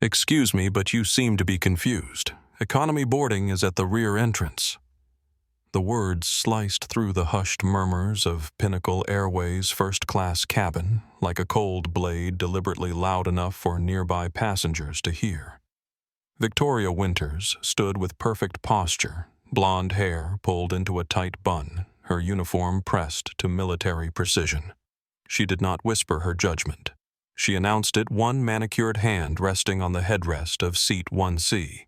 "Excuse me, but you seem to be confused. Economy boarding is at the rear entrance." The words sliced through the hushed murmurs of Pinnacle Airways' first-class cabin like a cold blade deliberately loud enough for nearby passengers to hear. Victoria Winters stood with perfect posture, blonde hair pulled into a tight bun, her uniform pressed to military precision. She did not whisper her judgment. She announced it, one manicured hand resting on the headrest of seat 1C,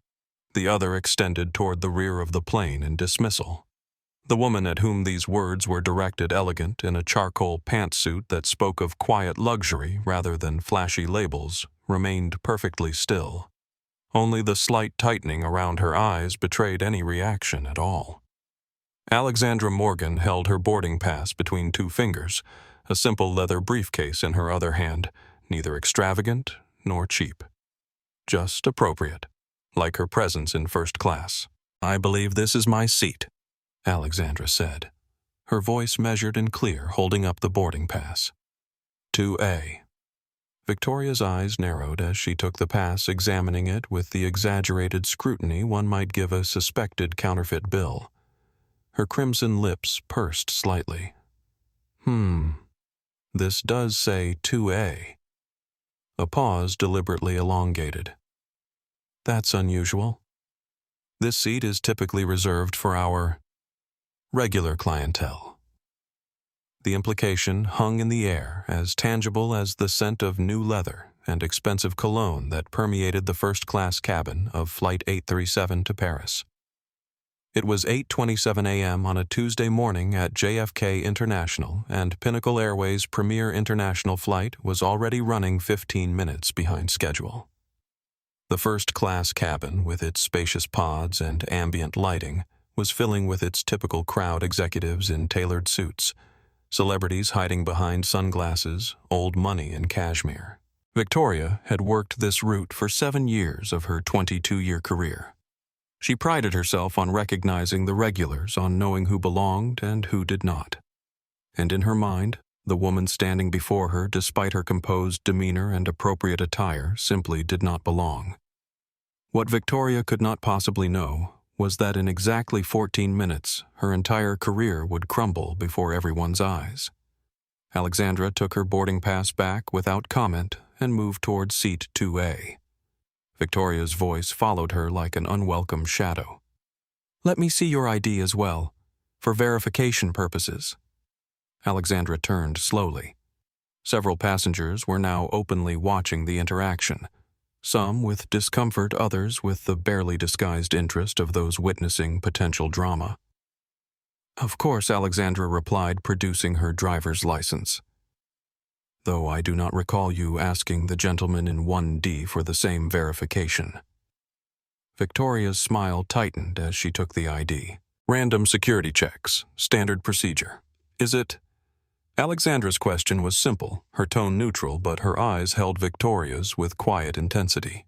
the other extended toward the rear of the plane in dismissal. The woman at whom these words were directed, elegant in a charcoal pantsuit that spoke of quiet luxury rather than flashy labels, remained perfectly still. Only the slight tightening around her eyes betrayed any reaction at all. Alexandra Morgan held her boarding pass between two fingers, a simple leather briefcase in her other hand, neither extravagant nor cheap. Just appropriate, like her presence in first class. "I believe this is my seat," Alexandra said, her voice measured and clear, holding up the boarding pass. 2A. Victoria's eyes narrowed as she took the pass, examining it with the exaggerated scrutiny one might give a suspected counterfeit bill. Her crimson lips pursed slightly. This does say 2A. A pause deliberately elongated. "That's unusual. This seat is typically reserved for our regular clientele." The implication hung in the air, as tangible as the scent of new leather and expensive cologne that permeated the first-class cabin of Flight 837 to Paris. It was 8:27 a.m. on a Tuesday morning at JFK International, and Pinnacle Airways' premier international flight was already running 15 minutes behind schedule. The first-class cabin, with its spacious pods and ambient lighting, was filling with its typical crowd, executives in tailored suits, celebrities hiding behind sunglasses, old money in cashmere. Victoria had worked this route for 7 years of her 22-year career. She prided herself on recognizing the regulars, on knowing who belonged and who did not. And in her mind, the woman standing before her, despite her composed demeanor and appropriate attire, simply did not belong. What Victoria could not possibly know was that in exactly 14 minutes, her entire career would crumble before everyone's eyes. Alexandra took her boarding pass back without comment and moved toward seat 2A. Victoria's voice followed her like an unwelcome shadow. "Let me see your ID as well, for verification purposes." Alexandra turned slowly. Several passengers were now openly watching the interaction, some with discomfort, others with the barely disguised interest of those witnessing potential drama. "Of course," Alexandra replied, producing her driver's license. "Though I do not recall you asking the gentleman in 1D for the same verification." Victoria's smile tightened as she took the ID. "Random security checks, standard procedure. Is it?" Alexandra's question was simple, her tone neutral, but her eyes held Victoria's with quiet intensity.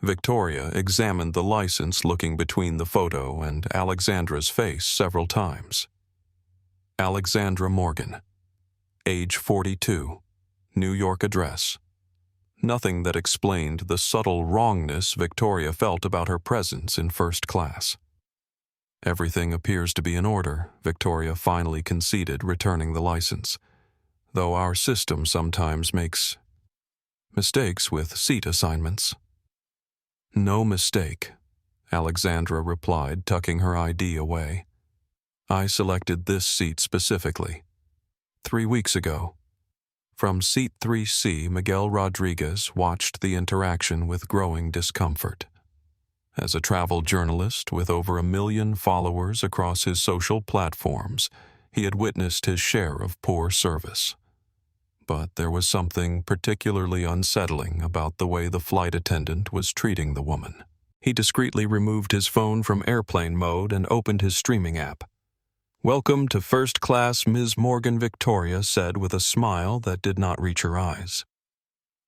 Victoria examined the license, looking between the photo and Alexandra's face several times. Alexandra Morgan, age 42, New York address. Nothing that explained the subtle wrongness Victoria felt about her presence in first class. "Everything appears to be in order," Victoria finally conceded, returning the license, "though our system sometimes makes mistakes with seat assignments." "No mistake," Alexandra replied, tucking her ID away. "I selected this seat specifically 3 weeks ago." From seat 3C, Miguel Rodriguez watched the interaction with growing discomfort. As a travel journalist with over 1 million followers across his social platforms, he had witnessed his share of poor service. But there was something particularly unsettling about the way the flight attendant was treating the woman. He discreetly removed his phone from airplane mode and opened his streaming app. "Welcome to first class, Ms. Morgan," Victoria said with a smile that did not reach her eyes.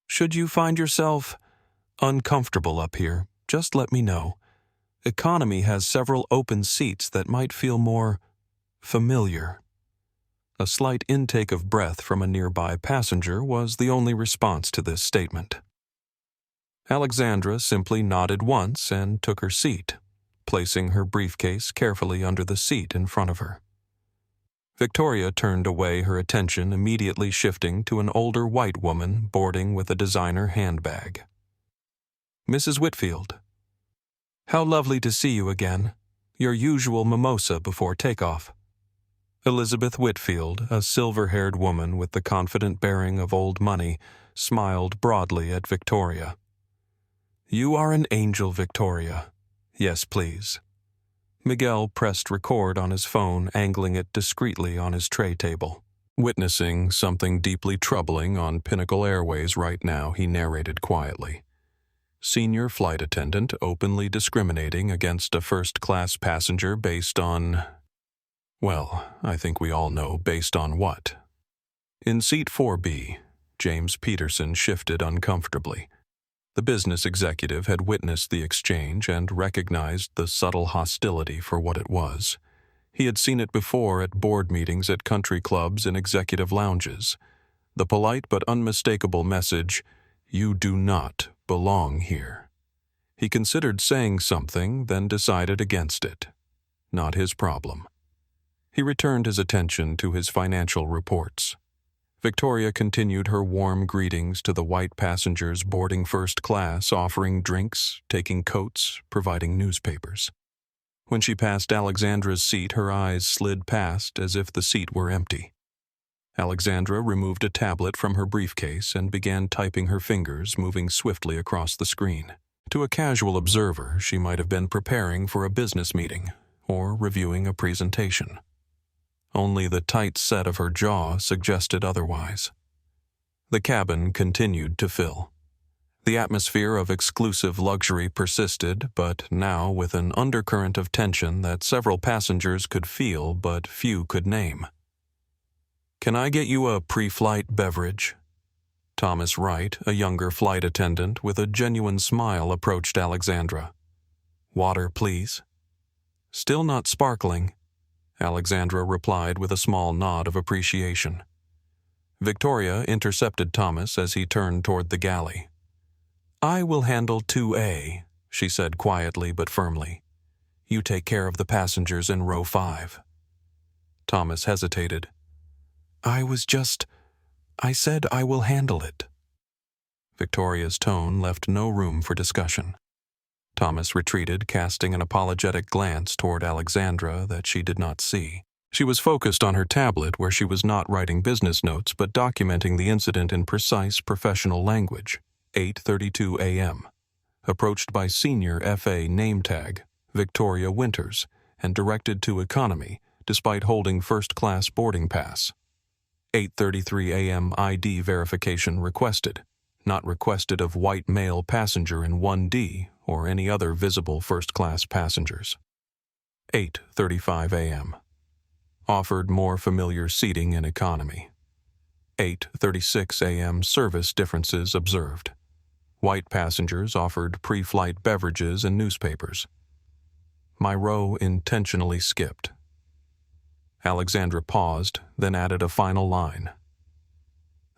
"Should you find yourself uncomfortable up here, just let me know. Economy has several open seats that might feel more familiar." A slight intake of breath from a nearby passenger was the only response to this statement. Alexandra simply nodded once and took her seat, placing her briefcase carefully under the seat in front of her. Victoria turned away, her attention immediately shifting to an older white woman boarding with a designer handbag. "Mrs. Whitfield. How lovely to see you again. Your usual mimosa before takeoff." Elizabeth Whitfield, a silver-haired woman with the confident bearing of old money, smiled broadly at Victoria. "You are an angel, Victoria. Yes, please." Miguel pressed record on his phone, angling it discreetly on his tray table. "Witnessing something deeply troubling on Pinnacle Airways right now," he narrated quietly. "Senior flight attendant openly discriminating against a first-class passenger based on... well, I think we all know based on what." In seat 4B, James Peterson shifted uncomfortably. The business executive had witnessed the exchange and recognized the subtle hostility for what it was. He had seen it before at board meetings at country clubs and executive lounges. The polite but unmistakable message, "You do not belong here." He considered saying something, then decided against it. Not his problem. He returned his attention to his financial reports. Victoria continued her warm greetings to the white passengers boarding first class, offering drinks, taking coats, providing newspapers. When she passed Alexandra's seat, her eyes slid past as if the seat were empty. Alexandra removed a tablet from her briefcase and began typing, her fingers moving swiftly across the screen. To a casual observer, she might have been preparing for a business meeting or reviewing a presentation. Only the tight set of her jaw suggested otherwise. The cabin continued to fill. The atmosphere of exclusive luxury persisted, but now with an undercurrent of tension that several passengers could feel but few could name. "Can I get you a pre-flight beverage?" Thomas Wright, a younger flight attendant with a genuine smile, approached Alexandra. "Water, please." "Still not sparkling," Alexandra replied with a small nod of appreciation. Victoria intercepted Thomas as he turned toward the galley. "I will handle 2A, she said quietly but firmly. "You take care of the passengers in row 5. Thomas hesitated. I said I will handle it." Victoria's tone left no room for discussion. Thomas retreated, casting an apologetic glance toward Alexandra that she did not see. She was focused on her tablet, where she was not writing business notes but documenting the incident in precise professional language. 8:32 a.m. Approached by senior FA name tag, Victoria Winters, and directed to economy, despite holding first-class boarding pass. 8:33 a.m. ID verification requested. Not requested of white male passenger in 1D or any other visible first-class passengers. 8:35 a.m. Offered more familiar seating in economy. 8:36 a.m. Service differences observed. White passengers offered pre-flight beverages and newspapers. My row intentionally skipped. Alexandra paused, then added a final line.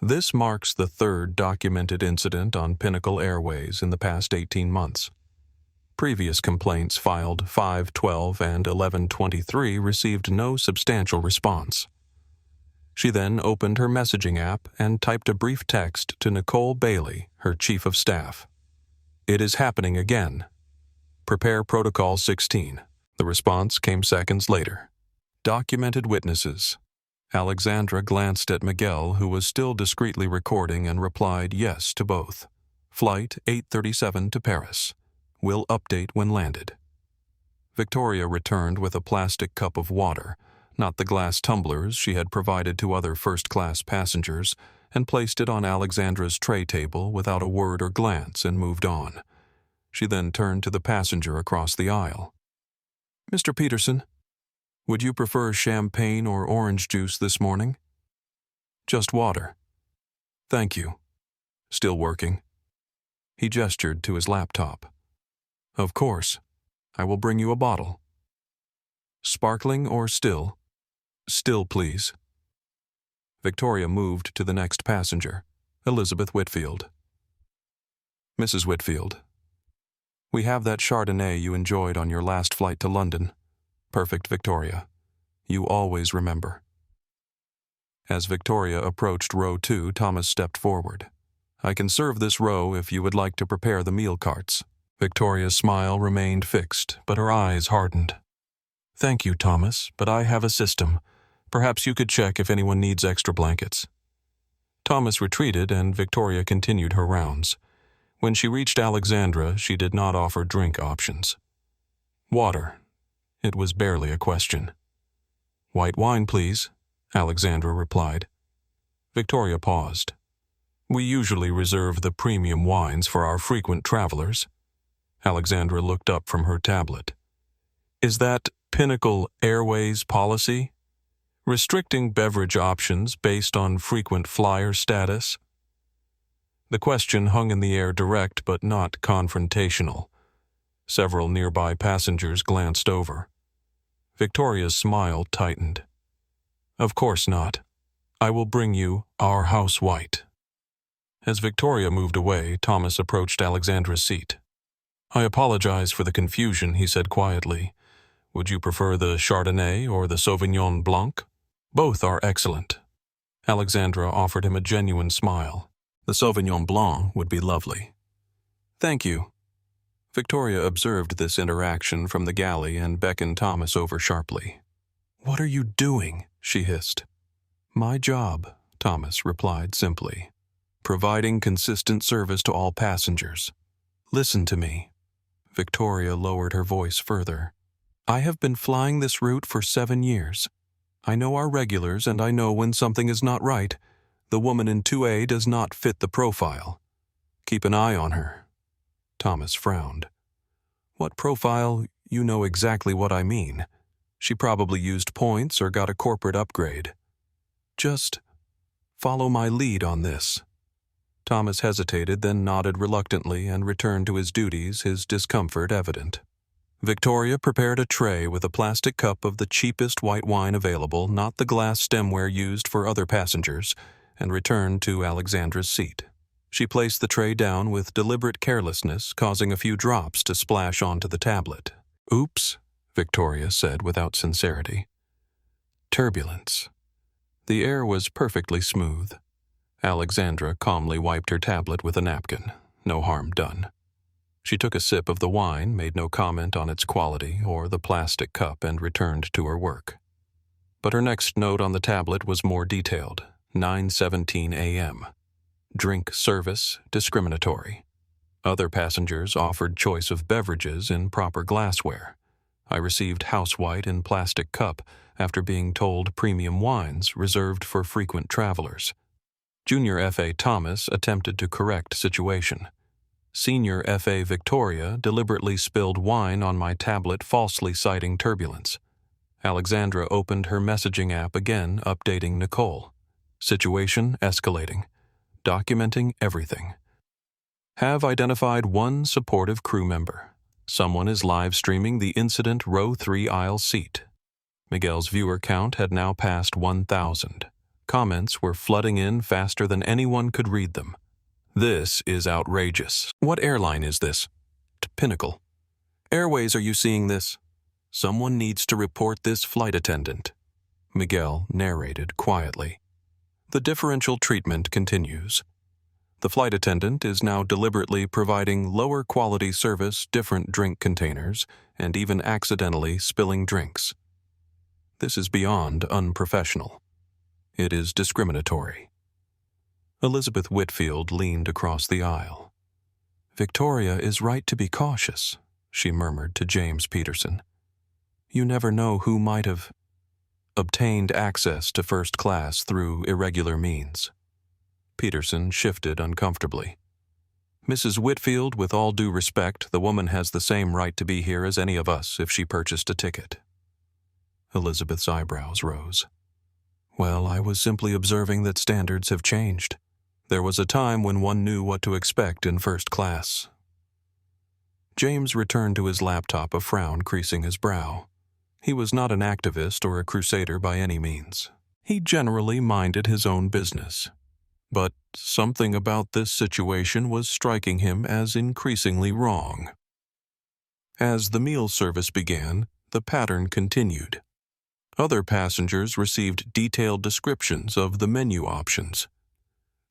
This marks the third documented incident on Pinnacle Airways in the past 18 months. Previous complaints filed 5/12 and 11/23 received no substantial response. She then opened her messaging app and typed a brief text to Nicole Bailey, her chief of staff. "It is happening again. Prepare Protocol 16. The response came seconds later. Documented witnesses. Alexandra glanced at Miguel, who was still discreetly recording, and replied yes to both. Flight 837 to Paris. Will update when landed. Victoria returned with a plastic cup of water, not the glass tumblers she had provided to other first-class passengers, and placed it on Alexandra's tray table without a word or glance and moved on. She then turned to the passenger across the aisle. "Mr. Peterson, would you prefer champagne or orange juice this morning?" "Just water." "Thank you. Still working?" He gestured to his laptop. "Of course. I will bring you a bottle." "Sparkling or still?" "Still, please." Victoria moved to the next passenger, Elizabeth Whitfield. Mrs. Whitfield, we have that Chardonnay you enjoyed on your last flight to London. Perfect, Victoria. You always remember. As Victoria approached row 2, Thomas stepped forward. I can serve this row if you would like to prepare the meal carts. Victoria's smile remained fixed, but her eyes hardened. Thank you, Thomas, but I have a system. Perhaps you could check if anyone needs extra blankets. Thomas retreated and Victoria continued her rounds. When she reached Alexandra, she did not offer drink options. Water. It was barely a question. White wine, please, Alexandra replied. Victoria paused. We usually reserve the premium wines for our frequent travelers. Alexandra looked up from her tablet. Is that Pinnacle Airways policy? Restricting beverage options based on frequent flyer status? The question hung in the air, direct but not confrontational. Several nearby passengers glanced over. Victoria's smile tightened. Of course not. I will bring you our house white. As Victoria moved away, Thomas approached Alexandra's seat. I apologize for the confusion, he said quietly. Would you prefer the Chardonnay or the Sauvignon Blanc? Both are excellent. Alexandra offered him a genuine smile. The Sauvignon Blanc would be lovely. Thank you. Victoria observed this interaction from the galley and beckoned Thomas over sharply. What are you doing? She hissed. My job, Thomas replied simply. Providing consistent service to all passengers. Listen to me. Victoria lowered her voice further. I have been flying this route for 7 years. I know our regulars and I know when something is not right. The woman in 2A does not fit the profile. Keep an eye on her. Thomas frowned. What profile? You know exactly what I mean. She probably used points or got a corporate upgrade. Just follow my lead on this. Thomas hesitated, then nodded reluctantly and returned to his duties, his discomfort evident. Victoria prepared a tray with a plastic cup of the cheapest white wine available, not the glass stemware used for other passengers, and returned to Alexandra's seat. She placed the tray down with deliberate carelessness, causing a few drops to splash onto the tablet. Oops, Victoria said without sincerity. Turbulence. The air was perfectly smooth. Alexandra calmly wiped her tablet with a napkin. No harm done. She took a sip of the wine, made no comment on its quality or the plastic cup, and returned to her work. But her next note on the tablet was more detailed. 9:17 a.m. Drink service discriminatory. Other passengers offered choice of beverages in proper glassware. I received house white in plastic cup after being told premium wines reserved for frequent travelers. Junior F.A. Thomas attempted to correct situation. Senior F.A. Victoria deliberately spilled wine on my tablet, falsely citing turbulence. Alexandra opened her messaging app again, updating Nicole. Situation escalating. Documenting everything. Have identified one supportive crew member. Someone is live streaming the incident row 3 aisle seat. Miguel's viewer count had now passed 1,000. Comments were flooding in faster than anyone could read them. This is outrageous. What airline is this? Pinnacle. Airways, are you seeing this? Someone needs to report this flight attendant. Miguel narrated quietly. The differential treatment continues. The flight attendant is now deliberately providing lower quality service, different drink containers, and even accidentally spilling drinks. This is beyond unprofessional. It is discriminatory. Elizabeth Whitfield leaned across the aisle. Victoria is right to be cautious, she murmured to James Peterson. You never know who might have obtained access to first class through irregular means. Peterson shifted uncomfortably. Mrs. Whitfield, with all due respect, the woman has the same right to be here as any of us if she purchased a ticket. Elizabeth's eyebrows rose. Well, I was simply observing that standards have changed. There was a time when one knew what to expect in first class. James returned to his laptop, a frown creasing his brow. He was not an activist or a crusader by any means. He generally minded his own business. But something about this situation was striking him as increasingly wrong. As the meal service began, the pattern continued. Other passengers received detailed descriptions of the menu options.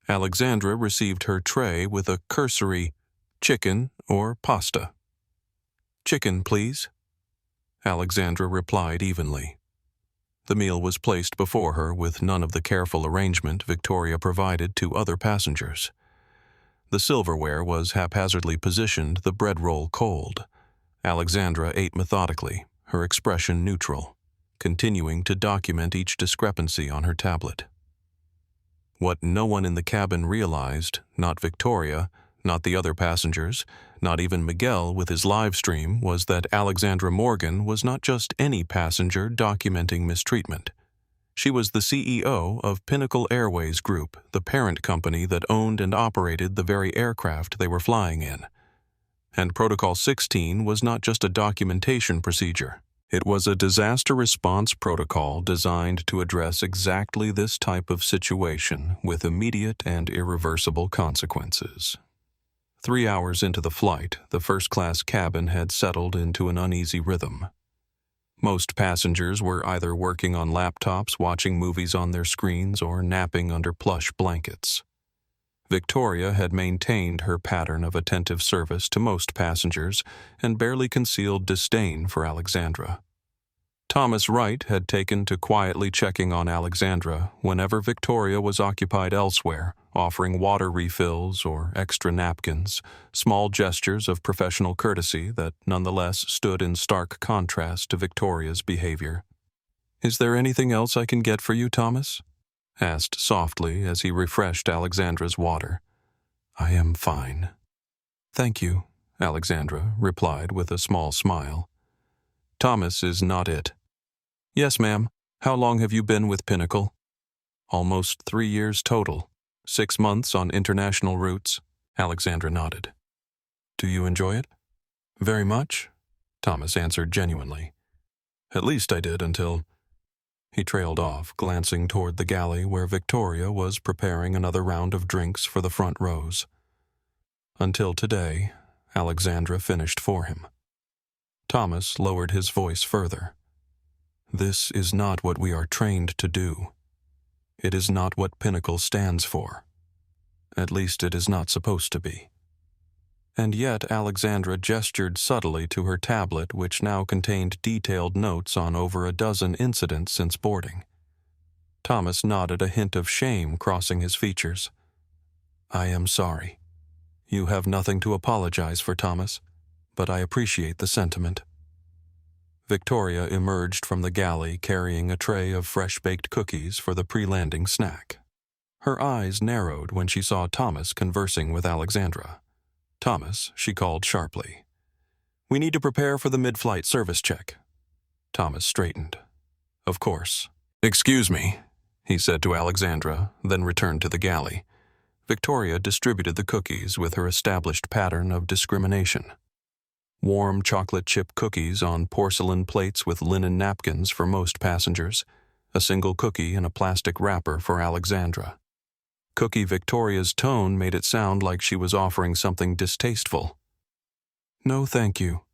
Alexandra received her tray with a cursory chicken or pasta. "Chicken, please," Alexandra replied evenly. The meal was placed before her with none of the careful arrangement Victoria provided to other passengers. The silverware was haphazardly positioned, the bread roll cold. Alexandra ate methodically, her expression neutral, continuing to document each discrepancy on her tablet. What no one in the cabin realized, not Victoria, not the other passengers, not even Miguel with his live stream, was that Alexandra Morgan was not just any passenger documenting mistreatment. She was the CEO of Pinnacle Airways Group, the parent company that owned and operated the very aircraft they were flying in. And Protocol 16 was not just a documentation procedure. It was a disaster response protocol designed to address exactly this type of situation with immediate and irreversible consequences. 3 hours into the flight, the first-class cabin had settled into an uneasy rhythm. Most passengers were either working on laptops, watching movies on their screens, or napping under plush blankets. Victoria had maintained her pattern of attentive service to most passengers and barely concealed disdain for Alexandra. Thomas Wright had taken to quietly checking on Alexandra whenever Victoria was occupied elsewhere, offering water refills or extra napkins, small gestures of professional courtesy that nonetheless stood in stark contrast to Victoria's behavior. "Is there anything else I can get for you, Thomas?" asked softly as he refreshed Alexandra's water. "I am fine." "Thank you," Alexandra replied with a small smile. "Thomas is not it." "Yes, ma'am. How long have you been with Pinnacle?" "Almost 3 years total. 6 months on international routes." Alexandra nodded. "Do you enjoy it?" "Very much," Thomas answered genuinely. "At least I did until—" He trailed off, glancing toward the galley where Victoria was preparing another round of drinks for the front rows. "Until today," Alexandra finished for him. Thomas lowered his voice further. "This is not what we are trained to do. It is not what Pinnacle stands for. At least it is not supposed to be." And yet Alexandra gestured subtly to her tablet, which now contained detailed notes on over a dozen incidents since boarding. Thomas nodded, a hint of shame crossing his features. "I am sorry. You have nothing to apologize for, Thomas, but I appreciate the sentiment." Victoria emerged from the galley carrying a tray of fresh-baked cookies for the pre-landing snack. Her eyes narrowed when she saw Thomas conversing with Alexandra. "Thomas," she called sharply. "We need to prepare for the mid-flight service check." Thomas straightened. "Of course." "Excuse me," he said to Alexandra, then returned to the galley. Victoria distributed the cookies with her established pattern of discrimination. Warm chocolate chip cookies on porcelain plates with linen napkins for most passengers, a single cookie in a plastic wrapper for Alexandra. Cookie Victoria's tone made it sound like she was offering something distasteful. "No, thank you."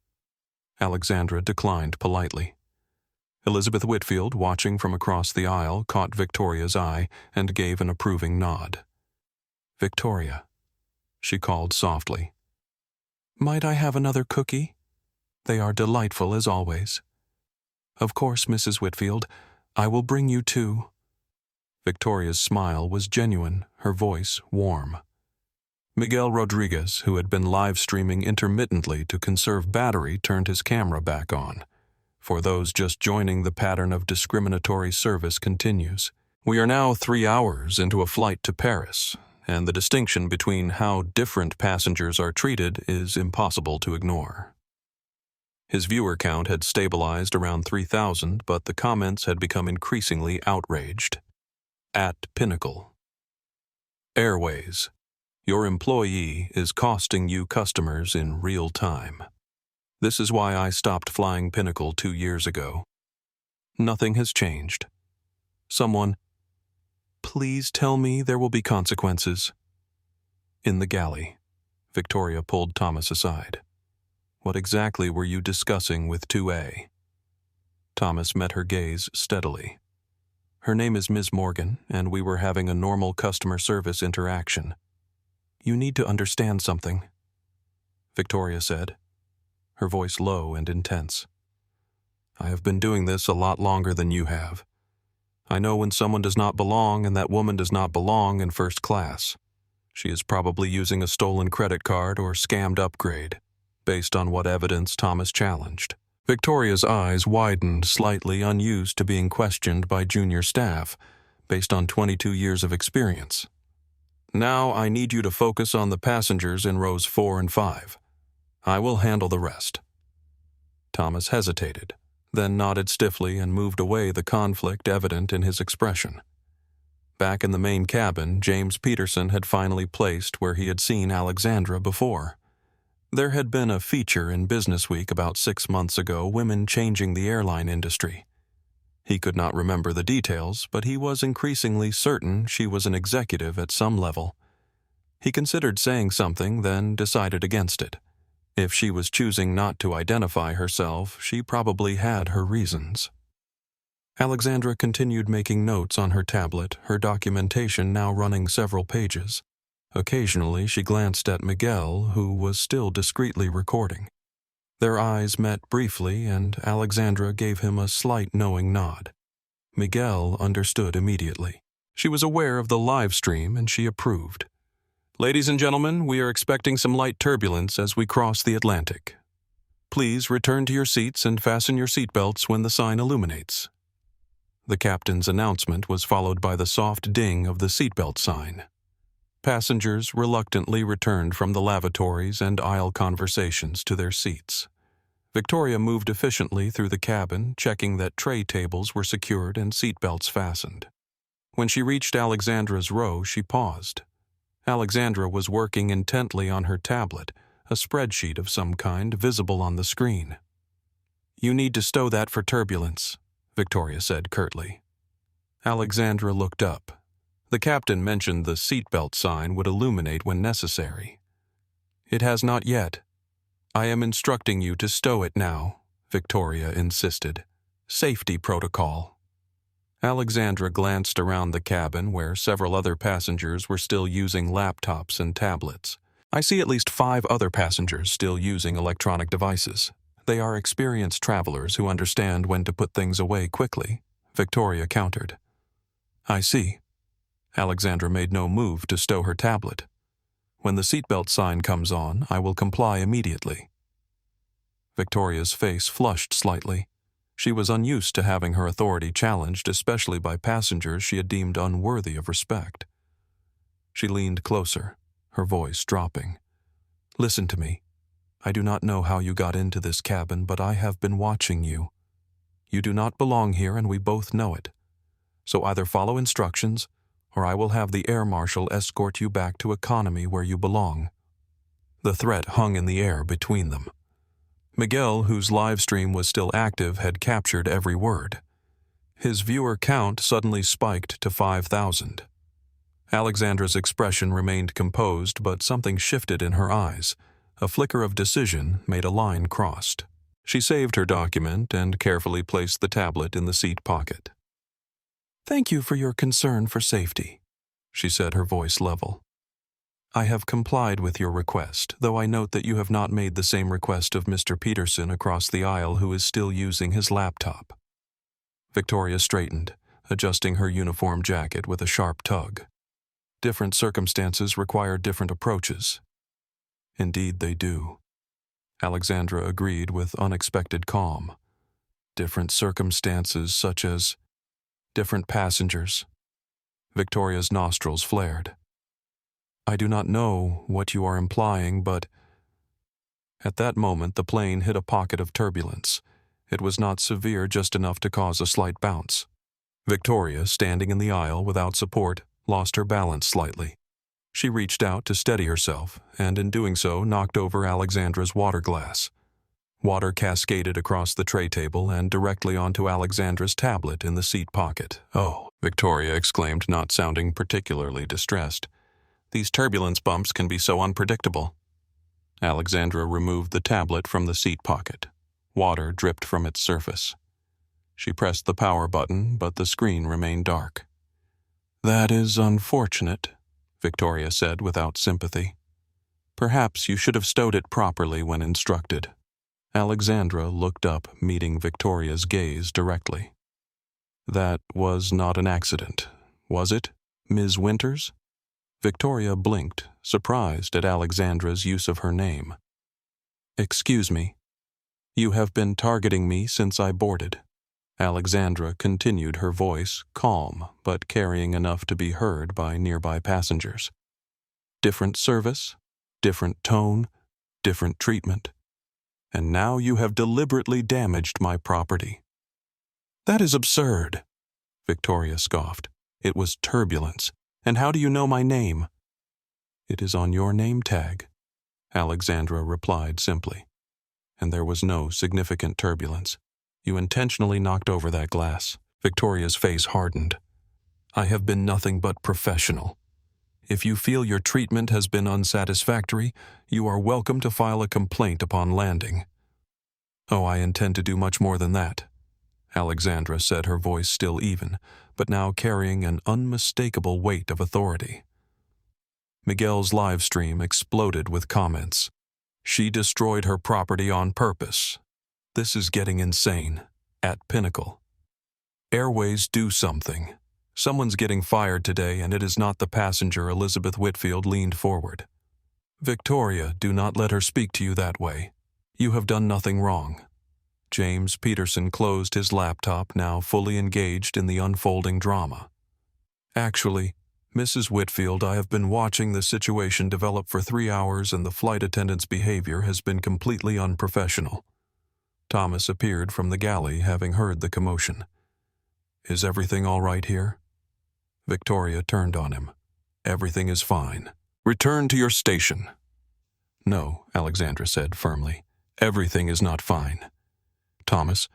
Alexandra declined politely. Elizabeth Whitfield, watching from across the aisle, caught Victoria's eye and gave an approving nod. "Victoria," she called softly. "Might I have another cookie? They are delightful as always." "Of course, Mrs. Whitfield. I will bring you 2. Victoria's smile was genuine, her voice warm. Miguel Rodriguez, who had been live-streaming intermittently to conserve battery, turned his camera back on. For those just joining, the pattern of discriminatory service continues. We are now 3 hours into a flight to Paris, and the distinction between how different passengers are treated is impossible to ignore. His viewer count had stabilized around 3,000, but the comments had become increasingly outraged. At Pinnacle Airways, your employee is costing you customers in real time. This is why I stopped flying Pinnacle 2 years ago. Nothing has changed. Someone Please tell me there will be consequences. In the galley, Victoria pulled Thomas aside. What exactly were you discussing with 2A? Thomas met her gaze steadily. Her name is Ms. Morgan, and we were having a normal customer service interaction. You need to understand something, Victoria said, her voice low and intense. I have been doing this a lot longer than you have. I know when someone does not belong and that woman does not belong in first class. She is probably using a stolen credit card or scammed upgrade, based on what evidence Thomas challenged. Victoria's eyes widened slightly, unused to being questioned by junior staff, based on 22 years of experience. Now I need you to focus on the passengers in rows 4 and 5. I will handle the rest. Thomas hesitated, then nodded stiffly and moved away, the conflict evident in his expression. Back in the main cabin, James Peterson had finally placed where he had seen Alexandra before. There had been a feature in Business Week about 6 months ago, women changing the airline industry. He could not remember the details, but he was increasingly certain she was an executive at some level. He considered saying something, then decided against it. If she was choosing not to identify herself, she probably had her reasons. Alexandra continued making notes on her tablet, her documentation now running several pages. Occasionally, she glanced at Miguel, who was still discreetly recording. Their eyes met briefly, and Alexandra gave him a slight knowing nod. Miguel understood immediately. She was aware of the live stream, and she approved. Ladies and gentlemen, we are expecting some light turbulence as we cross the Atlantic. Please return to your seats and fasten your seatbelts when the sign illuminates. The captain's announcement was followed by the soft ding of the seatbelt sign. Passengers reluctantly returned from the lavatories and aisle conversations to their seats. Victoria moved efficiently through the cabin, checking that tray tables were secured and seatbelts fastened. When she reached Alexandra's row, she paused. Alexandra was working intently on her tablet, a spreadsheet of some kind visible on the screen. You need to stow that for turbulence, Victoria said curtly. Alexandra looked up. The captain mentioned the seatbelt sign would illuminate when necessary. It has not yet. I am instructing you to stow it now, Victoria insisted. Safety protocol. Alexandra glanced around the cabin where several other passengers were still using laptops and tablets. I see at least 5 other passengers still using electronic devices. They are experienced travelers who understand when to put things away quickly, Victoria countered. I see. Alexandra made no move to stow her tablet. When the seatbelt sign comes on, I will comply immediately. Victoria's face flushed slightly. She was unused to having her authority challenged, especially by passengers she had deemed unworthy of respect. She leaned closer, her voice dropping. Listen to me. I do not know how you got into this cabin, but I have been watching you. You do not belong here, and we both know it. So either follow instructions, or I will have the air marshal escort you back to economy where you belong. The threat hung in the air between them. Miguel, whose live stream was still active, had captured every word. His viewer count suddenly spiked to 5,000. Alexandra's expression remained composed, but something shifted in her eyes. A flicker of decision made a line crossed. She saved her document and carefully placed the tablet in the seat pocket. Thank you for your concern for safety, she said, her voice level. I have complied with your request, though I note that you have not made the same request of Mr. Peterson across the aisle, who is still using his laptop. Victoria straightened, adjusting her uniform jacket with a sharp tug. Different circumstances require different approaches. Indeed they do. Alexandra agreed with unexpected calm. Different circumstances such as different passengers. Victoria's nostrils flared. I do not know what you are implying, but... At that moment, the plane hit a pocket of turbulence. It was not severe, just enough to cause a slight bounce. Victoria, standing in the aisle without support, lost her balance slightly. She reached out to steady herself, and in doing so knocked over Alexandra's water glass. Water cascaded across the tray table and directly onto Alexandra's tablet in the seat pocket. Oh, Victoria exclaimed, not sounding particularly distressed. "These turbulence bumps can be so unpredictable." Alexandra removed the tablet from the seat pocket. Water dripped from its surface. She pressed the power button, but the screen remained dark. "That is unfortunate," Victoria said without sympathy. "Perhaps you should have stowed it properly when instructed." Alexandra looked up, meeting Victoria's gaze directly. "That was not an accident, was it, Ms. Winters?" Victoria blinked, surprised at Alexandra's use of her name. "Excuse me. You have been targeting me since I boarded." Alexandra continued, her voice calm but carrying enough to be heard by nearby passengers. "Different service, different tone, different treatment. And now you have deliberately damaged my property." "That is absurd," Victoria scoffed. "It was turbulence. And how do you know my name?" "It is on your name tag," Alexandra replied simply. "And there was no significant turbulence. You intentionally knocked over that glass." Victoria's face hardened. "I have been nothing but professional. If you feel your treatment has been unsatisfactory, you are welcome to file a complaint upon landing." "Oh, I intend to do much more than that," Alexandra said, her voice still even, but now carrying an unmistakable weight of authority. Miguel's live stream exploded with comments. "She destroyed her property on purpose. This is getting insane. At Pinnacle. Airways, do something. Someone's getting fired today, and it is not the passenger." Elizabeth Whitfield leaned forward. "Victoria, do not let her speak to you that way. You have done nothing wrong." James Peterson closed his laptop, now fully engaged in the unfolding drama. "Actually, Mrs. Whitfield, I have been watching the situation develop for 3 hours, and the flight attendant's behavior has been completely unprofessional." Thomas appeared from the galley, having heard the commotion. "Is everything all right here?" Victoria turned on him. "Everything is fine. Return to your station." "No," Alexandra said firmly. "Everything is not fine. Thomas,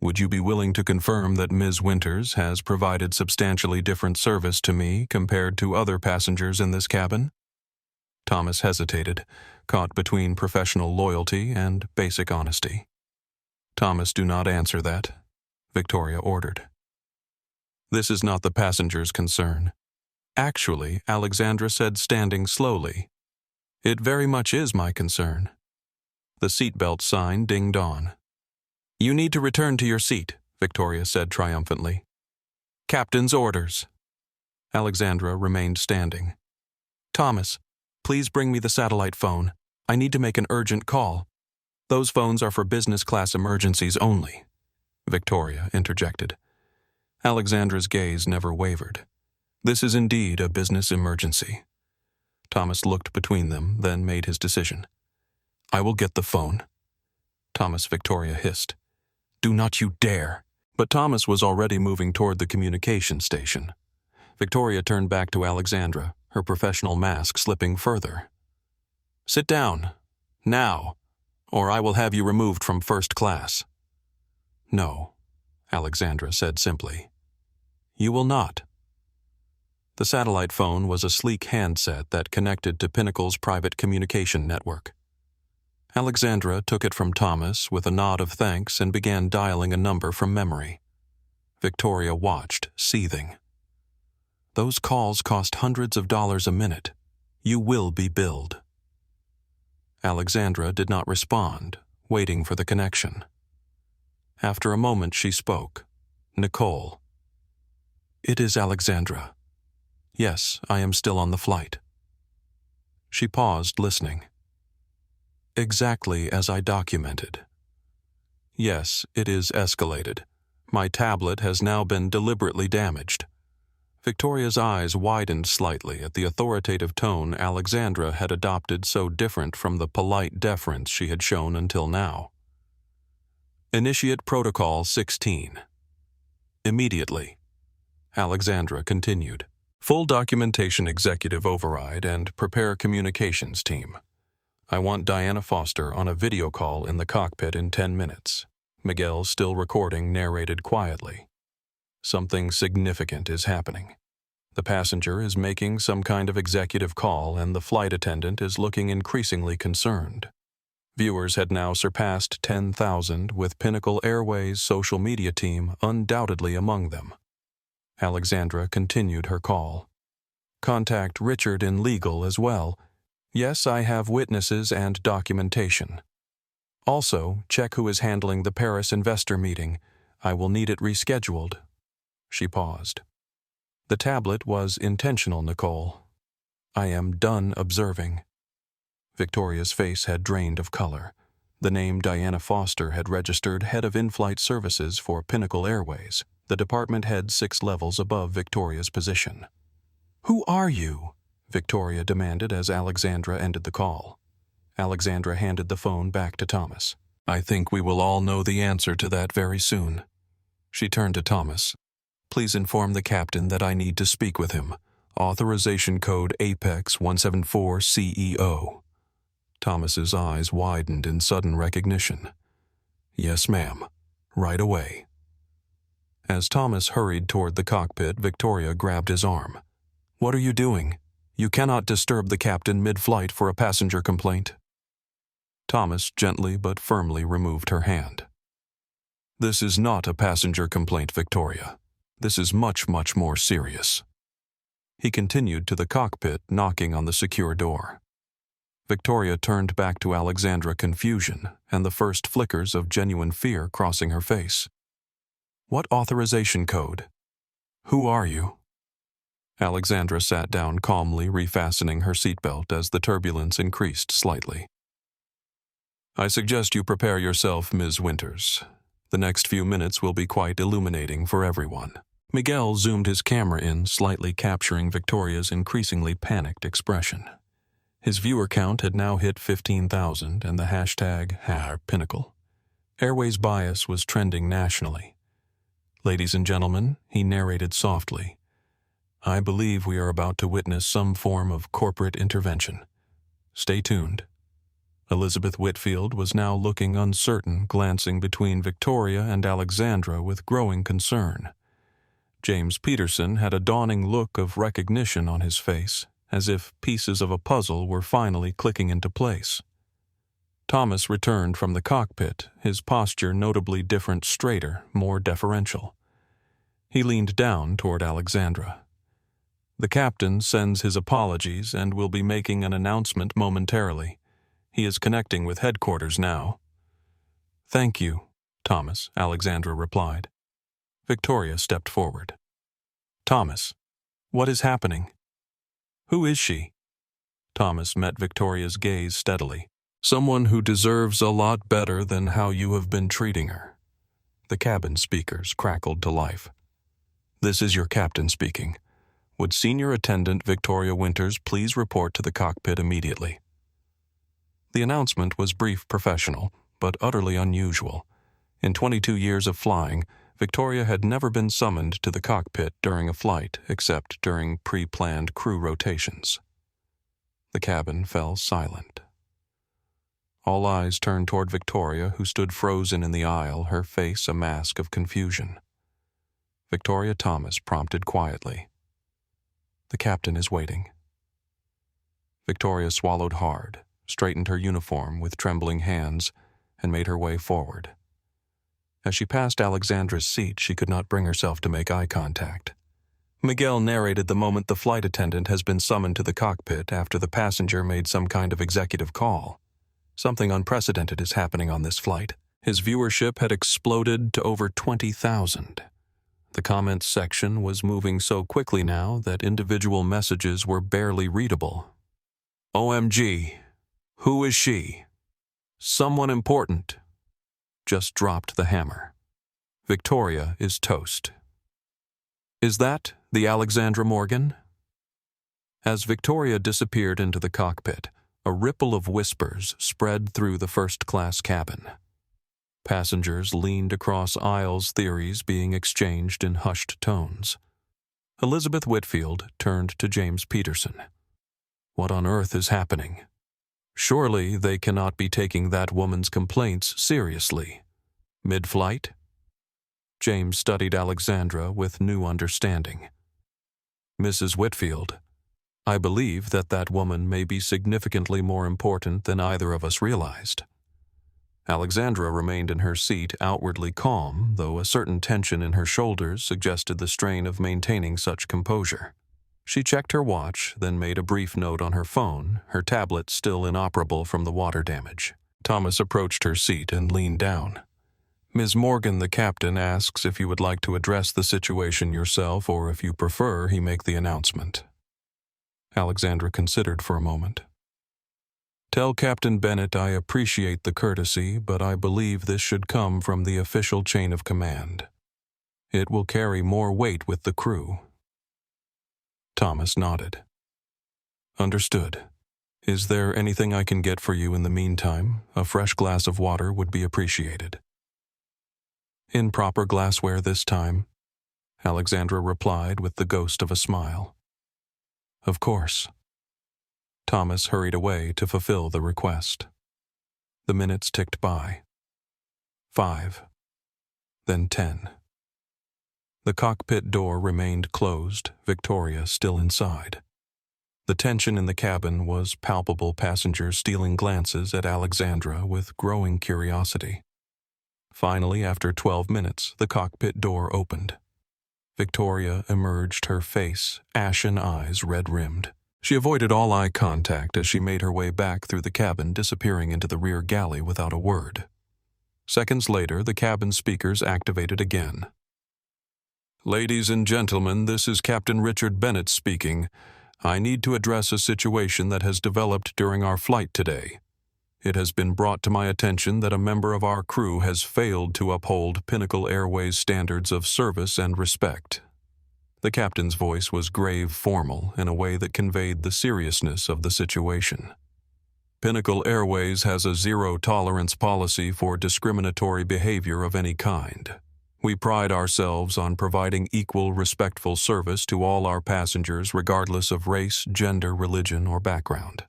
would you be willing to confirm that Ms. Winters has provided substantially different service to me compared to other passengers in this cabin?" Thomas hesitated, caught between professional loyalty and basic honesty. "Thomas, do not answer that," Victoria ordered. "This is not the passenger's concern." "Actually," Alexandra said, standing slowly, "it very much is my concern." The seatbelt sign dinged on. "You need to return to your seat," Victoria said triumphantly. "Captain's orders." Alexandra remained standing. "Thomas, please bring me the satellite phone. I need to make an urgent call. Those phones are for business class emergencies only," Victoria interjected. Alexandra's gaze never wavered. "This is indeed a business emergency." Thomas looked between them, then made his decision. "I will get the phone." "Thomas," Victoria hissed. "Do not you dare!" But Thomas was already moving toward the communication station. Victoria turned back to Alexandra, her professional mask slipping further. "Sit down. Now. Or I will have you removed from first class." "No," Alexandra said simply. "You will not." The satellite phone was a sleek handset that connected to Pinnacle's private communication network. Alexandra took it from Thomas with a nod of thanks and began dialing a number from memory. Victoria watched, seething. "Those calls cost hundreds of dollars a minute. You will be billed." Alexandra did not respond, waiting for the connection. After a moment she spoke. "Nicole." "It is Alexandra. Yes, I am still on the flight." She paused, listening. "Exactly as I documented. Yes, it is escalated. My tablet has now been deliberately damaged." Victoria's eyes widened slightly at the authoritative tone Alexandra had adopted, so different from the polite deference she had shown until now. "Initiate Protocol 16. Immediately." Alexandra continued. "Full documentation executive override and prepare communications team. I want Diana Foster on a video call in the cockpit in 10 minutes. Miguel, still recording, narrated quietly. Something significant is happening. The passenger is making some kind of executive call, and the flight attendant is looking increasingly concerned. Viewers had now surpassed 10,000, with Pinnacle Airways' social media team undoubtedly among them. Alexandra continued her call. Contact Richard in legal as well. Yes, I have witnesses and documentation. Also, check who is handling the Paris investor meeting. I will need it rescheduled. She paused. The tablet was intentional, Nicole. I am done observing. Victoria's face had drained of color. The name Diana Foster had registered head of in-flight services for Pinnacle Airways, the department head 6 levels above Victoria's position. Who are you? Victoria demanded as Alexandra ended the call. Alexandra handed the phone back to Thomas. I think we will all know the answer to that very soon. She turned to Thomas. Please inform the captain that I need to speak with him. Authorization code Apex 174 CEO. Thomas's eyes widened in sudden recognition. Yes, ma'am. Right away. As Thomas hurried toward the cockpit, Victoria grabbed his arm. What are you doing? You cannot disturb the captain mid-flight for a passenger complaint. Thomas gently but firmly removed her hand. This is not a passenger complaint, Victoria. This is much, much more serious. He continued to the cockpit, knocking on the secure door. Victoria turned back to Alexandra, confusion and the first flickers of genuine fear crossing her face. What authorization code? Who are you? Alexandra sat down calmly, refastening her seatbelt as the turbulence increased slightly. I suggest you prepare yourself, Ms. Winters. The next few minutes will be quite illuminating for everyone. Miguel zoomed his camera in, slightly capturing Victoria's increasingly panicked expression. His viewer count had now hit 15,000, and the hashtag #Pinnacle Airways bias was trending nationally. Ladies and gentlemen, he narrated softly, I believe we are about to witness some form of corporate intervention. Stay tuned. Elizabeth Whitfield was now looking uncertain, glancing between Victoria and Alexandra with growing concern. James Peterson had a dawning look of recognition on his face, as if pieces of a puzzle were finally clicking into place. Thomas returned from the cockpit, his posture notably different, straighter, more deferential. He leaned down toward Alexandra. The captain sends his apologies and will be making an announcement momentarily. He is connecting with headquarters now. Thank you, Thomas, Alexandra replied. Victoria stepped forward. Thomas, what is happening? Who is she? Thomas met Victoria's gaze steadily. Someone who deserves a lot better than how you have been treating her. The cabin speakers crackled to life. This is your captain speaking. Would Senior Attendant Victoria Winters please report to the cockpit immediately? The announcement was brief, professional, but utterly unusual. In 22 years of flying, Victoria had never been summoned to the cockpit during a flight except during pre-planned crew rotations. The cabin fell silent. All eyes turned toward Victoria, who stood frozen in the aisle, her face a mask of confusion. Victoria Thomas prompted quietly. The captain is waiting. Victoria swallowed hard, straightened her uniform with trembling hands, and made her way forward. As she passed Alexandra's seat, she could not bring herself to make eye contact. Miguel narrated the moment the flight attendant has been summoned to the cockpit after the passenger made some kind of executive call. Something unprecedented is happening on this flight. His viewership had exploded to over 20,000. The comments section was moving so quickly now that individual messages were barely readable. OMG. Who is she? Someone important. Just dropped the hammer. Victoria is toast. Is that the Alexandra Morgan? As Victoria disappeared into the cockpit, a ripple of whispers spread through the first-class cabin. Passengers leaned across aisles, theories being exchanged in hushed tones. Elizabeth Whitfield turned to James Peterson. What on earth is happening? Surely they cannot be taking that woman's complaints seriously. Mid-flight? James studied Alexandra with new understanding. "Mrs. Whitfield, I believe that woman may be significantly more important than either of us realized." Alexandra remained in her seat, outwardly calm, though a certain tension in her shoulders suggested the strain of maintaining such composure. She checked her watch, then made a brief note on her phone, her tablet still inoperable from the water damage. Thomas approached her seat and leaned down. "Ms. Morgan, the captain, asks if you would like to address the situation yourself or if you prefer he make the announcement." Alexandra considered for a moment. "Tell Captain Bennett I appreciate the courtesy, but I believe this should come from the official chain of command. It will carry more weight with the crew." Thomas nodded. "Understood. Is there anything I can get for you in the meantime? A fresh glass of water would be appreciated." "In proper glassware this time," Alexandra replied with the ghost of a smile. "Of course." Thomas hurried away to fulfill the request. The minutes ticked by. 5. Then 10. The cockpit door remained closed, Victoria still inside. The tension in the cabin was palpable, passengers stealing glances at Alexandra with growing curiosity. Finally, after 12 minutes, the cockpit door opened. Victoria emerged, her face, ashen eyes red-rimmed. She avoided all eye contact as she made her way back through the cabin, disappearing into the rear galley without a word. Seconds later, the cabin speakers activated again. "Ladies and gentlemen, this is Captain Richard Bennett speaking. I need to address a situation that has developed during our flight today. It has been brought to my attention that a member of our crew has failed to uphold Pinnacle Airways standards of service and respect." The captain's voice was grave, formal, in a way that conveyed the seriousness of the situation. "Pinnacle Airways has a zero-tolerance policy for discriminatory behavior of any kind. We pride ourselves on providing equal, respectful service to all our passengers regardless of race, gender, religion, or background."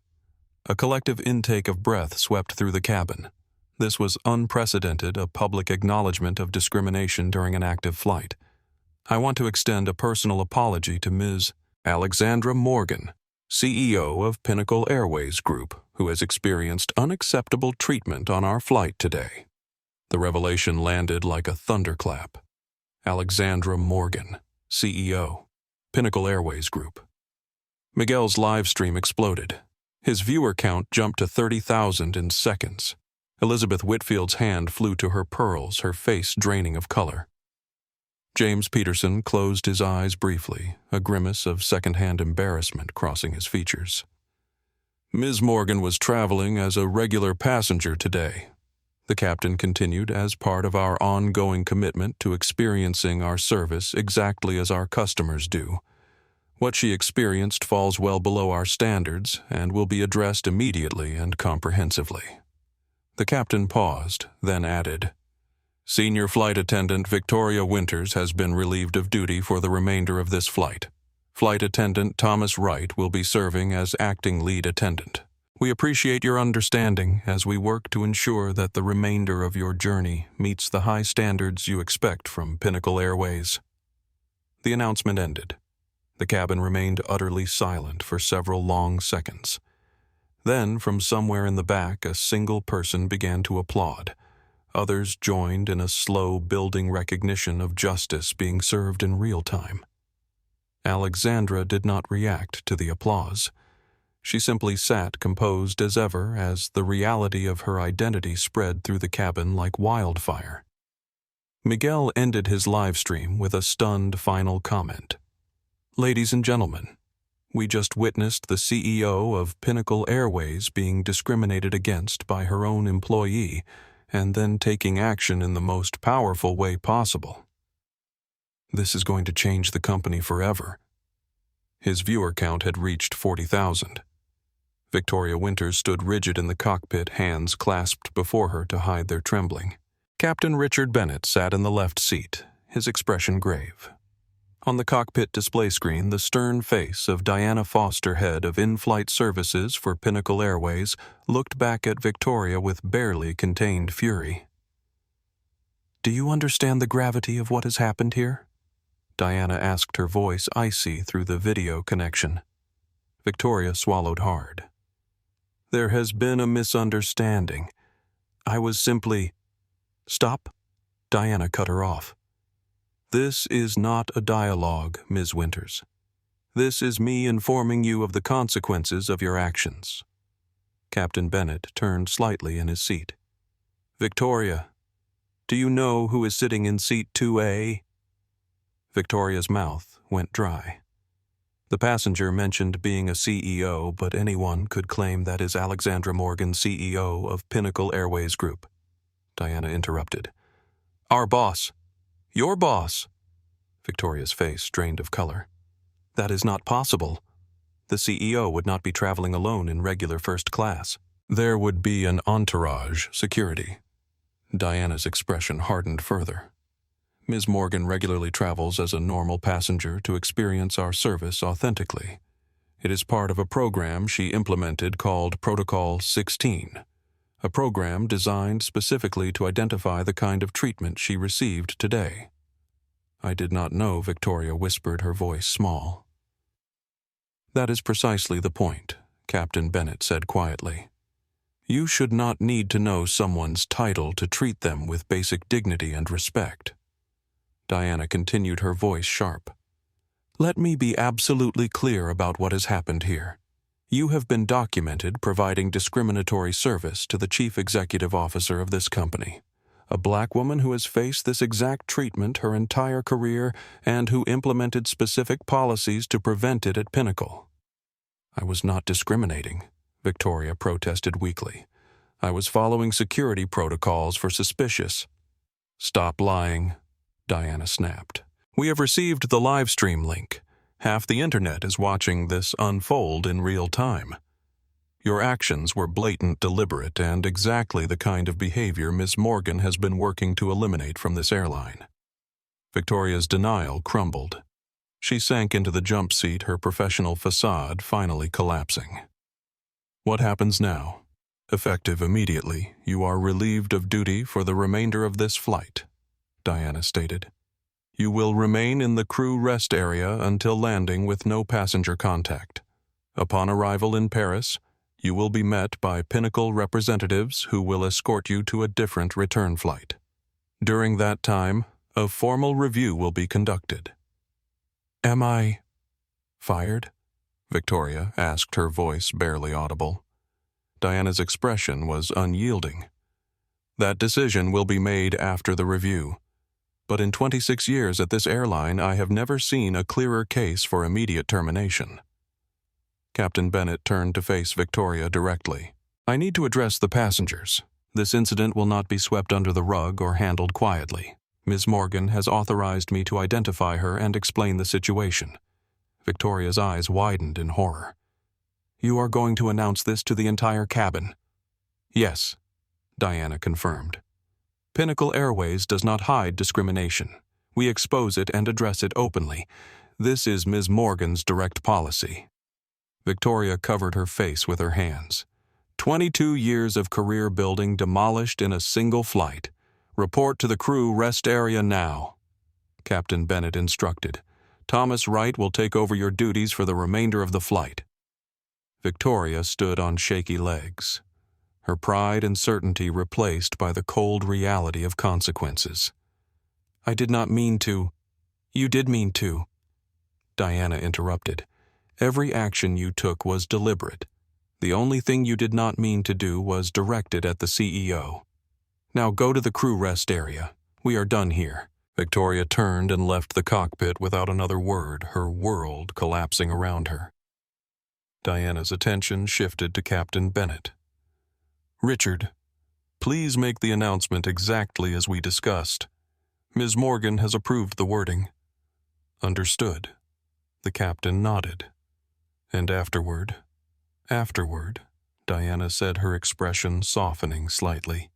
A collective intake of breath swept through the cabin. This was unprecedented, a public acknowledgement of discrimination during an active flight. "I want to extend a personal apology to Ms. Alexandra Morgan, CEO of Pinnacle Airways Group, who has experienced unacceptable treatment on our flight today." The revelation landed like a thunderclap. Alexandra Morgan, CEO, Pinnacle Airways Group. Miguel's live stream exploded. His viewer count jumped to 30,000 in seconds. Elizabeth Whitfield's hand flew to her pearls, her face draining of color. James Peterson closed his eyes briefly, a grimace of second-hand embarrassment crossing his features. "Ms. Morgan was traveling as a regular passenger today," the captain continued, "as part of our ongoing commitment to experiencing our service exactly as our customers do. What she experienced falls well below our standards and will be addressed immediately and comprehensively." The captain paused, then added, "Senior Flight Attendant Victoria Winters has been relieved of duty for the remainder of this flight. Flight Attendant Thomas Wright will be serving as acting lead attendant. We appreciate your understanding as we work to ensure that the remainder of your journey meets the high standards you expect from Pinnacle Airways." The announcement ended. The cabin remained utterly silent for several long seconds. Then, from somewhere in the back, a single person began to applaud. Others joined in a slow building recognition of justice being served in real time. Alexandra did not react to the applause. She simply sat composed as ever as the reality of her identity spread through the cabin like wildfire. Miguel ended his live stream with a stunned final comment. "Ladies and gentlemen, we just witnessed the CEO of Pinnacle Airways being discriminated against by her own employee and then taking action in the most powerful way possible. This is going to change the company forever." His viewer count had reached 40,000. Victoria Winters stood rigid in the cockpit, hands clasped before her to hide their trembling. Captain Richard Bennett sat in the left seat, his expression grave. On the cockpit display screen, the stern face of Diana Foster, head of in-flight services for Pinnacle Airways, looked back at Victoria with barely contained fury. Do you understand the gravity of what has happened here? Diana asked, her voice icy through the video connection. Victoria swallowed hard. There has been a misunderstanding. I was simply... Stop. Diana cut her off. This is not a dialogue, Ms. Winters. This is me informing you of the consequences of your actions. Captain Bennett turned slightly in his seat. Victoria, do you know who is sitting in seat 2A? Victoria's mouth went dry. The passenger mentioned being a CEO, but anyone could claim that is Alexandra Morgan, CEO of Pinnacle Airways Group. Diana interrupted. Our boss. Your boss. Victoria's face drained of color. That is not possible. The CEO would not be traveling alone in regular first class. There would be an entourage, security. Diana's expression hardened further. Ms. Morgan regularly travels as a normal passenger to experience our service authentically. It is part of a program she implemented called Protocol 16, a program designed specifically to identify the kind of treatment she received today. I did not know, Victoria whispered, her voice small. That is precisely the point, Captain Bennett said quietly. You should not need to know someone's title to treat them with basic dignity and respect. Diana continued, her voice sharp. Let me be absolutely clear about what has happened here. You have been documented providing discriminatory service to the chief executive officer of this company, a black woman who has faced this exact treatment her entire career and who implemented specific policies to prevent it at Pinnacle. I was not discriminating, Victoria protested weakly. I was following security protocols for suspicious. Stop lying, Diana snapped. We have received the live stream link. Half the internet is watching this unfold in real time. Your actions were blatant, deliberate, and exactly the kind of behavior Miss Morgan has been working to eliminate from this airline. Victoria's denial crumbled. She sank into the jump seat, her professional facade finally collapsing. What happens now? Effective immediately, you are relieved of duty for the remainder of this flight, Diana stated. You will remain in the crew rest area until landing with no passenger contact. Upon arrival in Paris, you will be met by Pinnacle representatives who will escort you to a different return flight. During that time, a formal review will be conducted. Am I fired? Victoria asked, her voice barely audible. Diana's expression was unyielding. That decision will be made after the review. But in 26 years at this airline, I have never seen a clearer case for immediate termination. Captain Bennett turned to face Victoria directly. I need to address the passengers. This incident will not be swept under the rug or handled quietly. Ms. Morgan has authorized me to identify her and explain the situation. Victoria's eyes widened in horror. You are going to announce this to the entire cabin? Yes, Diana confirmed. Pinnacle Airways does not hide discrimination. We expose it and address it openly. This is Ms. Morgan's direct policy. Victoria covered her face with her hands. 22 years of career building demolished in a single flight. Report to the crew rest area now. Captain Bennett instructed. Thomas Wright will take over your duties for the remainder of the flight. Victoria stood on shaky legs, her pride and certainty replaced by the cold reality of consequences. I did not mean to. You did mean to. Diana interrupted. Every action you took was deliberate. The only thing you did not mean to do was directed at the CEO. Now go to the crew rest area. We are done here. Victoria turned and left the cockpit without another word, her world collapsing around her. Diana's attention shifted to Captain Bennett. Richard, please make the announcement exactly as we discussed. Ms. Morgan has approved the wording. Understood. The captain nodded. And afterward, Diana said, her expression softening slightly.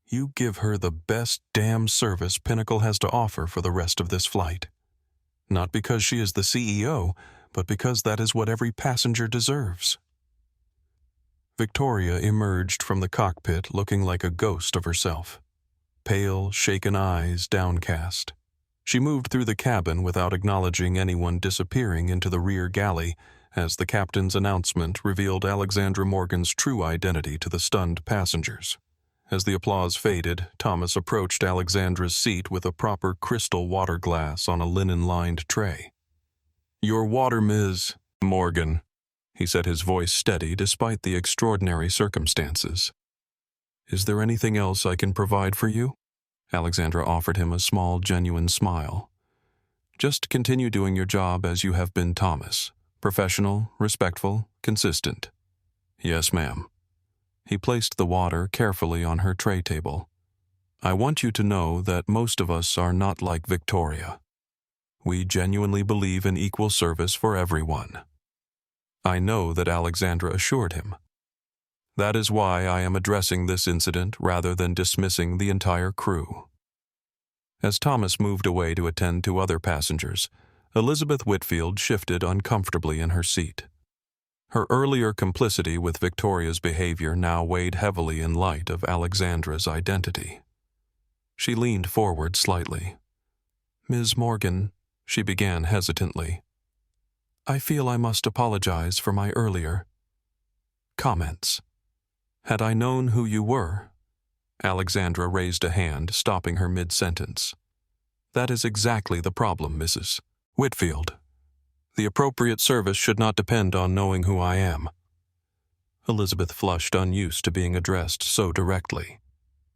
You give her the best damn service Pinnacle has to offer for the rest of this flight. Not because she is the CEO, but because that is what every passenger deserves. Victoria emerged from the cockpit looking like a ghost of herself. pale, shaken eyes downcast. She moved through the cabin without acknowledging anyone, disappearing into the rear galley as the captain's announcement revealed Alexandra Morgan's true identity to the stunned passengers. As the applause faded, Thomas approached Alexandra's seat with a proper crystal water glass on a linen-lined tray. "Your water, Ms. Morgan," he said, his voice steady despite the extraordinary circumstances. "Is there anything else I can provide for you?" Alexandra offered him a small, genuine smile. "Just continue doing your job as you have been, Thomas. Professional, respectful, consistent." "Yes, ma'am." He placed the water carefully on her tray table. "I want you to know that most of us are not like Victoria. We genuinely believe in equal service for everyone." I know that Alexandra assured him. "That is why I am addressing this incident rather than dismissing the entire crew." As Thomas moved away to attend to other passengers, Elizabeth Whitfield shifted uncomfortably in her seat. Her earlier complicity with Victoria's behavior now weighed heavily in light of Alexandra's identity. She leaned forward slightly. "Ms. Morgan," she began hesitantly, "I feel I must apologize for my earlier comments. Had I known who you were—" Alexandra raised a hand, stopping her mid-sentence. "That is exactly the problem, Mrs. Whitfield. The appropriate service should not depend on knowing who I am." Elizabeth flushed, unused to being addressed so directly.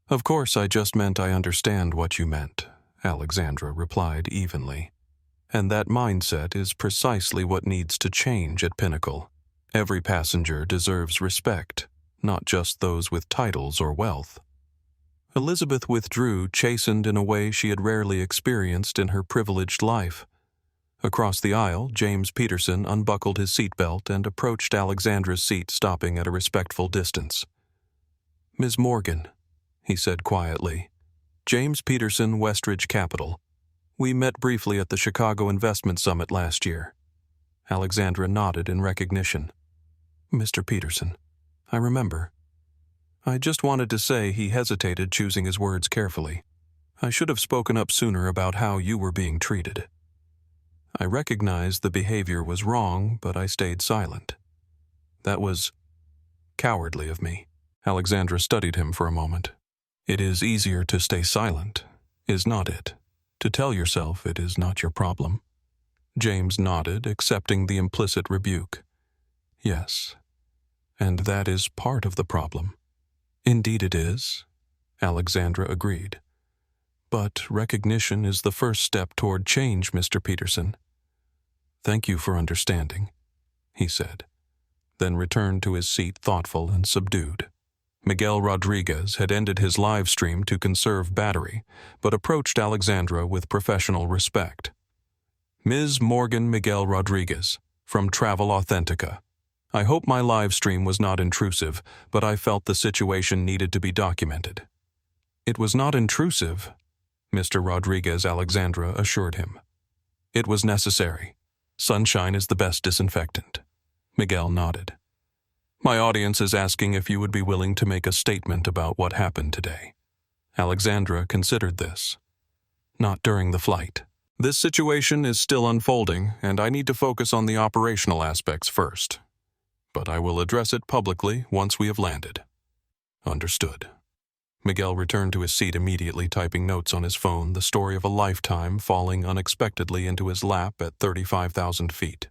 "Of course, I just meant I understand what you meant," Alexandra replied evenly. "And that mindset is precisely what needs to change at Pinnacle. Every passenger deserves respect, not just those with titles or wealth." Elizabeth withdrew, chastened in a way she had rarely experienced in her privileged life. Across the aisle, James Peterson unbuckled his seatbelt and approached Alexandra's seat, stopping at a respectful distance. "Ms. Morgan," he said quietly. "James Peterson, Westridge Capital. We met briefly at the Chicago Investment Summit last year." Alexandra nodded in recognition. "Mr. Peterson, I remember. I just wanted to say," he hesitated, choosing his words carefully, "I should have spoken up sooner about how you were being treated. I recognized the behavior was wrong, but I stayed silent. That was cowardly of me." Alexandra studied him for a moment. "It is easier to stay silent, is not it? To tell yourself it is not your problem." James nodded, accepting the implicit rebuke. "Yes, and that is part of the problem." "Indeed it is," Alexandra agreed. "But recognition is the first step toward change, Mr. Peterson." "Thank you for understanding," he said, then returned to his seat, thoughtful and subdued. Miguel Rodriguez had ended his live stream to conserve battery, but approached Alexandra with professional respect. "Ms. Morgan Miguel Rodriguez, from Travel Authentica. I hope my live stream was not intrusive, but I felt the situation needed to be documented." "It was not intrusive," Mr. Rodriguez, Alexandra assured him. "It was necessary. Sunshine is the best disinfectant." Miguel nodded. "My audience is asking if you would be willing to make a statement about what happened today." Alexandra considered this. "Not during the flight. This situation is still unfolding, and I need to focus on the operational aspects first. But I will address it publicly once we have landed." "Understood." Miguel returned to his seat immediately, typing notes on his phone, the story of a lifetime falling unexpectedly into his lap at 35,000 feet.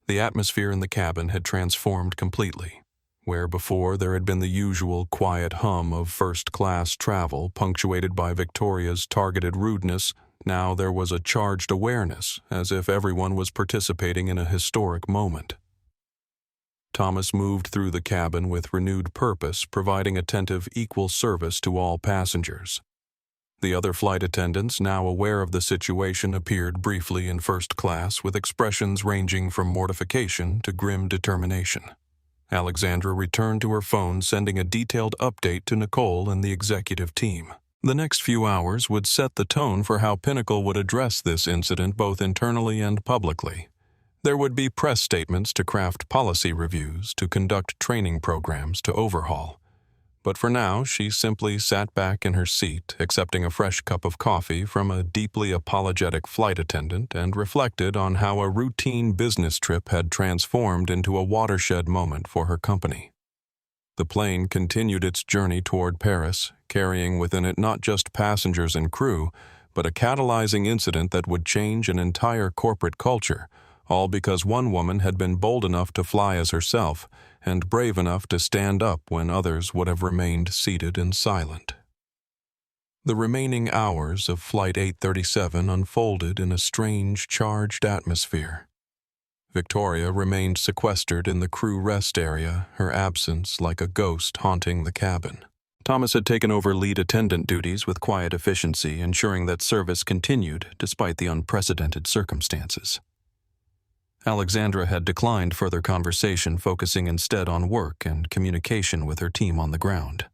The atmosphere in the cabin had transformed completely. Where before there had been the usual quiet hum of first-class travel punctuated by Victoria's targeted rudeness, now there was a charged awareness, as if everyone was participating in a historic moment. Thomas moved through the cabin with renewed purpose, providing attentive, equal service to all passengers. The other flight attendants, now aware of the situation, appeared briefly in first class with expressions ranging from mortification to grim determination. Alexandra returned to her phone, sending a detailed update to Nicole and the executive team. The next few hours would set the tone for how Pinnacle would address this incident both internally and publicly. There would be press statements to craft policy reviews, to conduct training programs, to overhaul. But for now, she simply sat back in her seat, accepting a fresh cup of coffee from a deeply apologetic flight attendant, and reflected on how a routine business trip had transformed into a watershed moment for her company. The plane continued its journey toward Paris, carrying within it not just passengers and crew, but a catalyzing incident that would change an entire corporate culture, all because one woman had been bold enough to fly as herself and brave enough to stand up when others would have remained seated and silent. The remaining hours of Flight 837 unfolded in a strange, charged atmosphere. Victoria remained sequestered in the crew rest area, her absence like a ghost haunting the cabin. Thomas had taken over lead attendant duties with quiet efficiency, ensuring that service continued despite the unprecedented circumstances. Alexandra had declined further conversation, focusing instead on work and communication with her team on the ground.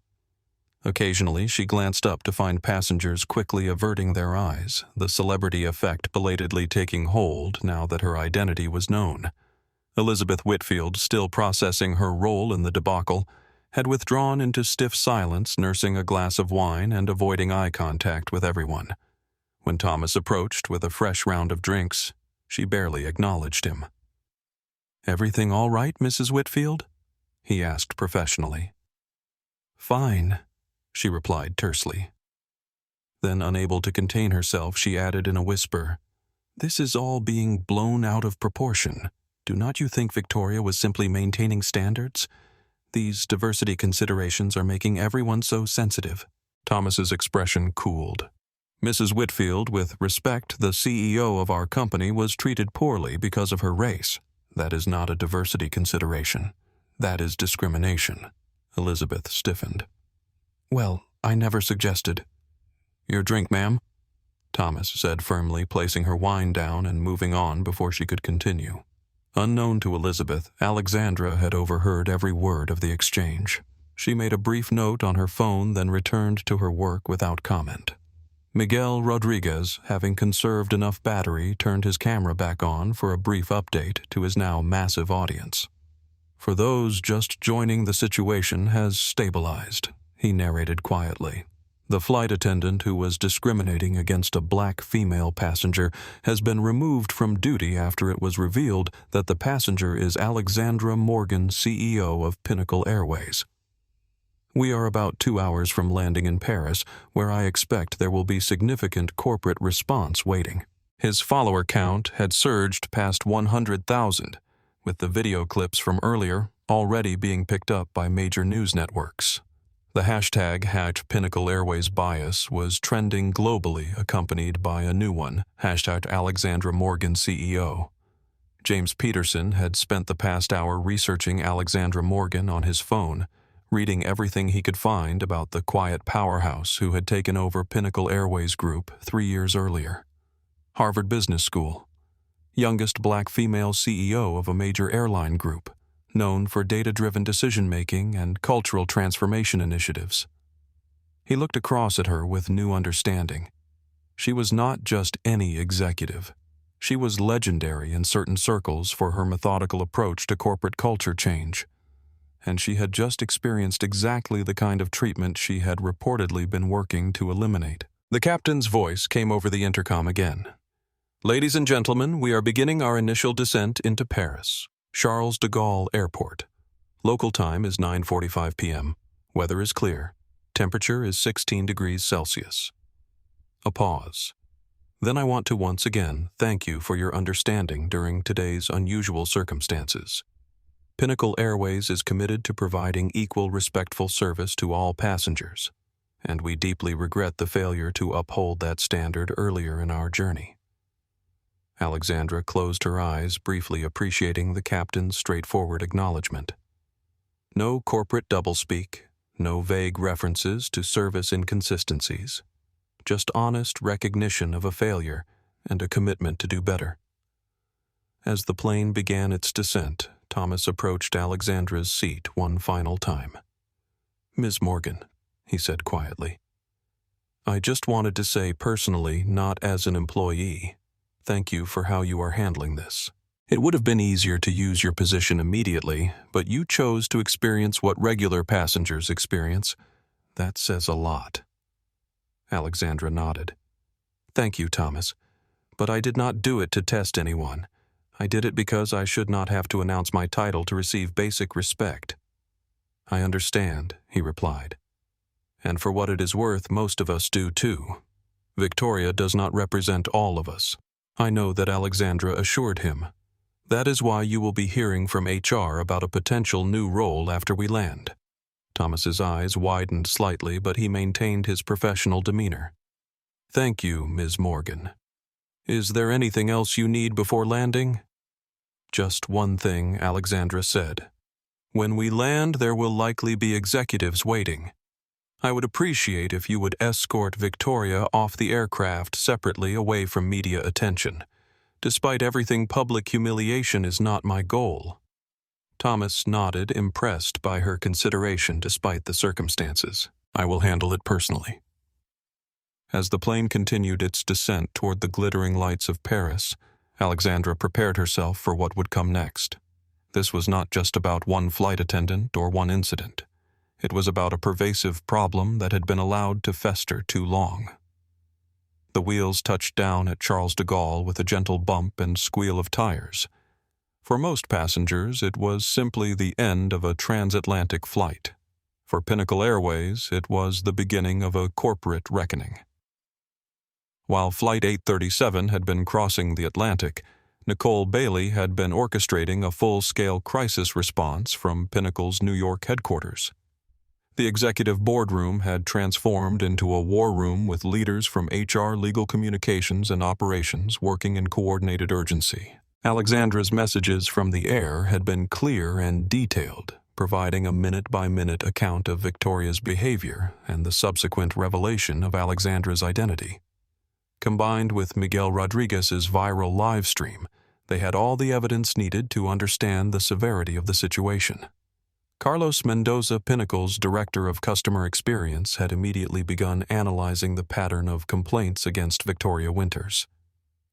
Occasionally, she glanced up to find passengers quickly averting their eyes, the celebrity effect belatedly taking hold now that her identity was known. Elizabeth Whitfield, still processing her role in the debacle, had withdrawn into stiff silence, nursing a glass of wine and avoiding eye contact with everyone. When Thomas approached with a fresh round of drinks, she barely acknowledged him. "Everything all right, Mrs. Whitfield?" he asked professionally. "Fine," she replied tersely. Then, unable to contain herself, she added in a whisper, "This is all being blown out of proportion. Do not you think Victoria was simply maintaining standards? These diversity considerations are making everyone so sensitive." Thomas's expression cooled. "Mrs. Whitfield, with respect, the CEO of our company was treated poorly because of her race. That is not a diversity consideration. That is discrimination." Elizabeth stiffened. "Well, I never suggested." "Your drink, ma'am," Thomas said firmly, placing her wine down and moving on before she could continue. Unknown to Elizabeth, Alexandra had overheard every word of the exchange. She made a brief note on her phone, then returned to her work without comment. Miguel Rodriguez, having conserved enough battery, turned his camera back on for a brief update to his now massive audience. "For those just joining, the situation has stabilized," he narrated quietly. "The flight attendant who was discriminating against a black female passenger has been removed from duty after it was revealed that the passenger is Alexandra Morgan, CEO of Pinnacle Airways. We are about 2 hours from landing in Paris, where I expect there will be significant corporate response waiting." His follower count had surged past 100,000, with the video clips from earlier already being picked up by major news networks. The hashtag #Pinnacle Airways bias was trending globally, accompanied by a new one, #Alexandra Morgan CEO. James Peterson had spent the past hour researching Alexandra Morgan on his phone, reading everything he could find about the quiet powerhouse who had taken over Pinnacle Airways Group 3 years earlier. Harvard Business School. Youngest black female CEO of a major airline group, known for data-driven decision-making and cultural transformation initiatives. He looked across at her with new understanding. She was not just any executive. She was legendary in certain circles for her methodical approach to corporate culture change. And she had just experienced exactly the kind of treatment she had reportedly been working to eliminate. The captain's voice came over the intercom again. "Ladies and gentlemen, we are beginning our initial descent into Paris, Charles de Gaulle Airport. Local time is 9:45 p.m. Weather is clear. Temperature is 16 degrees Celsius." A pause. "Then I want to once again thank you for your understanding during today's unusual circumstances. Pinnacle Airways is committed to providing equal, respectful service to all passengers, and we deeply regret the failure to uphold that standard earlier in our journey." Alexandra closed her eyes, briefly appreciating the captain's straightforward acknowledgement. No corporate doublespeak, no vague references to service inconsistencies, just honest recognition of a failure and a commitment to do better. As the plane began its descent, Thomas approached Alexandra's seat one final time. "Ms. Morgan," he said quietly, "I just wanted to say personally, not as an employee, thank you for how you are handling this." It would have been easier to use your position immediately, but you chose to experience what regular passengers experience. That says a lot. Alexandra nodded. Thank you, Thomas. But I did not do it to test anyone. I did it because I should not have to announce my title to receive basic respect. I understand, he replied. And for what it is worth, most of us do too. Victoria does not represent all of us. I know that Alexandra assured him. That is why you will be hearing from HR about a potential new role after we land. Thomas's eyes widened slightly, but he maintained his professional demeanor. Thank you, Ms. Morgan. Is there anything else you need before landing? Just one thing, Alexandra said. When we land, there will likely be executives waiting. I would appreciate if you would escort Victoria off the aircraft separately away from media attention. Despite everything, public humiliation is not my goal. Thomas nodded, impressed by her consideration despite the circumstances. I will handle it personally. As the plane continued its descent toward the glittering lights of Paris, Alexandra prepared herself for what would come next. This was not just about one flight attendant or one incident. It was about a pervasive problem that had been allowed to fester too long. The wheels touched down at Charles de Gaulle with a gentle bump and squeal of tires. For most passengers, it was simply the end of a transatlantic flight. For Pinnacle Airways, it was the beginning of a corporate reckoning. While Flight 837 had been crossing the Atlantic, Nicole Bailey had been orchestrating a full-scale crisis response from Pinnacle's New York headquarters. The executive boardroom had transformed into a war room with leaders from HR, legal communications, and operations working in coordinated urgency. Alexandra's messages from the air had been clear and detailed, providing a minute-by-minute account of Victoria's behavior and the subsequent revelation of Alexandra's identity. Combined with Miguel Rodriguez's viral live stream, they had all the evidence needed to understand the severity of the situation. Carlos Mendoza, Pinnacle's Director of Customer Experience, had immediately begun analyzing the pattern of complaints against Victoria Winters.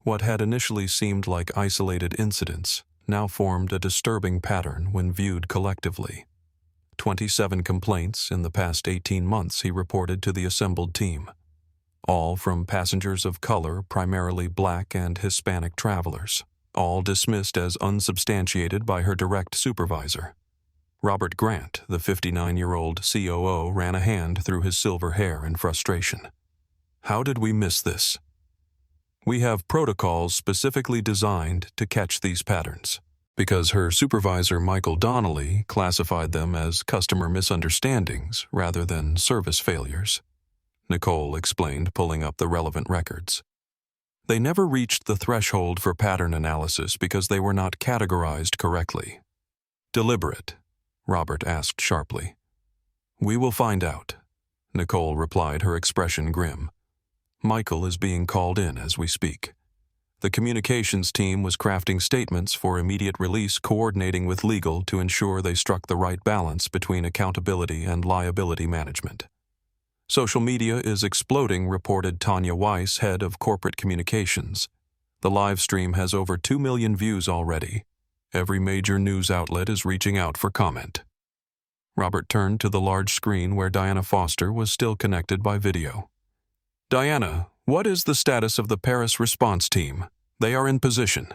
What had initially seemed like isolated incidents now formed a disturbing pattern when viewed collectively. 27 complaints in the past 18 months, he reported to the assembled team. All from passengers of color, primarily Black and Hispanic travelers, all dismissed as unsubstantiated by her direct supervisor. Robert Grant, the 59-year-old COO, ran a hand through his silver hair in frustration. How did we miss this? We have protocols specifically designed to catch these patterns, because her supervisor, Michael Donnelly, classified them as customer misunderstandings rather than service failures. Nicole explained, pulling up the relevant records. They never reached the threshold for pattern analysis because they were not categorized correctly. Deliberate? Robert asked sharply. We will find out, Nicole replied, her expression grim. Michael is being called in as we speak. The communications team was crafting statements for immediate release, coordinating with legal to ensure they struck the right balance between accountability and liability management. Social media is exploding, reported Tanya Weiss, head of corporate communications. The live stream has over 2 million views already. Every major news outlet is reaching out for comment. Robert turned to the large screen where Diana Foster was still connected by video. Diana, what is the status of the Paris response team? They are in position.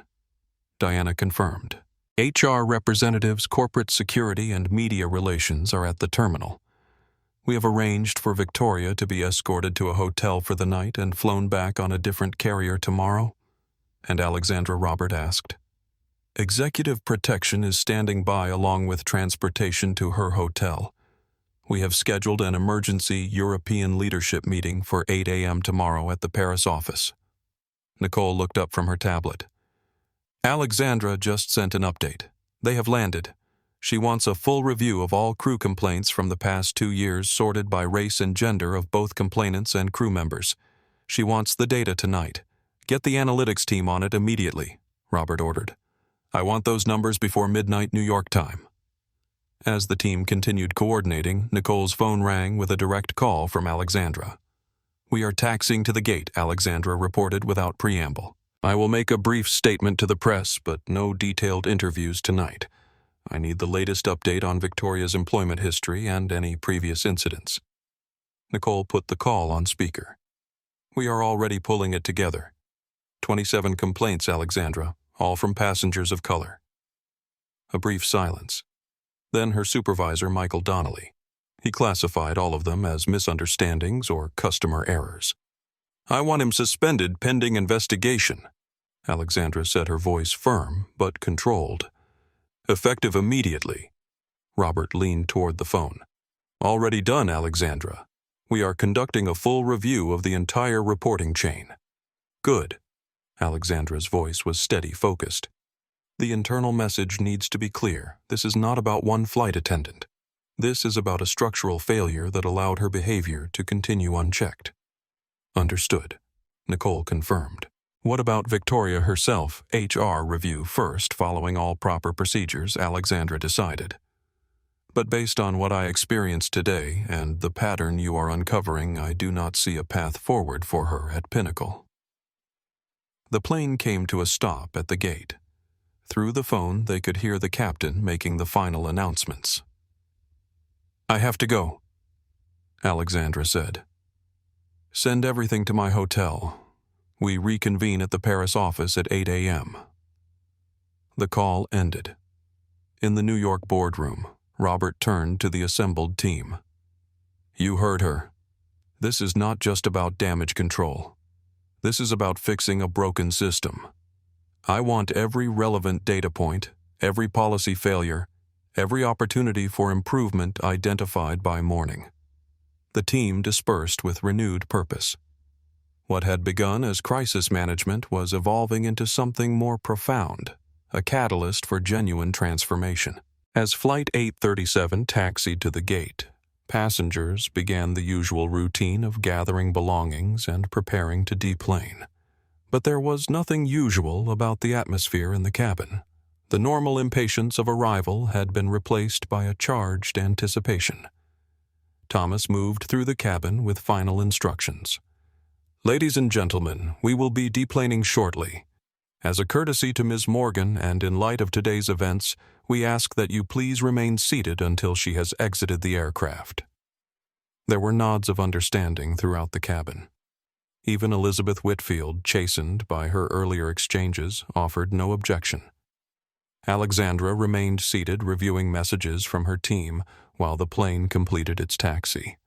Diana confirmed. HR representatives, corporate security, and media relations are at the terminal. We have arranged for Victoria to be escorted to a hotel for the night and flown back on a different carrier tomorrow. And Alexandra, Robert asked. Executive protection is standing by along with transportation to her hotel. We have scheduled an emergency European leadership meeting for 8 a.m. tomorrow at the Paris office. Nicole looked up from her tablet. Alexandra just sent an update. They have landed. She wants a full review of all crew complaints from the past 2 years, sorted by race and gender of both complainants and crew members. She wants the data tonight. Get the analytics team on it immediately, Robert ordered. I want those numbers before midnight New York time. As the team continued coordinating, Nicole's phone rang with a direct call from Alexandra. We are taxiing to the gate, Alexandra reported without preamble. I will make a brief statement to the press, but no detailed interviews tonight. I need the latest update on Victoria's employment history and any previous incidents. Nicole put the call on speaker. We are already pulling it together. 27 complaints, Alexandra, all from passengers of color. A brief silence. Then her supervisor, Michael Donnelly. He classified all of them as misunderstandings or customer errors. I want him suspended pending investigation, Alexandra said, her voice firm but controlled. Effective immediately. Robert leaned toward the phone. Already done, Alexandra. We are conducting a full review of the entire reporting chain. Good. Alexandra's voice was steady, focused. The internal message needs to be clear. This is not about one flight attendant. This is about a structural failure that allowed her behavior to continue unchecked. Understood. Nicole confirmed. What about Victoria herself? HR review first, following all proper procedures, Alexandra decided. But based on what I experienced today and the pattern you are uncovering, I do not see a path forward for her at Pinnacle. The plane came to a stop at the gate. Through the phone, they could hear the captain making the final announcements. I have to go, Alexandra said. Send everything to my hotel. We reconvene at the Paris office at 8 a.m. The call ended. In the New York boardroom, Robert turned to the assembled team. You heard her. This is not just about damage control. This is about fixing a broken system. I want every relevant data point, every policy failure, every opportunity for improvement identified by morning. The team dispersed with renewed purpose. What had begun as crisis management was evolving into something more profound, a catalyst for genuine transformation. As Flight 837 taxied to the gate, passengers began the usual routine of gathering belongings and preparing to deplane. But there was nothing usual about the atmosphere in the cabin. The normal impatience of arrival had been replaced by a charged anticipation. Thomas moved through the cabin with final instructions. Ladies and gentlemen, we will be deplaning shortly. As a courtesy to Ms. Morgan and in light of today's events, we ask that you please remain seated until she has exited the aircraft. There were nods of understanding throughout the cabin. Even Elizabeth Whitfield, chastened by her earlier exchanges, offered no objection. Alexandra remained seated, reviewing messages from her team while the plane completed its taxi.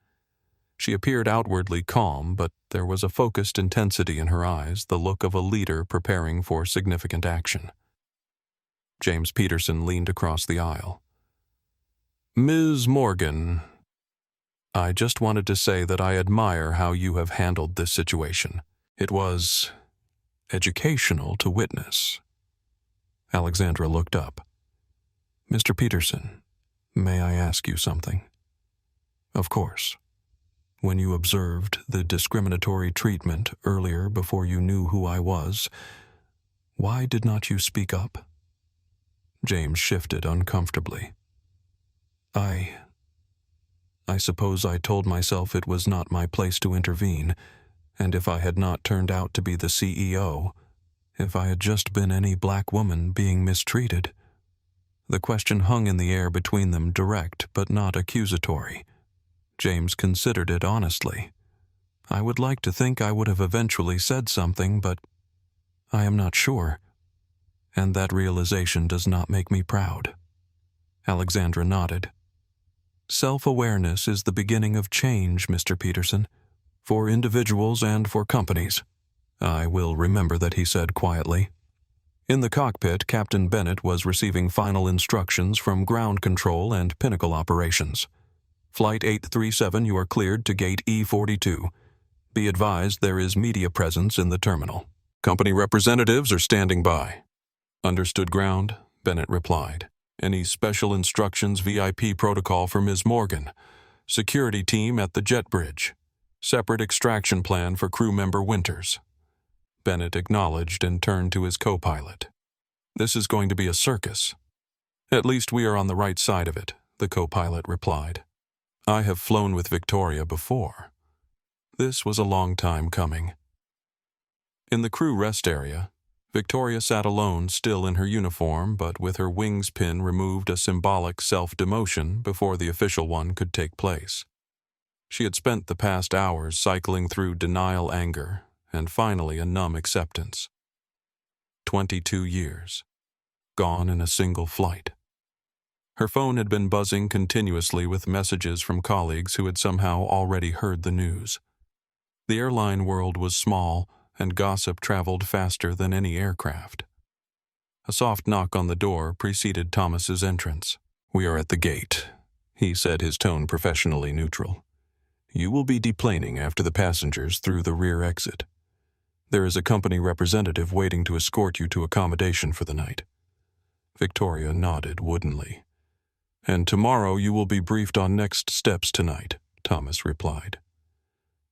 She appeared outwardly calm, but there was a focused intensity in her eyes, the look of a leader preparing for significant action. James Peterson leaned across the aisle. Ms. Morgan, I just wanted to say that I admire how you have handled this situation. It was educational to witness. Alexandra looked up. Mr. Peterson, may I ask you something? Of course. When you observed the discriminatory treatment earlier before you knew who I was, why did not you speak up? James shifted uncomfortably. I suppose I told myself it was not my place to intervene, and if I had not turned out to be the CEO, if I had just been any black woman being mistreated. The question hung in the air between them, direct but not accusatory. James considered it honestly. I would like to think I would have eventually said something, but I am not sure. And that realization does not make me proud. Alexandra nodded. Self-awareness is the beginning of change, Mr. Peterson, for individuals and for companies. I will remember that, he said quietly. In the cockpit, Captain Bennett was receiving final instructions from ground control and Pinnacle operations. Flight 837, you are cleared to gate E42. Be advised there is media presence in the terminal. Company representatives are standing by. Understood, ground, Bennett replied. Any special instructions VIP protocol for Ms. Morgan. Security team at the jet bridge. Separate extraction plan for crew member Winters. Bennett acknowledged and turned to his co-pilot. This is going to be a circus. At least we are on the right side of it, the co-pilot replied. I have flown with Victoria before. This was a long time coming. In the crew rest area, Victoria sat alone, still in her uniform, but with her wings pin removed a symbolic self-demotion before the official one could take place. She had spent the past hours cycling through denial anger, and finally a numb acceptance. 22 years. Gone in a single flight. Her phone had been buzzing continuously with messages from colleagues who had somehow already heard the news. The airline world was small, and gossip traveled faster than any aircraft. A soft knock on the door preceded Thomas's entrance. "We are at the gate," he said, his tone professionally neutral. "You will be deplaning after the passengers through the rear exit. There is a company representative waiting to escort you to accommodation for the night." Victoria nodded woodenly. "And tomorrow you will be briefed on next steps tonight," Thomas replied.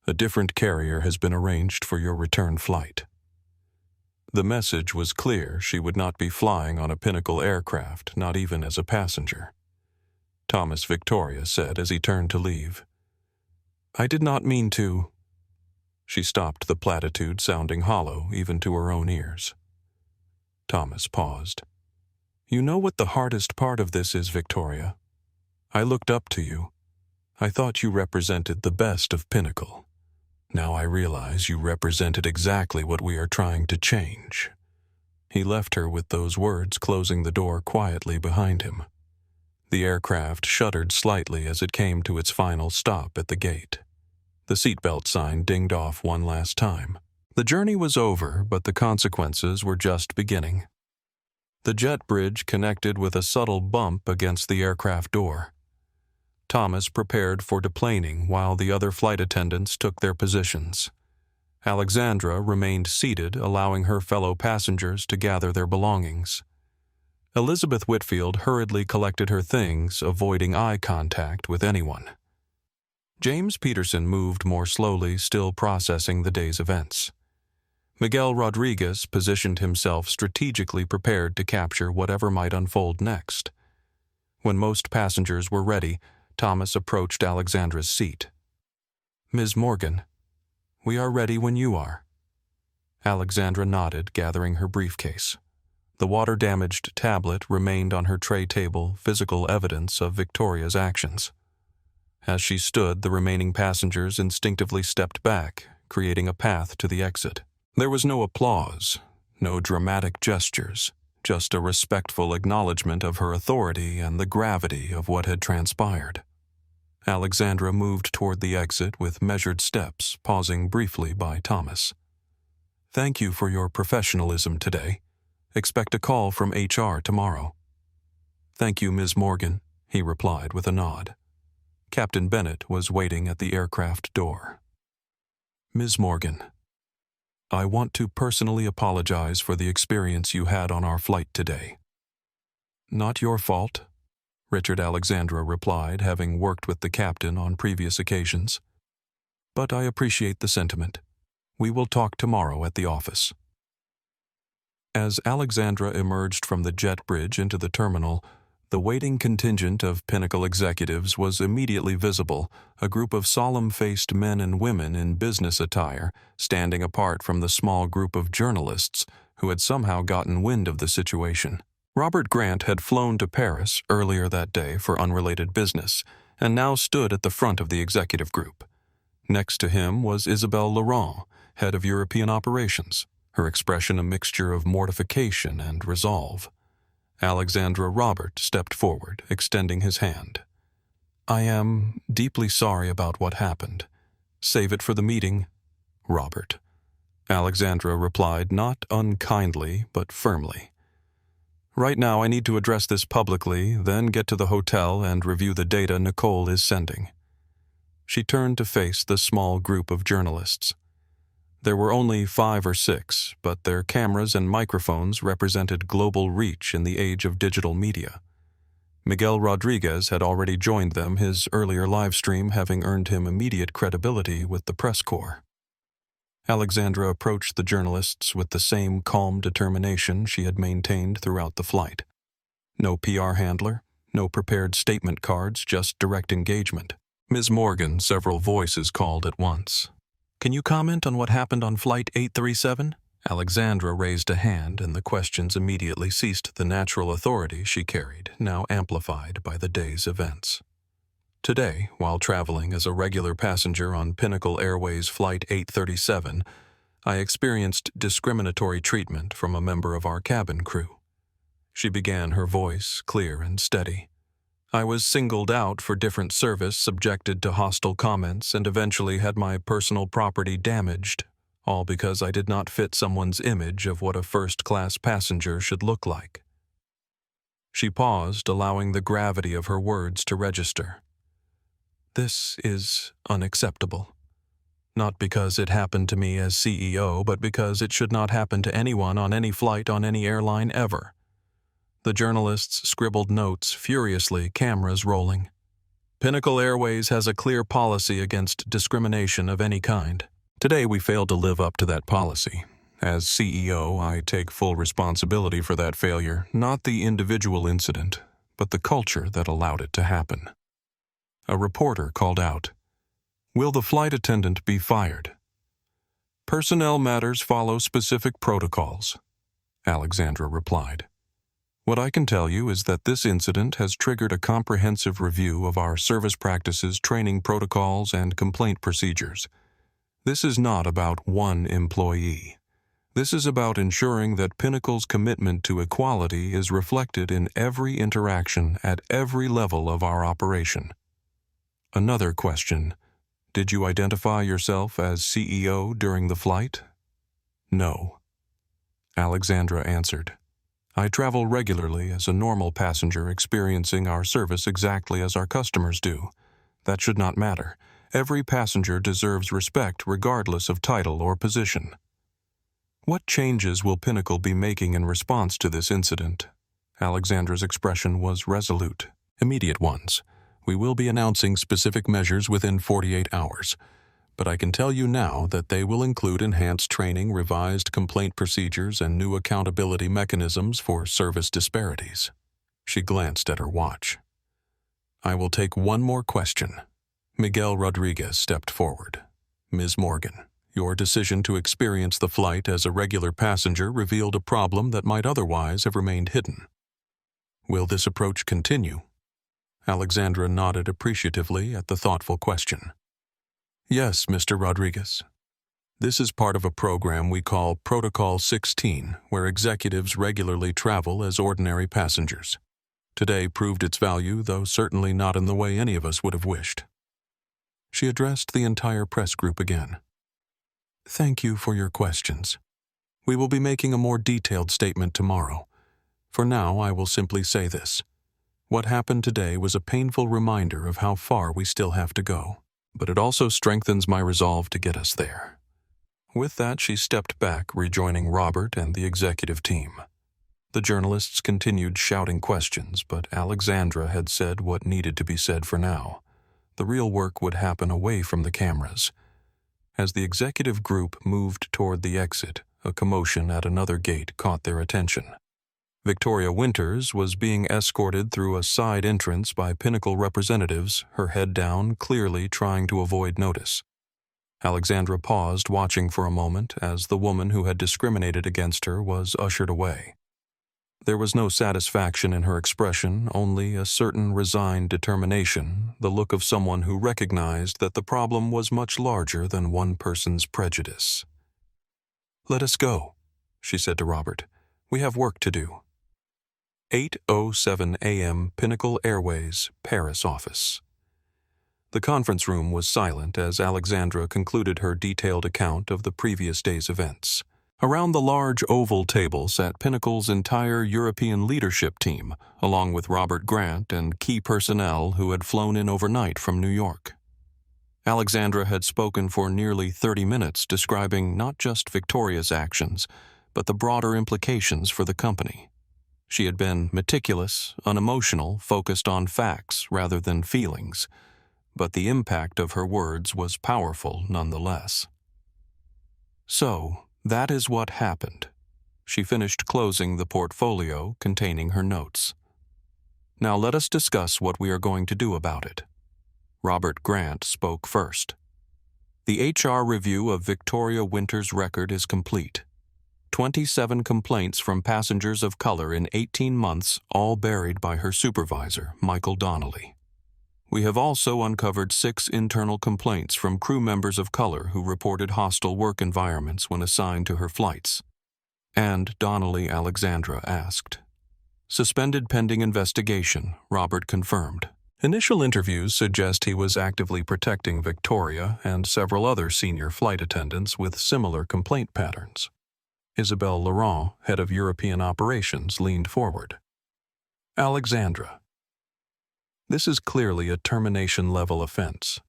"A different carrier has been arranged for your return flight." The message was clear. She would not be flying on a Pinnacle aircraft, not even as a passenger. Thomas, Victoria said as he turned to leave. "I did not mean to." She stopped, the platitude sounding hollow even to her own ears. Thomas paused. "You know what the hardest part of this is, Victoria? I looked up to you. I thought you represented the best of Pinnacle. Now I realize you represented exactly what we are trying to change." He left her with those words, closing the door quietly behind him. The aircraft shuddered slightly as it came to its final stop at the gate. The seatbelt sign dinged off one last time. The journey was over, but the consequences were just beginning. The jet bridge connected with a subtle bump against the aircraft door. Thomas prepared for deplaning while the other flight attendants took their positions. Alexandra remained seated, allowing her fellow passengers to gather their belongings. Elizabeth Whitfield hurriedly collected her things, avoiding eye contact with anyone. James Peterson moved more slowly, still processing the day's events. Miguel Rodriguez positioned himself strategically prepared to capture whatever might unfold next. When most passengers were ready, Thomas approached Alexandra's seat. "Ms. Morgan, we are ready when you are." Alexandra nodded, gathering her briefcase. The water-damaged tablet remained on her tray table, physical evidence of Victoria's actions. As she stood, the remaining passengers instinctively stepped back, creating a path to the exit. There was no applause, no dramatic gestures, just a respectful acknowledgement of her authority and the gravity of what had transpired. Alexandra moved toward the exit with measured steps, pausing briefly by Thomas. "Thank you for your professionalism today. Expect a call from HR tomorrow." "Thank you, Ms. Morgan," he replied with a nod. Captain Bennett was waiting at the aircraft door. "Ms. Morgan, I want to personally apologize for the experience you had on our flight today." "Not your fault," Richard Alexandra replied, having worked with the captain on previous occasions. "But I appreciate the sentiment. We will talk tomorrow at the office." As Alexandra emerged from the jet bridge into the terminal, the waiting contingent of Pinnacle executives was immediately visible, a group of solemn-faced men and women in business attire, standing apart from the small group of journalists who had somehow gotten wind of the situation. Robert Grant had flown to Paris earlier that day for unrelated business, and now stood at the front of the executive group. Next to him was Isabelle Laurent, head of European operations, her expression a mixture of mortification and resolve. Alexandra Robert stepped forward, extending his hand. "I am deeply sorry about what happened. Save it for the meeting, Robert." Alexandra replied, not unkindly, but firmly. "Right now I need to address this publicly, then get to the hotel and review the data Nicole is sending." She turned to face the small group of journalists. There were only 5 or 6, but their cameras and microphones represented global reach in the age of digital media. Miguel Rodriguez had already joined them, his earlier live stream having earned him immediate credibility with the press corps. Alexandra approached the journalists with the same calm determination she had maintained throughout the flight. No PR handler, no prepared statement cards, just direct engagement. "Ms. Morgan," several voices called at once. "Can you comment on what happened on Flight 837?" Alexandra raised a hand, and the questions immediately ceased the natural authority she carried, now amplified by the day's events. Today, while traveling as a regular passenger on Pinnacle Airways Flight 837, I experienced discriminatory treatment from a member of our cabin crew. She began, her voice clear and steady. I was singled out for different service, subjected to hostile comments, and eventually had my personal property damaged, all because I did not fit someone's image of what a first-class passenger should look like. She paused, allowing the gravity of her words to register. This is unacceptable. Not because it happened to me as CEO, but because it should not happen to anyone on any flight on any airline ever. The journalists scribbled notes furiously, cameras rolling. Pinnacle Airways has a clear policy against discrimination of any kind. Today we failed to live up to that policy. As CEO, I take full responsibility for that failure, not the individual incident, but the culture that allowed it to happen. A reporter called out, "Will the flight attendant be fired?" "Personnel matters follow specific protocols," Alexandra replied. "What I can tell you is that this incident has triggered a comprehensive review of our service practices, training protocols, and complaint procedures. This is not about one employee. This is about ensuring that Pinnacle's commitment to equality is reflected in every interaction at every level of our operation." Another question. Did you identify yourself as CEO during the flight? No. Alexandra answered. I travel regularly as a normal passenger, experiencing our service exactly as our customers do. That should not matter. Every passenger deserves respect regardless of title or position. What changes will Pinnacle be making in response to this incident? Alexandra's expression was resolute. Immediate ones. We will be announcing specific measures within 48 hours. But I can tell you now that they will include enhanced training, revised complaint procedures, and new accountability mechanisms for service disparities. She glanced at her watch. I will take one more question. Miguel Rodriguez stepped forward. Ms. Morgan, your decision to experience the flight as a regular passenger revealed a problem that might otherwise have remained hidden. Will this approach continue? Alexandra nodded appreciatively at the thoughtful question. Yes, Mr. Rodriguez. This is part of a program we call Protocol 16, where executives regularly travel as ordinary passengers. Today proved its value, though certainly not in the way any of us would have wished. She addressed the entire press group again. Thank you for your questions. We will be making a more detailed statement tomorrow. For now, I will simply say this. What happened today was a painful reminder of how far we still have to go, but it also strengthens my resolve to get us there. With that, she stepped back, rejoining Robert and the executive team. The journalists continued shouting questions, but Alexandra had said what needed to be said for now. The real work would happen away from the cameras. As the executive group moved toward the exit, a commotion at another gate caught their attention. Victoria Winters was being escorted through a side entrance by Pinnacle representatives, her head down, clearly trying to avoid notice. Alexandra paused, watching for a moment as the woman who had discriminated against her was ushered away. There was no satisfaction in her expression, only a certain resigned determination, the look of someone who recognized that the problem was much larger than one person's prejudice. "Let us go," she said to Robert. "We have work to do." 8:07 a.m. Pinnacle Airways, Paris office. The conference room was silent as Alexandra concluded her detailed account of the previous day's events. Around the large oval table sat Pinnacle's entire European leadership team, along with Robert Grant and key personnel who had flown in overnight from New York. Alexandra had spoken for nearly 30 minutes, describing not just Victoria's actions, but the broader implications for the company. She had been meticulous, unemotional, focused on facts rather than feelings, but the impact of her words was powerful nonetheless. So, that is what happened. She finished closing the portfolio containing her notes. Now let us discuss what we are going to do about it. Robert Grant spoke first. The HR review of Victoria Winters' record is complete. 27 complaints from passengers of color in 18 months, all buried by her supervisor, Michael Donnelly. We have also uncovered 6 internal complaints from crew members of color who reported hostile work environments when assigned to her flights. And Donnelly Alexandra asked. Suspended pending investigation, Robert confirmed. Initial interviews suggest he was actively protecting Victoria and several other senior flight attendants with similar complaint patterns. Isabelle Laurent, head of European operations, leaned forward. Alexandra. This is clearly a termination-level offense.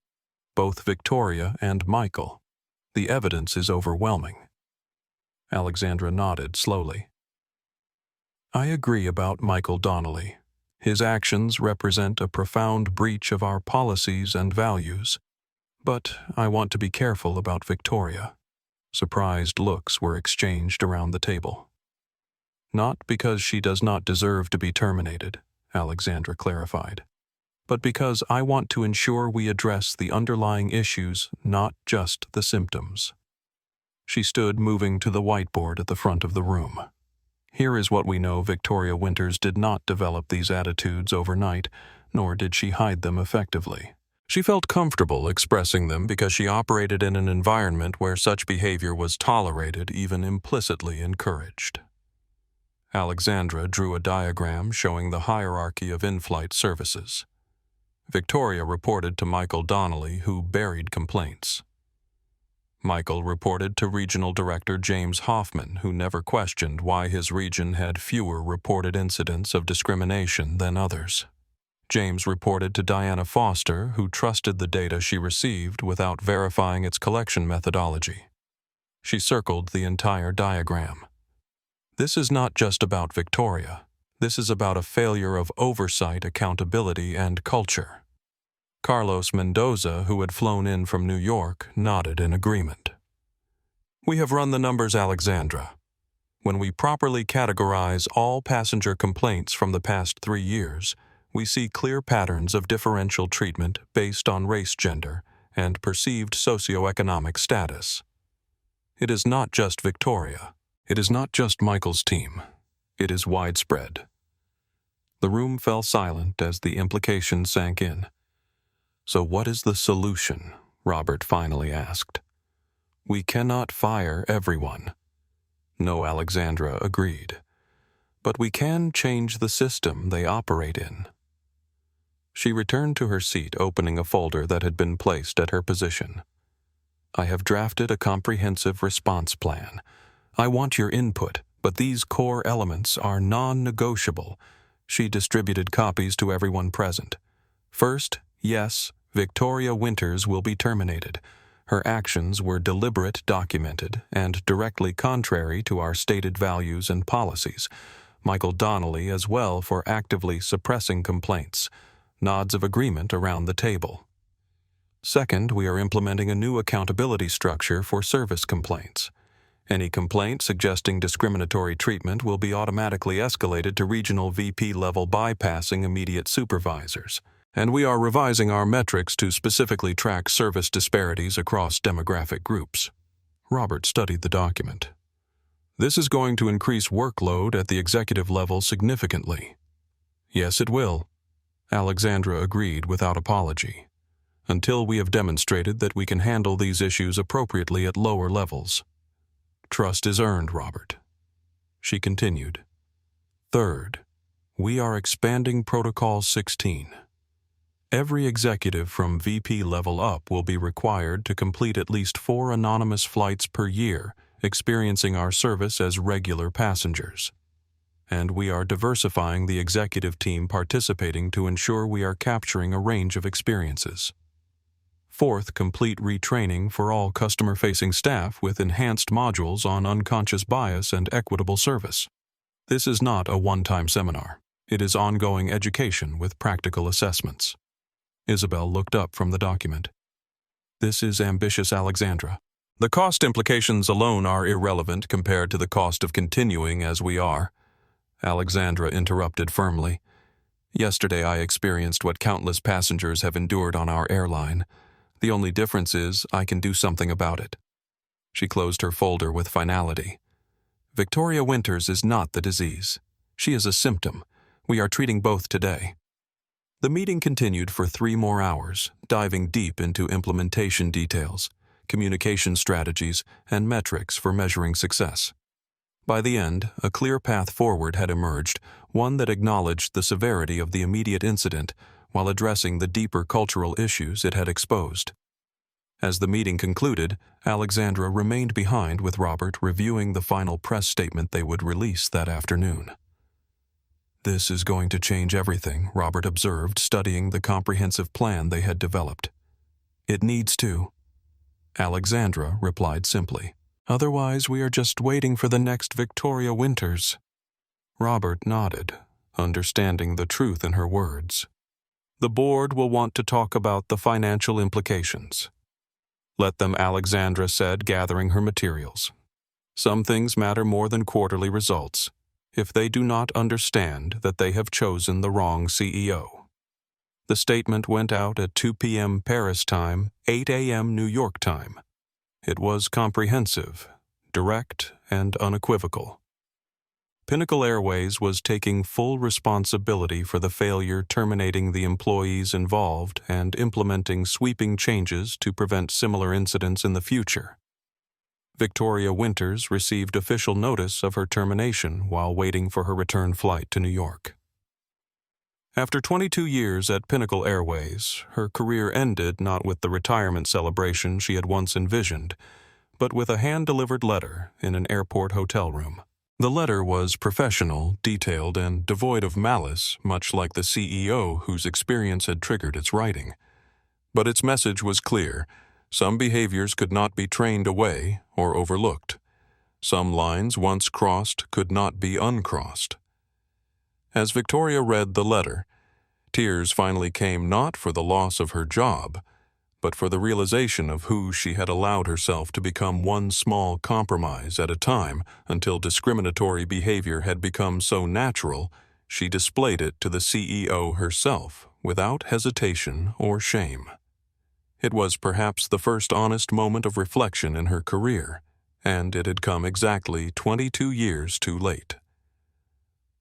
Both Victoria and Michael. The evidence is overwhelming. Alexandra nodded slowly. I agree about Michael Donnelly. His actions represent a profound breach of our policies and values. But I want to be careful about Victoria. Surprised looks were exchanged around the table. Not because she does not deserve to be terminated, Alexandra clarified, but because I want to ensure we address the underlying issues, not just the symptoms. She stood, moving to the whiteboard at the front of the room. Here is what we know: Victoria Winters did not develop these attitudes overnight, nor did she hide them effectively. She felt comfortable expressing them because she operated in an environment where such behavior was tolerated, even implicitly encouraged. Alexandra drew a diagram showing the hierarchy of in-flight services. Victoria reported to Michael Donnelly, who buried complaints. Michael reported to Regional Director James Hoffman, who never questioned why his region had fewer reported incidents of discrimination than others. James reported to Diana Foster, who trusted the data she received without verifying its collection methodology. She circled the entire diagram. This is not just about Victoria. This is about a failure of oversight, accountability, and culture. Carlos Mendoza, who had flown in from New York, nodded in agreement. We have run the numbers, Alexandra. When we properly categorize all passenger complaints from the past 3 years, we see clear patterns of differential treatment based on race, gender, and perceived socioeconomic status. It is not just Victoria. It is not just Michael's team. It is widespread. The room fell silent as the implication sank in. So what is the solution? Robert finally asked. We cannot fire everyone. No, Alexandra agreed. But we can change the system they operate in. She returned to her seat, opening a folder that had been placed at her position. I have drafted a comprehensive response plan. I want your input, but these core elements are non-negotiable. She distributed copies to everyone present. First, yes, Victoria Winters will be terminated. Her actions were deliberate, documented, and directly contrary to our stated values and policies. Michael Donnelly as well for actively suppressing complaints. Nods of agreement around the table. Second, we are implementing a new accountability structure for service complaints. Any complaint suggesting discriminatory treatment will be automatically escalated to regional VP level, bypassing immediate supervisors. And we are revising our metrics to specifically track service disparities across demographic groups. Robert studied the document. This is going to increase workload at the executive level significantly. Yes, it will. Alexandra agreed without apology. Until we have demonstrated that we can handle these issues appropriately at lower levels. Trust is earned, Robert. She continued. Third, we are expanding Protocol 16. Every executive from VP level up will be required to complete at least 4 anonymous flights per year, experiencing our service as regular passengers. And we are diversifying the executive team participating to ensure we are capturing a range of experiences. Fourth, complete retraining for all customer-facing staff with enhanced modules on unconscious bias and equitable service. This is not a one-time seminar. It is ongoing education with practical assessments. Isabel looked up from the document. This is ambitious, Alexandra. The cost implications alone are irrelevant compared to the cost of continuing as we are. Alexandra interrupted firmly. Yesterday I experienced what countless passengers have endured on our airline. The only difference is I can do something about it. She closed her folder with finality. Victoria Winters is not the disease. She is a symptom. We are treating both today. The meeting continued for 3 more hours, diving deep into implementation details, communication strategies, and metrics for measuring success. By the end, a clear path forward had emerged, one that acknowledged the severity of the immediate incident while addressing the deeper cultural issues it had exposed. As the meeting concluded, Alexandra remained behind with Robert reviewing the final press statement they would release that afternoon. "This is going to change everything," Robert observed, studying the comprehensive plan they had developed. "It needs to." Alexandra replied simply, "Otherwise, we are just waiting for the next Victoria Winters." Robert nodded, understanding the truth in her words. "The board will want to talk about the financial implications." "Let them," Alexandra said, gathering her materials. "Some things matter more than quarterly results, if they do not understand that they have chosen the wrong CEO." The statement went out at 2 p.m. Paris time, 8 a.m. New York time. It was comprehensive, direct, and unequivocal. Pinnacle Airways was taking full responsibility for the failure, terminating the employees involved and implementing sweeping changes to prevent similar incidents in the future. Victoria Winters received official notice of her termination while waiting for her return flight to New York. After 22 years at Pinnacle Airways, her career ended not with the retirement celebration she had once envisioned, but with a hand-delivered letter in an airport hotel room. The letter was professional, detailed, and devoid of malice, much like the CEO whose experience had triggered its writing. But its message was clear. Some behaviors could not be trained away or overlooked. Some lines once crossed could not be uncrossed. As Victoria read the letter, tears finally came not for the loss of her job, but for the realization of who she had allowed herself to become, one small compromise at a time, until discriminatory behavior had become so natural she displayed it to the CEO herself without hesitation or shame. It was perhaps the first honest moment of reflection in her career, and it had come exactly 22 years too late.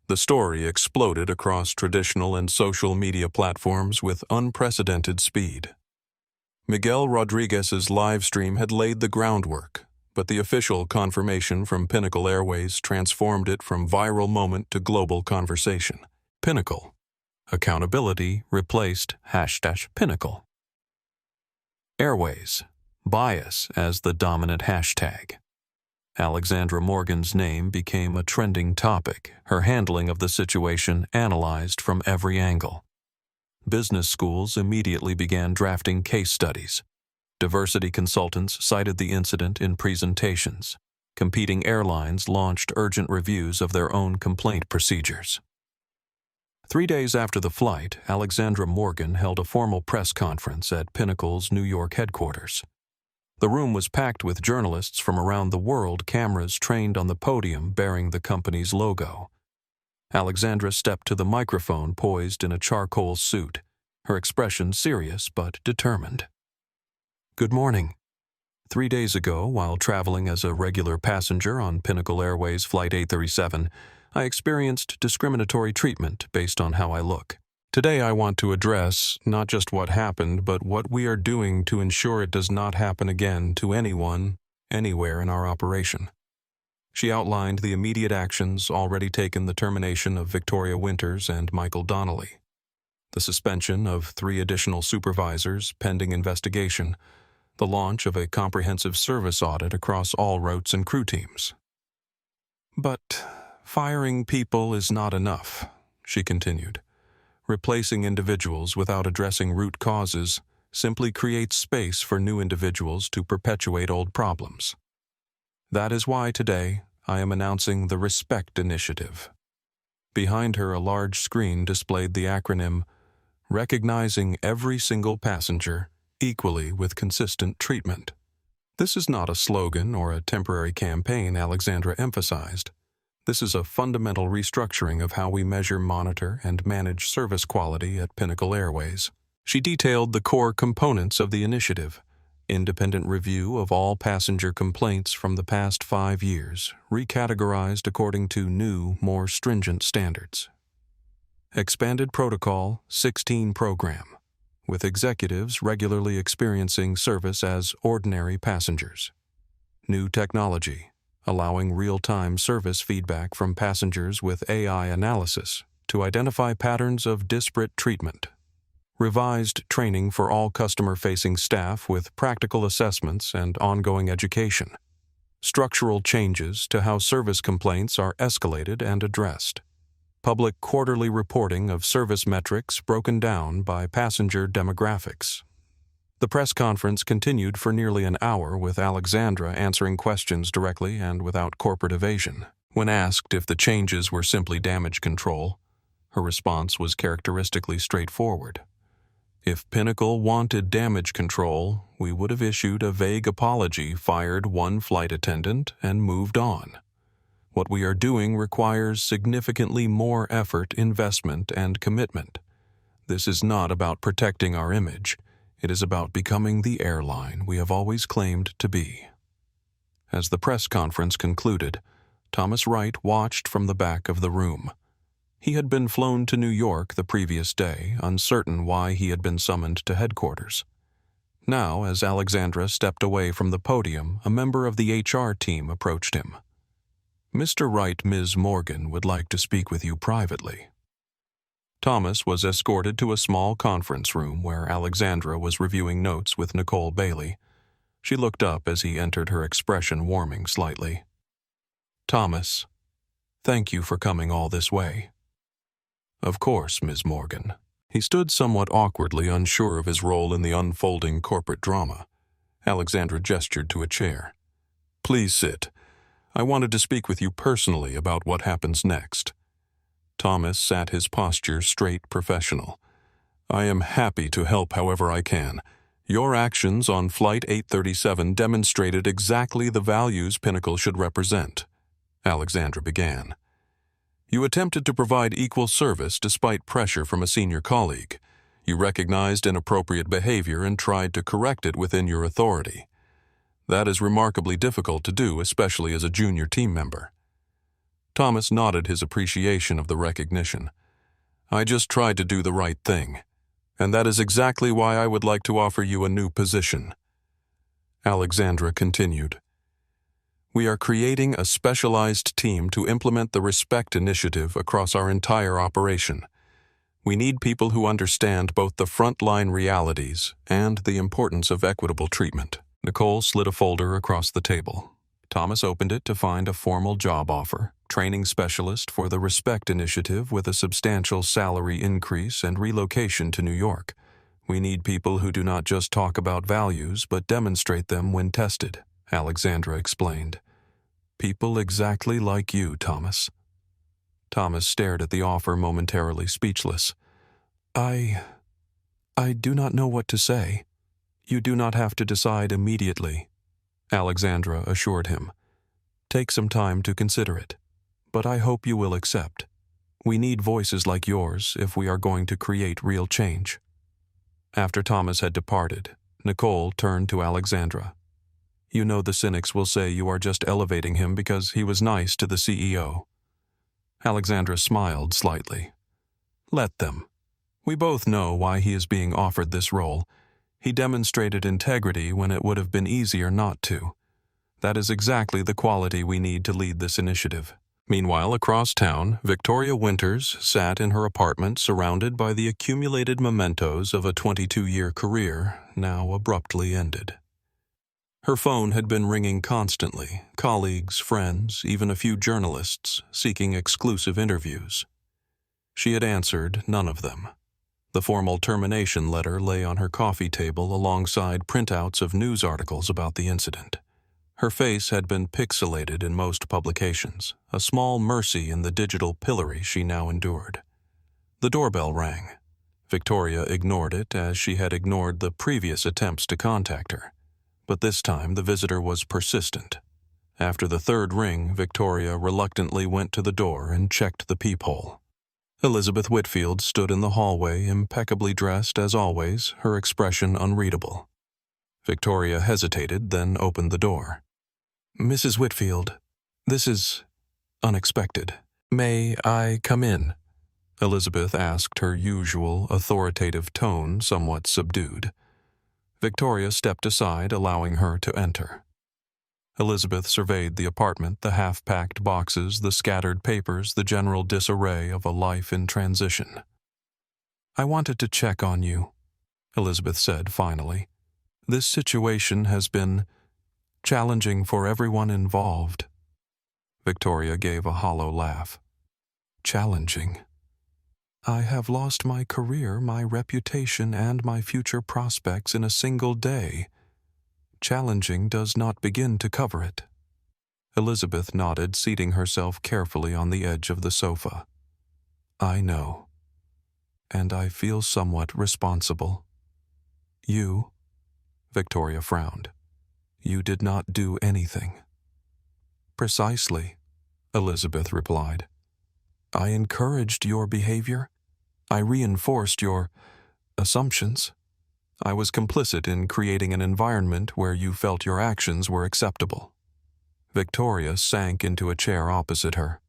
The story exploded across traditional and social media platforms with unprecedented speed. Miguel Rodriguez's live stream had laid the groundwork, but the official confirmation from Pinnacle Airways transformed it from viral moment to global conversation. Pinnacle. Accountability replaced #Pinnacle. Airways. Bias as the dominant hashtag. Alexandra Morgan's name became a trending topic, her handling of the situation analyzed from every angle. Business schools immediately began drafting case studies. Diversity consultants cited the incident in presentations. Competing airlines launched urgent reviews of their own complaint procedures. 3 days after the flight, Alexandra Morgan held a formal press conference at Pinnacle's New York headquarters. The room was packed with journalists from around the world, cameras trained on the podium bearing the company's logo. Alexandra stepped to the microphone poised in a charcoal suit, her expression serious but determined. "Good morning. 3 days ago, while traveling as a regular passenger on Pinnacle Airways Flight 837, I experienced discriminatory treatment based on how I look. Today I want to address not just what happened, but what we are doing to ensure it does not happen again to anyone, anywhere in our operation." She outlined the immediate actions already taken: the termination of Victoria Winters and Michael Donnelly, the suspension of 3 additional supervisors pending investigation, the launch of a comprehensive service audit across all routes and crew teams. "But firing people is not enough," she continued. "Replacing individuals without addressing root causes simply creates space for new individuals to perpetuate old problems. That is why today I am announcing the Respect Initiative." Behind her, a large screen displayed the acronym "Recognizing Every Single Passenger Equally with Consistent Treatment." This is not a slogan or a temporary campaign, Alexandra emphasized. This is a fundamental restructuring of how we measure, monitor, and manage service quality at Pinnacle Airways. She detailed the core components of the initiative: Independent review of all passenger complaints from the past 5 years, recategorized according to new, more stringent standards. Expanded Protocol 16 program, with executives regularly experiencing service as ordinary passengers. New technology, allowing real-time service feedback from passengers with AI analysis to identify patterns of disparate treatment. Revised training for all customer-facing staff with practical assessments and ongoing education. Structural changes to how service complaints are escalated and addressed. Public quarterly reporting of service metrics broken down by passenger demographics. The press conference continued for nearly an hour with Alexandra answering questions directly and without corporate evasion. When asked if the changes were simply damage control, her response was characteristically straightforward. If Pinnacle wanted damage control, we would have issued a vague apology, fired one flight attendant, and moved on. What we are doing requires significantly more effort, investment, and commitment. This is not about protecting our image. It is about becoming the airline we have always claimed to be. As the press conference concluded, Thomas Wright watched from the back of the room. He had been flown to New York the previous day, uncertain why he had been summoned to headquarters. Now, as Alexandra stepped away from the podium, a member of the HR team approached him. "Mr. Wright, Ms. Morgan would like to speak with you privately." Thomas was escorted to a small conference room where Alexandra was reviewing notes with Nicole Bailey. She looked up as he entered, her expression warming slightly. "Thomas, thank you for coming all this way." "Of course, Ms. Morgan." He stood somewhat awkwardly, unsure of his role in the unfolding corporate drama. Alexandra gestured to a chair. "Please sit. I wanted to speak with you personally about what happens next." Thomas sat, his posture straight, professional. "I am happy to help however I can. Your actions on Flight 837 demonstrated exactly the values Pinnacle should represent." Alexandra began. "You attempted to provide equal service despite pressure from a senior colleague. You recognized inappropriate behavior and tried to correct it within your authority. That is remarkably difficult to do, especially as a junior team member." Thomas nodded his appreciation of the recognition. "I just tried to do the right thing, and that is exactly why I would like to offer you a new position." Alexandra continued. "We are creating a specialized team to implement the Respect Initiative across our entire operation. We need people who understand both the frontline realities and the importance of equitable treatment." Nicole slid a folder across the table. Thomas opened it to find a formal job offer, training specialist for the Respect Initiative with a substantial salary increase and relocation to New York. "We need people who do not just talk about values but demonstrate them when tested," Alexandra explained. "People exactly like you, Thomas." Thomas stared at the offer, momentarily speechless. I do not know what to say." "You do not have to decide immediately," Alexandra assured him. "Take some time to consider it, but I hope you will accept. We need voices like yours if we are going to create real change." After Thomas had departed, Nicole turned to Alexandra. "You know the cynics will say you are just elevating him because he was nice to the CEO." Alexandra smiled slightly. "Let them. We both know why he is being offered this role. He demonstrated integrity when it would have been easier not to. That is exactly the quality we need to lead this initiative." Meanwhile, across town, Victoria Winters sat in her apartment surrounded by the accumulated mementos of a 22-year career, now abruptly ended. Her phone had been ringing constantly, colleagues, friends, even a few journalists seeking exclusive interviews. She had answered none of them. The formal termination letter lay on her coffee table alongside printouts of news articles about the incident. Her face had been pixelated in most publications, a small mercy in the digital pillory she now endured. The doorbell rang. Victoria ignored it as she had ignored the previous attempts to contact her. But this time the visitor was persistent. After the third ring, Victoria reluctantly went to the door and checked the peephole. Elizabeth Whitfield stood in the hallway, impeccably dressed as always, her expression unreadable. Victoria hesitated, then opened the door. "Mrs. Whitfield, this is unexpected. May I come in?" Elizabeth asked, her usual authoritative tone somewhat subdued. Victoria stepped aside, allowing her to enter. Elizabeth surveyed the apartment, the half-packed boxes, the scattered papers, the general disarray of a life in transition. "I wanted to check on you," Elizabeth said finally. "This situation has been challenging for everyone involved." Victoria gave a hollow laugh. "Challenging? I have lost my career, my reputation, and my future prospects in a single day. Challenging does not begin to cover it." Elizabeth nodded, seating herself carefully on the edge of the sofa. "I know, and I feel somewhat responsible." "You?" Victoria frowned. "You did not do anything." "Precisely," Elizabeth replied. "I encouraged your behavior. I reinforced your assumptions. I was complicit in creating an environment where you felt your actions were acceptable." Victoria sank into a chair opposite her.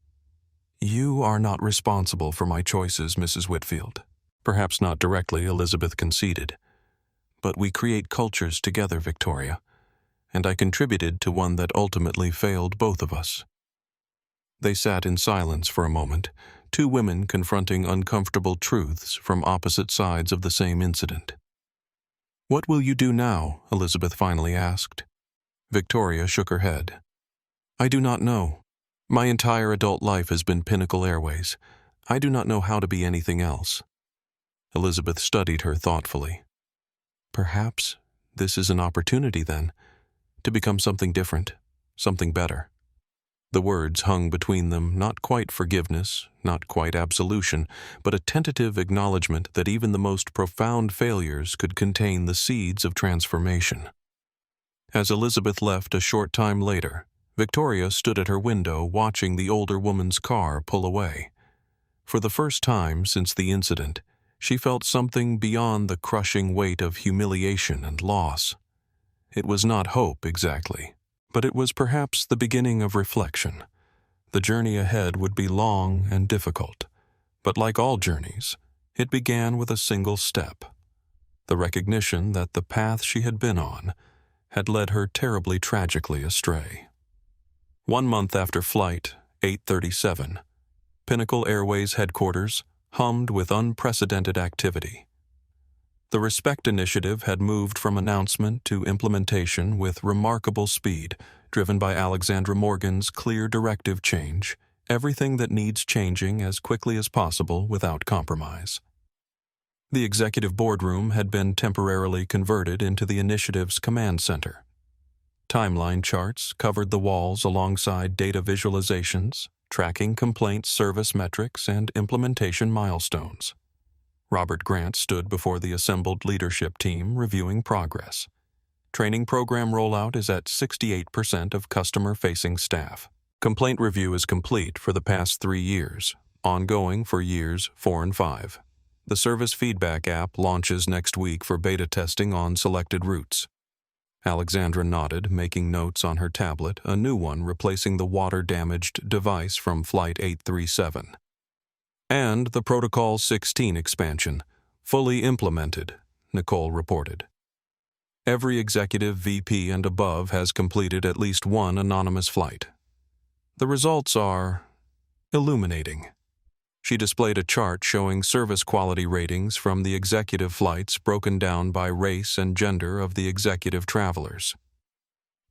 "You are not responsible for my choices, Mrs. Whitfield." "Perhaps not directly," Elizabeth conceded. "But we create cultures together, Victoria, and I contributed to one that ultimately failed both of us." They sat in silence for a moment, two women confronting uncomfortable truths from opposite sides of the same incident. "What will you do now?" Elizabeth finally asked. Victoria shook her head. "I do not know. My entire adult life has been Pinnacle Airways. I do not know how to be anything else." Elizabeth studied her thoughtfully. "Perhaps this is an opportunity, then, to become something different, something better." The words hung between them, not quite forgiveness, not quite absolution, but a tentative acknowledgement that even the most profound failures could contain the seeds of transformation. As Elizabeth left a short time later, Victoria stood at her window watching the older woman's car pull away. For the first time since the incident, she felt something beyond the crushing weight of humiliation and loss. It was not hope, exactly, but it was perhaps the beginning of reflection. The journey ahead would be long and difficult, but like all journeys, it began with a single step: the recognition that the path she had been on had led her terribly tragically astray. 1 month after Flight 837, Pinnacle Airways headquarters hummed with unprecedented activity. The Respect Initiative had moved from announcement to implementation with remarkable speed, driven by Alexandra Morgan's clear directive: change everything that needs changing as quickly as possible without compromise. The executive boardroom had been temporarily converted into the initiative's command center. Timeline charts covered the walls alongside data visualizations, tracking complaint service metrics and implementation milestones. Robert Grant stood before the assembled leadership team, reviewing progress. Training program rollout is at 68% of customer-facing staff. Complaint review is complete for the past 3 years, ongoing for years 4 and 5. The service feedback app launches next week for beta testing on selected routes. Alexandra nodded, making notes on her tablet, a new one replacing the water-damaged device from Flight 837. "And the Protocol 16 expansion, fully implemented," Nicole reported. "Every executive, VP, and above has completed at least one anonymous flight. The results are illuminating." She displayed a chart showing service quality ratings from the executive flights broken down by race and gender of the executive travelers.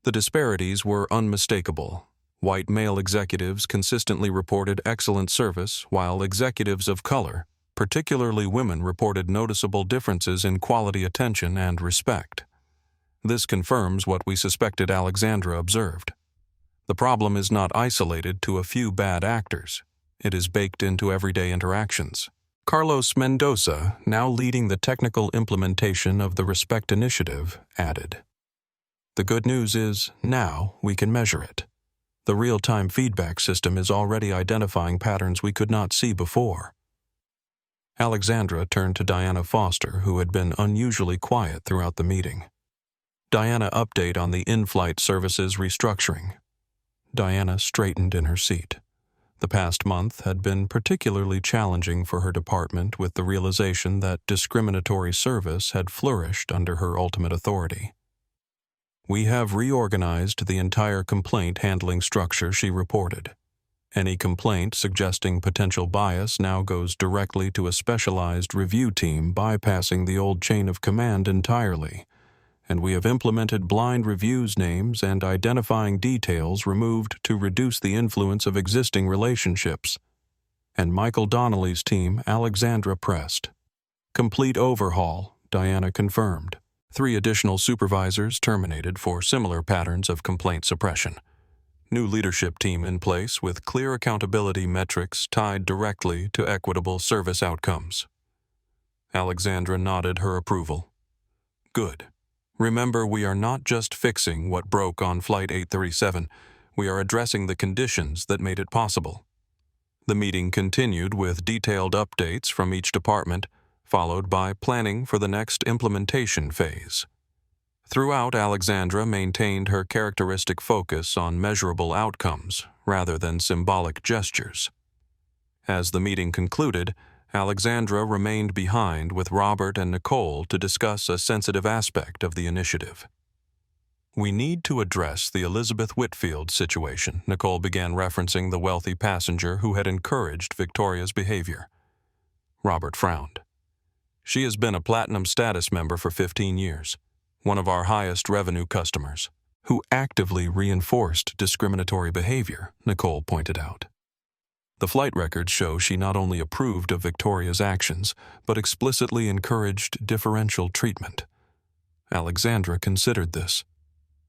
The disparities were unmistakable. White male executives consistently reported excellent service, while executives of color, particularly women, reported noticeable differences in quality attention and respect. This confirms what we suspected Alexandra observed. The problem is not isolated to a few bad actors. It is baked into everyday interactions. Carlos Mendoza, now leading the technical implementation of the Respect Initiative, added, "The good news is, now we can measure it. The real-time feedback system is already identifying patterns we could not see before." Alexandra turned to Diana Foster, who had been unusually quiet throughout the meeting. Diana, update on the in-flight services restructuring. Diana straightened in her seat. The past month had been particularly challenging for her department, with the realization that discriminatory service had flourished under her ultimate authority. We have reorganized the entire complaint handling structure, she reported. Any complaint suggesting potential bias now goes directly to a specialized review team, bypassing the old chain of command entirely. And we have implemented blind reviews names and identifying details removed to reduce the influence of existing relationships. And Michael Donnelly's team, Alexandra, pressed. Complete overhaul, Diana confirmed. 3 additional supervisors terminated for similar patterns of complaint suppression. New leadership team in place with clear accountability metrics tied directly to equitable service outcomes. Alexandra nodded her approval. Good. Remember, we are not just fixing what broke on Flight 837, we are addressing the conditions that made it possible. The meeting continued with detailed updates from each department, followed by planning for the next implementation phase. Throughout, Alexandra maintained her characteristic focus on measurable outcomes rather than symbolic gestures. As the meeting concluded, Alexandra remained behind with Robert and Nicole to discuss a sensitive aspect of the initiative. We need to address the Elizabeth Whitfield situation. Nicole began referencing the wealthy passenger who had encouraged Victoria's behavior. Robert frowned. She has been a platinum status member for 15 years, one of our highest revenue customers, who actively reinforced discriminatory behavior, Nicole pointed out. The flight records show she not only approved of Victoria's actions, but explicitly encouraged differential treatment. Alexandra considered this.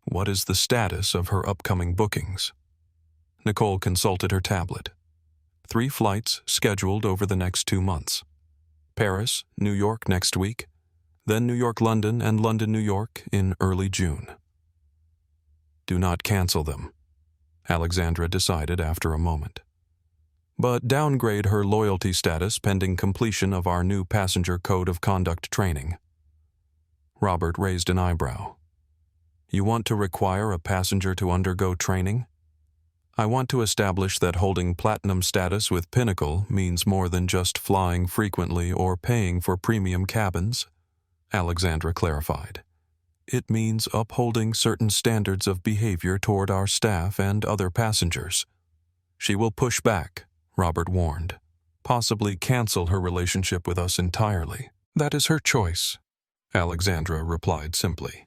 What is the status of her upcoming bookings? Nicole consulted her tablet. 3 flights scheduled over the next 2 months. Paris, New York next week, then New York-London and London-New York in early June. Do not cancel them, Alexandra decided after a moment. But downgrade her loyalty status pending completion of our new passenger code of conduct training. Robert raised an eyebrow. You want to require a passenger to undergo training? I want to establish that holding platinum status with Pinnacle means more than just flying frequently or paying for premium cabins, Alexandra clarified. It means upholding certain standards of behavior toward our staff and other passengers. She will push back, Robert warned. Possibly cancel her relationship with us entirely. That is her choice, Alexandra replied simply.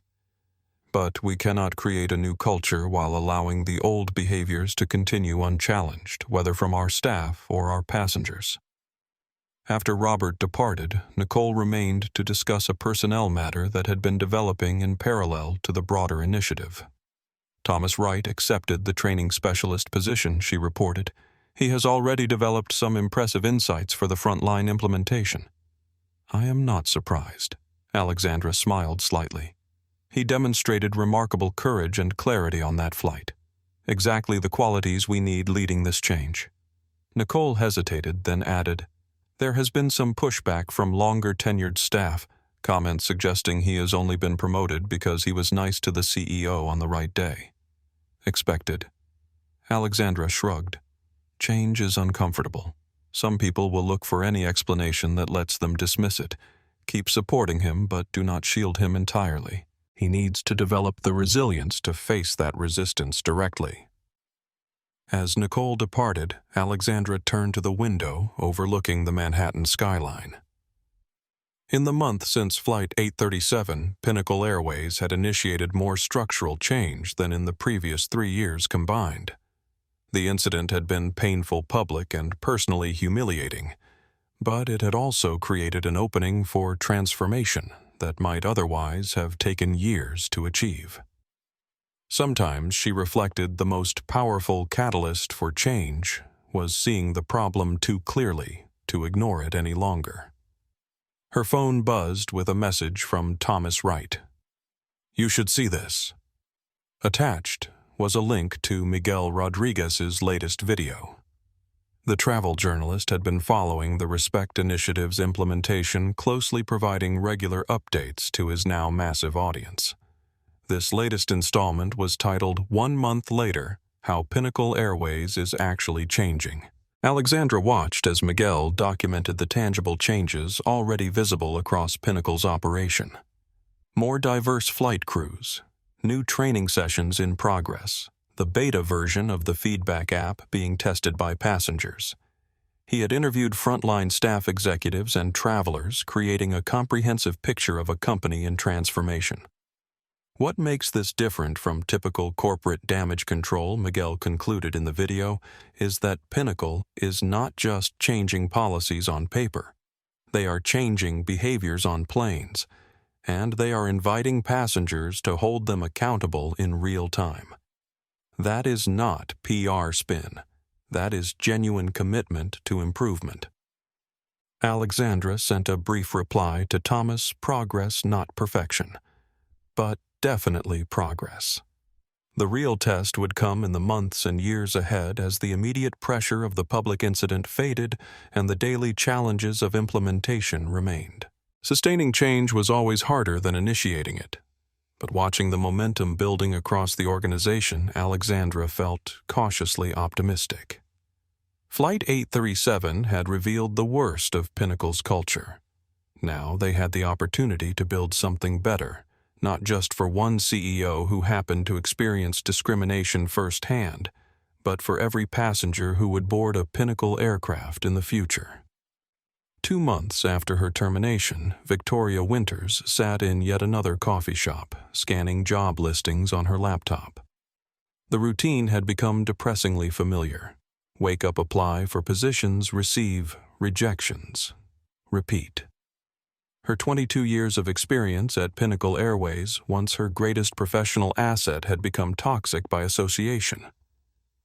But we cannot create a new culture while allowing the old behaviors to continue unchallenged, whether from our staff or our passengers. After Robert departed, Nicole remained to discuss a personnel matter that had been developing in parallel to the broader initiative. Thomas Wright accepted the training specialist position, she reported. He has already developed some impressive insights for the frontline implementation. I am not surprised. Alexandra smiled slightly. He demonstrated remarkable courage and clarity on that flight. Exactly the qualities we need leading this change. Nicole hesitated, then added, There has been some pushback from longer-tenured staff, comments suggesting he has only been promoted because he was nice to the CEO on the right day. Expected. Alexandra shrugged. Change is uncomfortable. Some people will look for any explanation that lets them dismiss it. Keep supporting him, but do not shield him entirely. He needs to develop the resilience to face that resistance directly. As Nicole departed, Alexandra turned to the window overlooking the Manhattan skyline. In the month since Flight 837, Pinnacle Airways had initiated more structural change than in the previous 3 years combined. The incident had been painful, public, and personally humiliating, but it had also created an opening for transformation that might otherwise have taken years to achieve. Sometimes she reflected the most powerful catalyst for change was seeing the problem too clearly to ignore it any longer. Her phone buzzed with a message from Thomas Wright. You should see this. Attached was a link to Miguel Rodriguez's latest video. The travel journalist had been following the Respect Initiative's implementation, closely providing regular updates to his now massive audience. This latest installment was titled 1 Month Later, How Pinnacle Airways is Actually Changing. Alexandra watched as Miguel documented the tangible changes already visible across Pinnacle's operation. More diverse flight crews, new training sessions in progress, the beta version of the feedback app being tested by passengers. He had interviewed frontline staff executives and travelers, creating a comprehensive picture of a company in transformation. What makes this different from typical corporate damage control, Miguel concluded in the video, is that Pinnacle is not just changing policies on paper. They are changing behaviors on planes, and they are inviting passengers to hold them accountable in real time. That is not PR spin. That is genuine commitment to improvement. Alexandra sent a brief reply to Thomas, progress, not perfection, but definitely progress. The real test would come in the months and years ahead as the immediate pressure of the public incident faded and the daily challenges of implementation remained. Sustaining change was always harder than initiating it, but watching the momentum building across the organization, Alexandra felt cautiously optimistic. Flight 837 had revealed the worst of Pinnacle's culture. Now they had the opportunity to build something better, not just for one CEO who happened to experience discrimination firsthand, but for every passenger who would board a Pinnacle aircraft in the future. 2 months after her termination, Victoria Winters sat in yet another coffee shop, scanning job listings on her laptop. The routine had become depressingly familiar. Wake up, apply for positions, receive rejections. Repeat. Her 22 years of experience at Pinnacle Airways, once her greatest professional asset, had become toxic by association.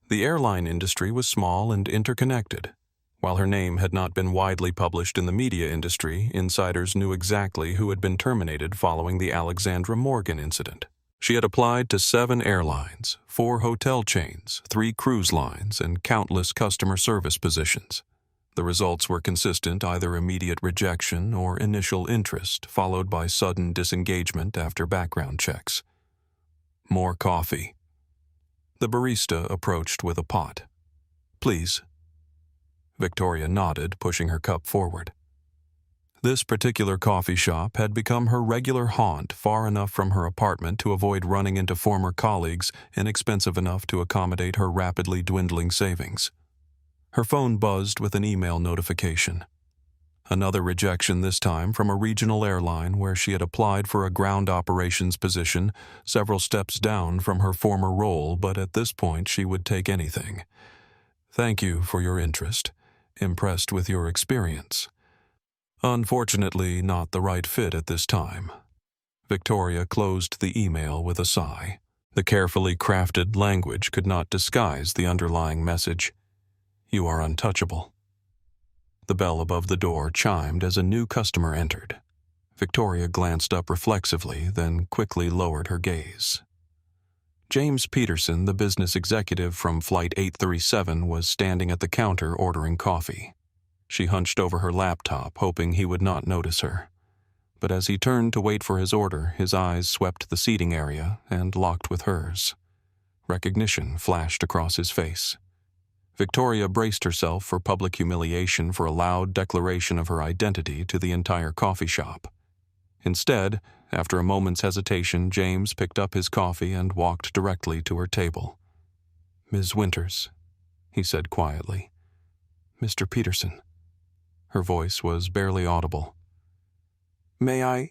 The airline industry was small and interconnected. While her name had not been widely published in the media industry, insiders knew exactly who had been terminated following the Alexandra Morgan incident. She had applied to 7 airlines, 4 hotel chains, 3 cruise lines, and countless customer service positions. The results were consistent, either immediate rejection or initial interest, followed by sudden disengagement after background checks. More coffee. The barista approached with a pot. "Please." Victoria nodded, pushing her cup forward. This particular coffee shop had become her regular haunt, far enough from her apartment to avoid running into former colleagues, inexpensive enough to accommodate her rapidly dwindling savings. Her phone buzzed with an email notification. Another rejection, this time from a regional airline where she had applied for a ground operations position, several steps down from her former role, but at this point she would take anything. "Thank you for your interest. Impressed with your experience. Unfortunately, not the right fit at this time." Victoria closed the email with a sigh. The carefully crafted language could not disguise the underlying message. "You are untouchable." The bell above the door chimed as a new customer entered. Victoria glanced up reflexively, then quickly lowered her gaze. James Peterson, the business executive from Flight 837, was standing at the counter ordering coffee. She hunched over her laptop, hoping he would not notice her. But as he turned to wait for his order, his eyes swept the seating area and locked with hers. Recognition flashed across his face. Victoria braced herself for public humiliation for a loud declaration of her identity to the entire coffee shop. Instead, after a moment's hesitation, James picked up his coffee and walked directly to her table. "Ms. Winters," he said quietly. "Mr. Peterson." Her voice was barely audible. "May I?"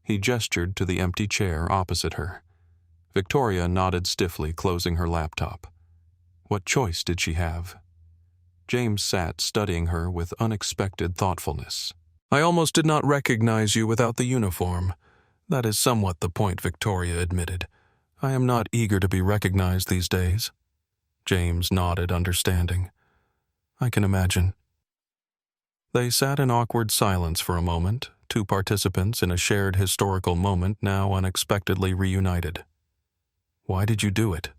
He gestured to the empty chair opposite her. Victoria nodded stiffly, closing her laptop. What choice did she have? James sat studying her with unexpected thoughtfulness. "I almost did not recognize you without the uniform. That is somewhat the point," Victoria admitted. "I am not eager to be recognized these days." James nodded, understanding. "I can imagine." They sat in awkward silence for a moment, 2 participants in a shared historical moment now unexpectedly reunited. "Why did you do it?"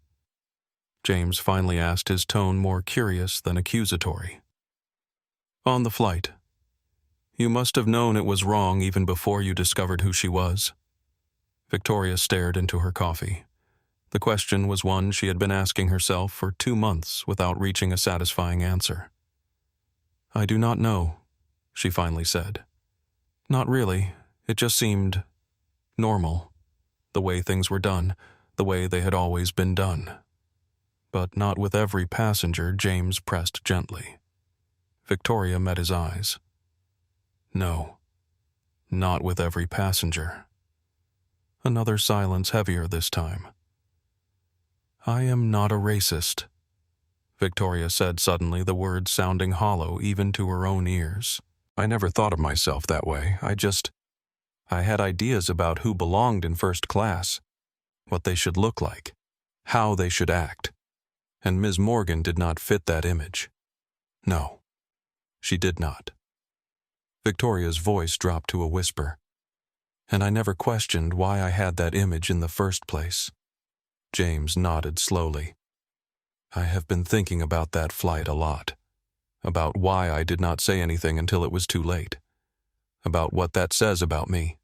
James finally asked, his tone more curious than accusatory. "On the flight. You must have known it was wrong even before you discovered who she was." Victoria stared into her coffee. The question was one she had been asking herself for 2 months without reaching a satisfying answer. "I do not know," she finally said. "Not really. It just seemed normal. The way things were done, the way they had always been done." "But not with every passenger," James pressed gently. Victoria met his eyes. "No, not with every passenger." Another silence, heavier this time. "I am not a racist," Victoria said suddenly, the words sounding hollow even to her own ears. "I never thought of myself that way. I had ideas about who belonged in first class, what they should look like, how they should act, and Ms. Morgan did not fit that image. No, she did not." Victoria's voice dropped to a whisper. "And I never questioned why I had that image in the first place." James nodded slowly. "I have been thinking about that flight a lot, about why I did not say anything until it was too late, about what that says about me."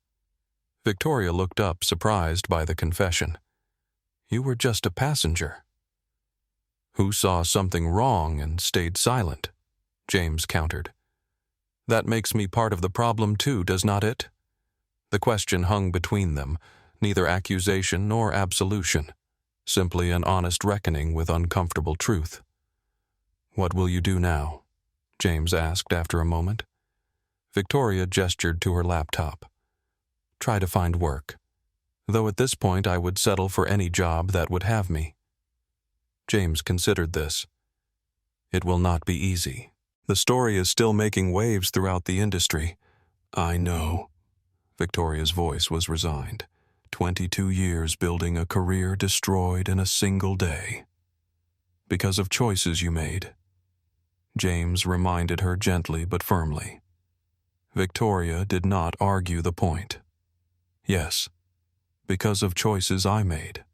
Victoria looked up, surprised by the confession. "You were just a passenger." "Who saw something wrong and stayed silent," James countered. "That makes me part of the problem too, does not it?" The question hung between them, neither accusation nor absolution, simply an honest reckoning with uncomfortable truth. "What will you do now?" James asked after a moment. Victoria gestured to her laptop. "Try to find work, though at this point I would settle for any job that would have me." James considered this. "It will not be easy. The story is still making waves throughout the industry." "I know." Victoria's voice was resigned. 22 years building a career destroyed in a single day. "Because of choices you made." James reminded her gently but firmly. Victoria did not argue the point. "Yes, because of choices I made."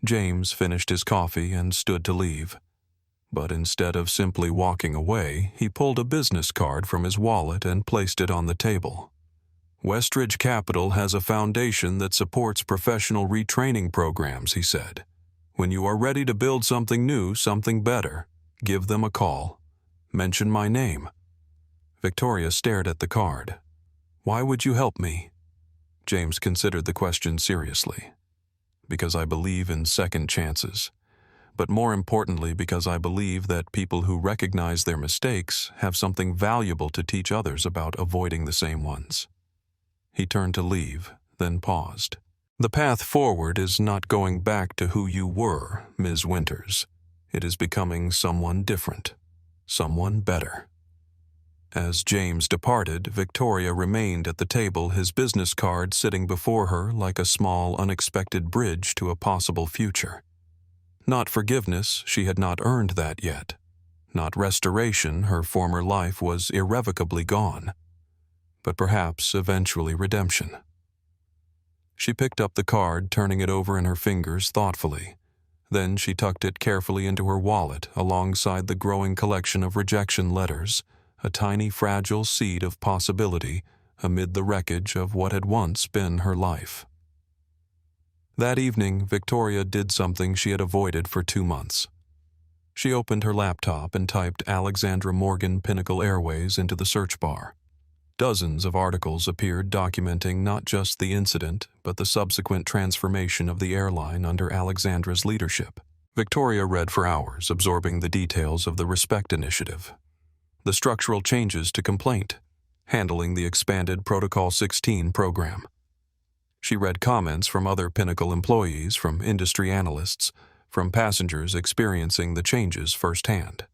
James finished his coffee and stood to leave. But instead of simply walking away, he pulled a business card from his wallet and placed it on the table. "Westridge Capital has a foundation that supports professional retraining programs," he said. "When you are ready to build something new, something better, give them a call. Mention my name." Victoria stared at the card. "Why would you help me?" James considered the question seriously. "Because I believe in second chances. But more importantly because I believe that people who recognize their mistakes have something valuable to teach others about avoiding the same ones." He turned to leave, then paused. "The path forward is not going back to who you were, Ms. Winters. It is becoming someone different, someone better." As James departed, Victoria remained at the table, his business card sitting before her like a small, unexpected bridge to a possible future. Not forgiveness, she had not earned that yet. Not restoration, her former life was irrevocably gone. But perhaps eventually redemption. She picked up the card, turning it over in her fingers thoughtfully. Then she tucked it carefully into her wallet alongside the growing collection of rejection letters, a tiny fragile seed of possibility amid the wreckage of what had once been her life. That evening, Victoria did something she had avoided for 2 months. She opened her laptop and typed Alexandra Morgan Pinnacle Airways into the search bar. Dozens of articles appeared documenting not just the incident, but the subsequent transformation of the airline under Alexandra's leadership. Victoria read for hours, absorbing the details of the Respect Initiative, the structural changes to complaint, handling the expanded Protocol 16 program. She read comments from other Pinnacle employees, from industry analysts, from passengers experiencing the changes firsthand.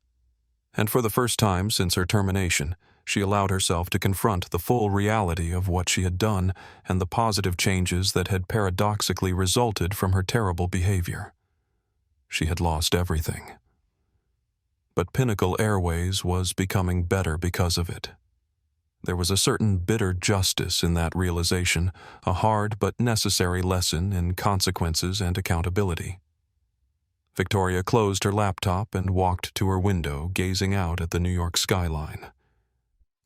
And for the first time since her termination, she allowed herself to confront the full reality of what she had done and the positive changes that had paradoxically resulted from her terrible behavior. She had lost everything. But Pinnacle Airways was becoming better because of it. There was a certain bitter justice in that realization, a hard but necessary lesson in consequences and accountability. Victoria closed her laptop and walked to her window, gazing out at the New York skyline.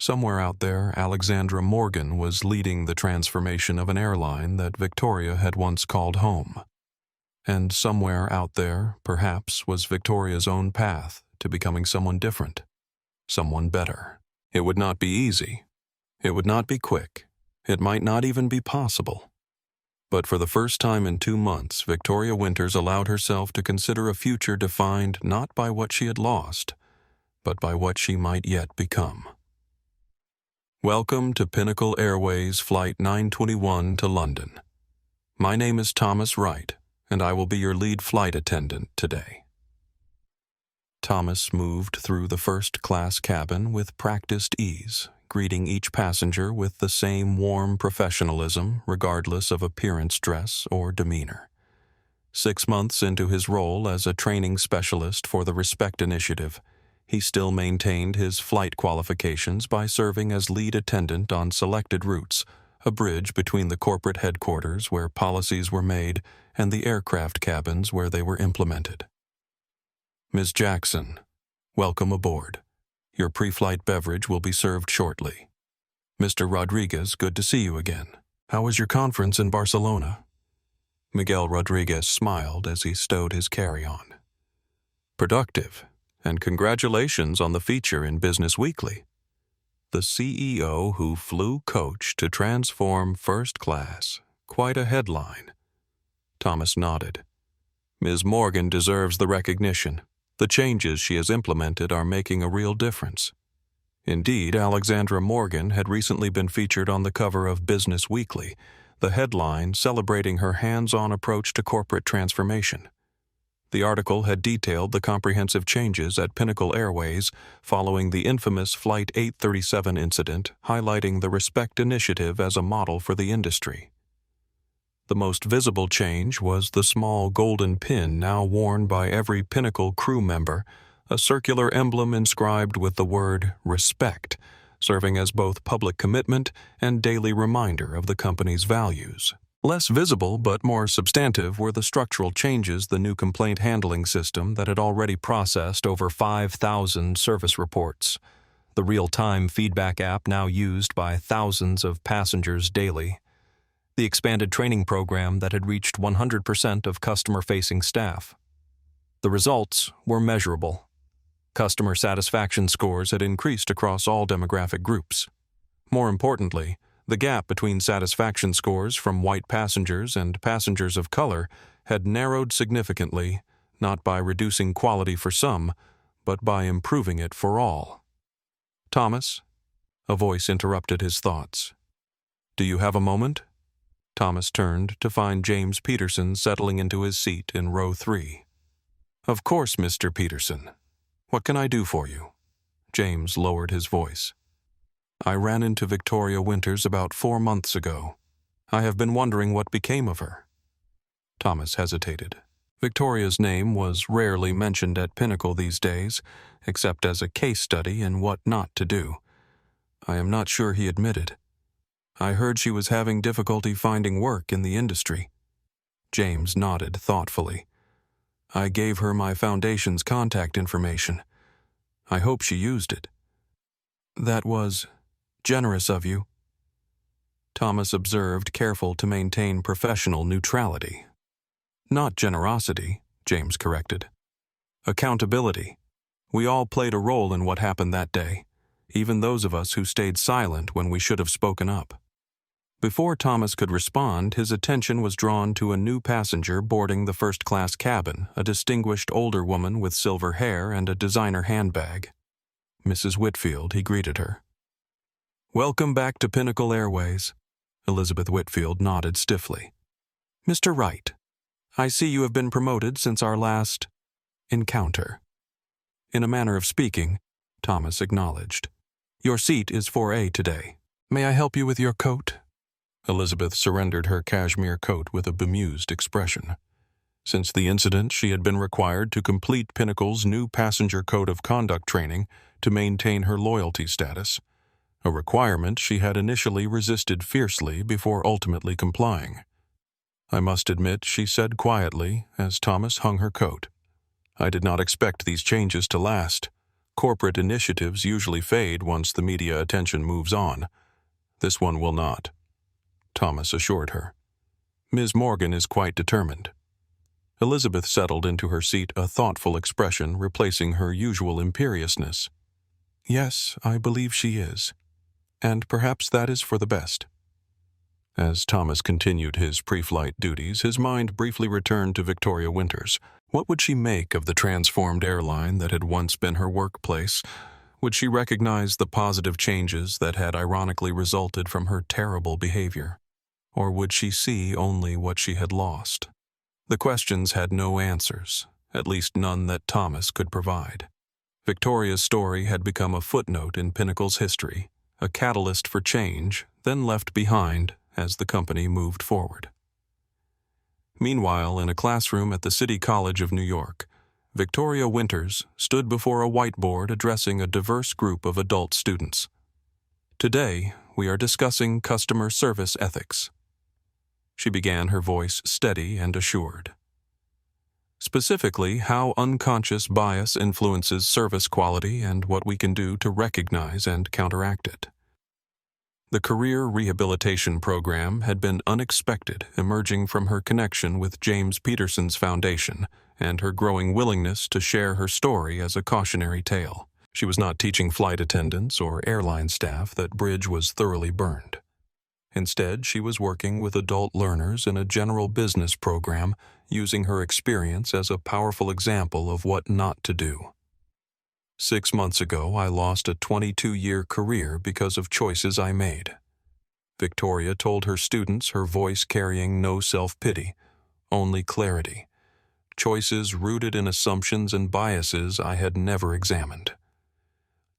Somewhere out there, Alexandra Morgan was leading the transformation of an airline that Victoria had once called home. And somewhere out there, perhaps, was Victoria's own path to becoming someone different, someone better. It would not be easy. It would not be quick. It might not even be possible. But for the first time in 2 months, Victoria Winters allowed herself to consider a future defined not by what she had lost, but by what she might yet become. Welcome to Pinnacle Airways Flight 921 to London. My name is Thomas Wright, and I will be your lead flight attendant today. Thomas moved through the first-class cabin with practiced ease, greeting each passenger with the same warm professionalism regardless of appearance, dress, or demeanor. 6 months into his role as a training specialist for the Respect Initiative, he still maintained his flight qualifications by serving as lead attendant on selected routes, a bridge between the corporate headquarters where policies were made and the aircraft cabins where they were implemented. Ms. Jackson, welcome aboard. Your pre-flight beverage will be served shortly. Mr. Rodriguez, good to see you again. How was your conference in Barcelona? Miguel Rodriguez smiled as he stowed his carry-on. Productive, and congratulations on the feature in Business Weekly. The CEO who flew coach to transform first class. Quite a headline. Thomas nodded. Ms. Morgan deserves the recognition. The changes she has implemented are making a real difference. Indeed, Alexandra Morgan had recently been featured on the cover of Business Weekly, the headline celebrating her hands-on approach to corporate transformation. The article had detailed the comprehensive changes at Pinnacle Airways following the infamous Flight 837 incident, highlighting the Respect Initiative as a model for the industry. The most visible change was the small golden pin now worn by every Pinnacle crew member, a circular emblem inscribed with the word respect, serving as both public commitment and daily reminder of the company's values. Less visible but more substantive were the structural changes the new complaint handling system that had already processed over 5,000 service reports, the real-time feedback app now used by thousands of passengers daily, the expanded training program that had reached 100% of customer-facing staff. The results were measurable. Customer satisfaction scores had increased across all demographic groups. More importantly, the gap between satisfaction scores from white passengers and passengers of color had narrowed significantly, not by reducing quality for some, but by improving it for all. Thomas? A voice interrupted his thoughts. Do you have a moment? Thomas turned to find James Peterson settling into his seat in row 3. Of course, Mr. Peterson. What can I do for you? James lowered his voice. I ran into Victoria Winters about 4 months ago. I have been wondering what became of her. Thomas hesitated. Victoria's name was rarely mentioned at Pinnacle these days, except as a case study in what not to do. I am not sure he admitted. I heard she was having difficulty finding work in the industry. James nodded thoughtfully. I gave her my foundation's contact information. I hope she used it. That was generous of you. Thomas observed, careful to maintain professional neutrality. Not generosity, James corrected. Accountability. We all played a role in what happened that day, even those of us who stayed silent when we should have spoken up. Before Thomas could respond, his attention was drawn to a new passenger boarding the first-class cabin, a distinguished older woman with silver hair and a designer handbag. Mrs. Whitfield, he greeted her. Welcome back to Pinnacle Airways. Elizabeth Whitfield nodded stiffly. Mr. Wright, I see you have been promoted since our last encounter. In a manner of speaking, Thomas acknowledged. Your seat is 4A today. May I help you with your coat? Elizabeth surrendered her cashmere coat with a bemused expression. Since the incident, she had been required to complete Pinnacle's new passenger code of conduct training to maintain her loyalty status, a requirement she had initially resisted fiercely before ultimately complying. I must admit, she said quietly as Thomas hung her coat. I did not expect these changes to last. corporate initiatives usually fade once the media attention moves on. This one will not, Thomas assured her. Ms. Morgan is quite determined. Elizabeth settled into her seat, a thoughtful expression replacing her usual imperiousness. Yes, I believe she is. And perhaps that is for the best. As Thomas continued his pre-flight duties, his mind briefly returned to Victoria Winters. What would she make of the transformed airline that had once been her workplace? Would she recognize the positive changes that had ironically resulted from her terrible behavior? Or would she see only what she had lost? The questions had no answers, at least none that Thomas could provide. Victoria's story had become a footnote in Pinnacle's history, a catalyst for change, then left behind as the company moved forward. Meanwhile, in a classroom at the City College of New York, Victoria Winters stood before a whiteboard addressing a diverse group of adult students. Today, we are discussing customer service ethics. She began, her voice steady and assured. Specifically, how unconscious bias influences service quality and what we can do to recognize and counteract it. The career rehabilitation program had been unexpected, emerging from her connection with James Peterson's foundation and her growing willingness to share her story as a cautionary tale. She was not teaching flight attendants or airline staff; that bridge was thoroughly burned. Instead, she was working with adult learners in a general business program, using her experience as a powerful example of what not to do. 6 months ago, I lost a 22-year career because of choices I made. Victoria told her students, her voice carrying no self-pity, only clarity. Choices rooted in assumptions and biases I had never examined.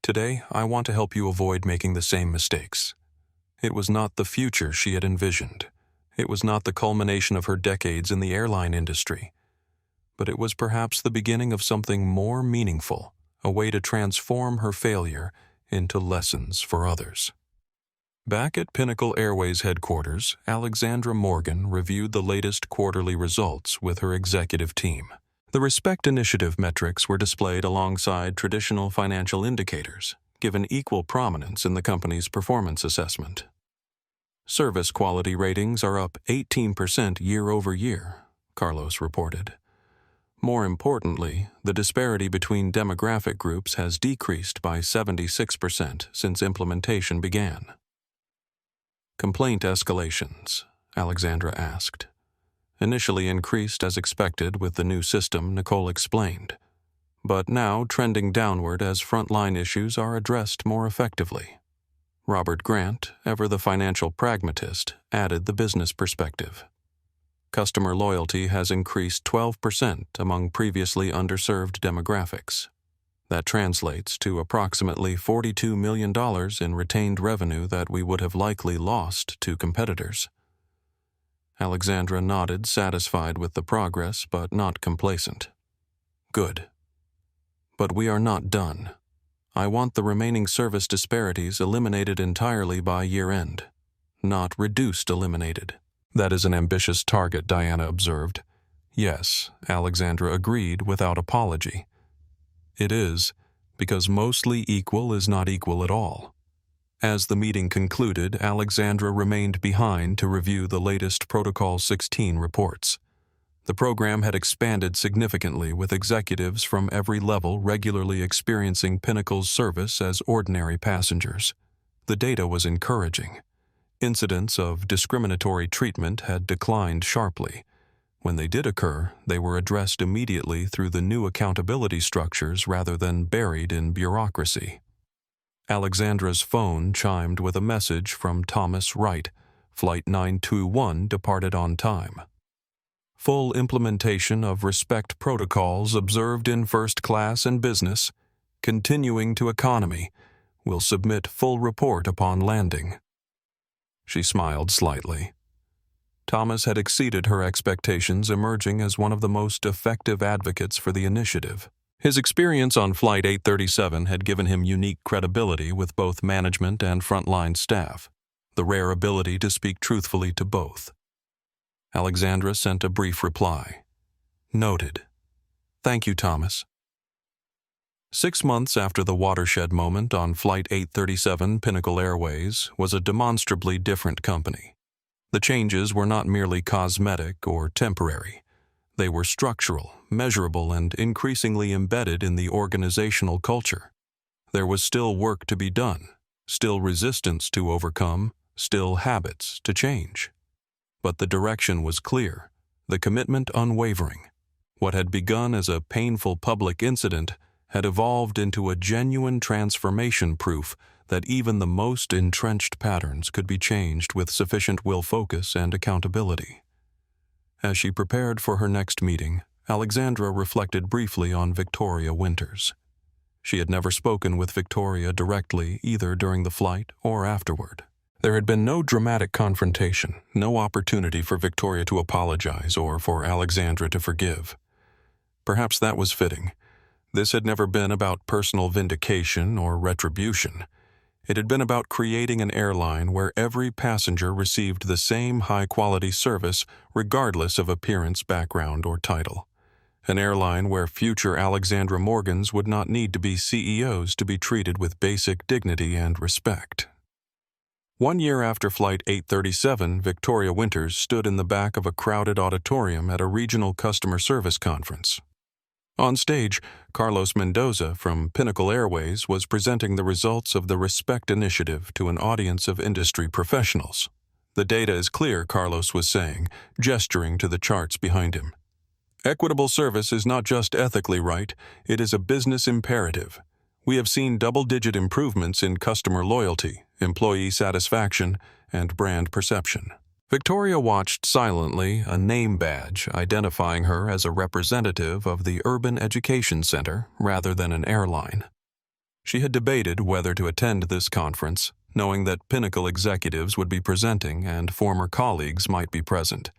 Today, I want to help you avoid making the same mistakes. It was not the future she had envisioned. It was not the culmination of her decades in the airline industry. But it was perhaps the beginning of something more meaningful, a way to transform her failure into lessons for others. Back at Pinnacle Airways headquarters, Alexandra Morgan reviewed the latest quarterly results with her executive team. The Respect Initiative metrics were displayed alongside traditional financial indicators, given equal prominence in the company's performance assessment. Service quality ratings are up 18% year over year, Carlos reported. More importantly, the disparity between demographic groups has decreased by 76% since implementation began. Complaint escalations, Alexandra asked. Initially increased as expected with the new system, Nicole explained, but now trending downward as frontline issues are addressed more effectively. Robert Grant, ever the financial pragmatist, added the business perspective. Customer loyalty has increased 12% among previously underserved demographics. That translates to approximately $42 million in retained revenue that we would have likely lost to competitors. Alexandra nodded, satisfied with the progress but not complacent. Good. But we are not done. I want the remaining service disparities eliminated entirely by year-end, not eliminated. That is an ambitious target, Diana observed. Yes, Alexandra agreed without apology. It is, because mostly equal is not equal at all. As the meeting concluded, Alexandra remained behind to review the latest Protocol 16 reports. The program had expanded significantly, with executives from every level regularly experiencing Pinnacle's service as ordinary passengers. The data was encouraging. Incidents of discriminatory treatment had declined sharply. When they did occur, they were addressed immediately through the new accountability structures rather than buried in bureaucracy. Alexandra's phone chimed with a message from Thomas Wright. Flight 921 departed on time. Full implementation of respect protocols observed in first class and business, continuing to economy, will submit full report upon landing. She smiled slightly. Thomas had exceeded her expectations, emerging as one of the most effective advocates for the initiative. His experience on Flight 837 had given him unique credibility with both management and frontline staff, the rare ability to speak truthfully to both. Alexandra sent a brief reply. Noted. Thank you, Thomas. 6 months after the watershed moment on Flight 837 Pinnacle Airways was a demonstrably different company. The changes were not merely cosmetic or temporary. They were structural, measurable, and increasingly embedded in the organizational culture. There was still work to be done, still resistance to overcome, still habits to change. But the direction was clear, the commitment unwavering. What had begun as a painful public incident had evolved into a genuine transformation proof that even the most entrenched patterns could be changed with sufficient will focus and accountability. As she prepared for her next meeting, Alexandra reflected briefly on Victoria Winters. She had never spoken with Victoria directly either during the flight or afterward. There had been no dramatic confrontation, no opportunity for Victoria to apologize or for Alexandra to forgive. Perhaps that was fitting. This had never been about personal vindication or retribution. It had been about creating an airline where every passenger received the same high-quality service regardless of appearance, background, or title. An airline where future Alexandra Morgans would not need to be CEOs to be treated with basic dignity and respect. 1 year after Flight 837, Victoria Winters stood in the back of a crowded auditorium at a regional customer service conference. On stage, Carlos Mendoza from Pinnacle Airways was presenting the results of the Respect Initiative to an audience of industry professionals. The data is clear, Carlos was saying, gesturing to the charts behind him. Equitable service is not just ethically right, it is a business imperative. We have seen double-digit improvements in customer loyalty, employee satisfaction, and brand perception. Victoria watched silently, a name badge identifying her as a representative of the Urban Education Center rather than an airline. She had debated whether to attend this conference, knowing that Pinnacle executives would be presenting and former colleagues might be present.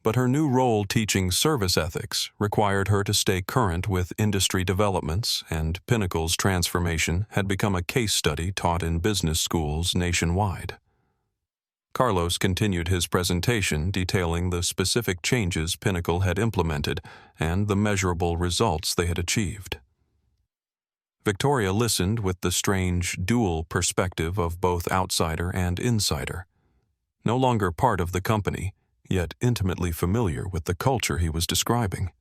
But her new role teaching service ethics required her to stay current with industry developments, and Pinnacle's transformation had become a case study taught in business schools nationwide. Carlos continued his presentation detailing the specific changes Pinnacle had implemented and the measurable results they had achieved. Victoria listened with the strange dual perspective of both outsider and insider. No longer part of the company, yet intimately familiar with the culture he was describing.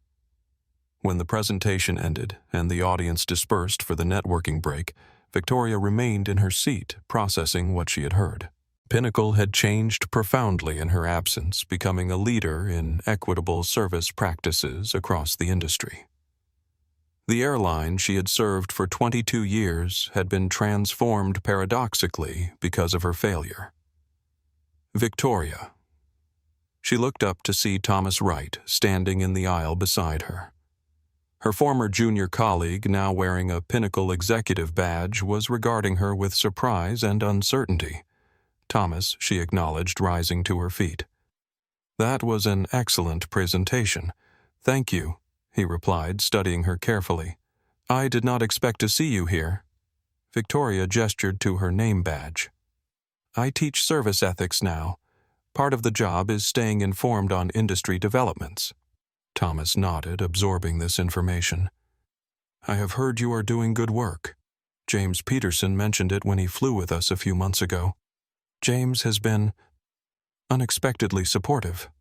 When the presentation ended and the audience dispersed for the networking break, Victoria remained in her seat, processing what she had heard. Pinnacle had changed profoundly in her absence, becoming a leader in equitable service practices across the industry. The airline she had served for 22 years had been transformed paradoxically because of her failure. Victoria. She looked up to see Thomas Wright standing in the aisle beside her. Her former junior colleague, now wearing a Pinnacle executive badge, was regarding her with surprise and uncertainty. Thomas, she acknowledged, rising to her feet. "That was an excellent presentation. Thank you," he replied, studying her carefully. "I did not expect to see you here." Victoria gestured to her name badge. "I teach service ethics now. Part of the job is staying informed on industry developments." Thomas nodded, absorbing this information. "I have heard you are doing good work. James Peterson mentioned it when he flew with us a few months ago. James has been unexpectedly supportive,"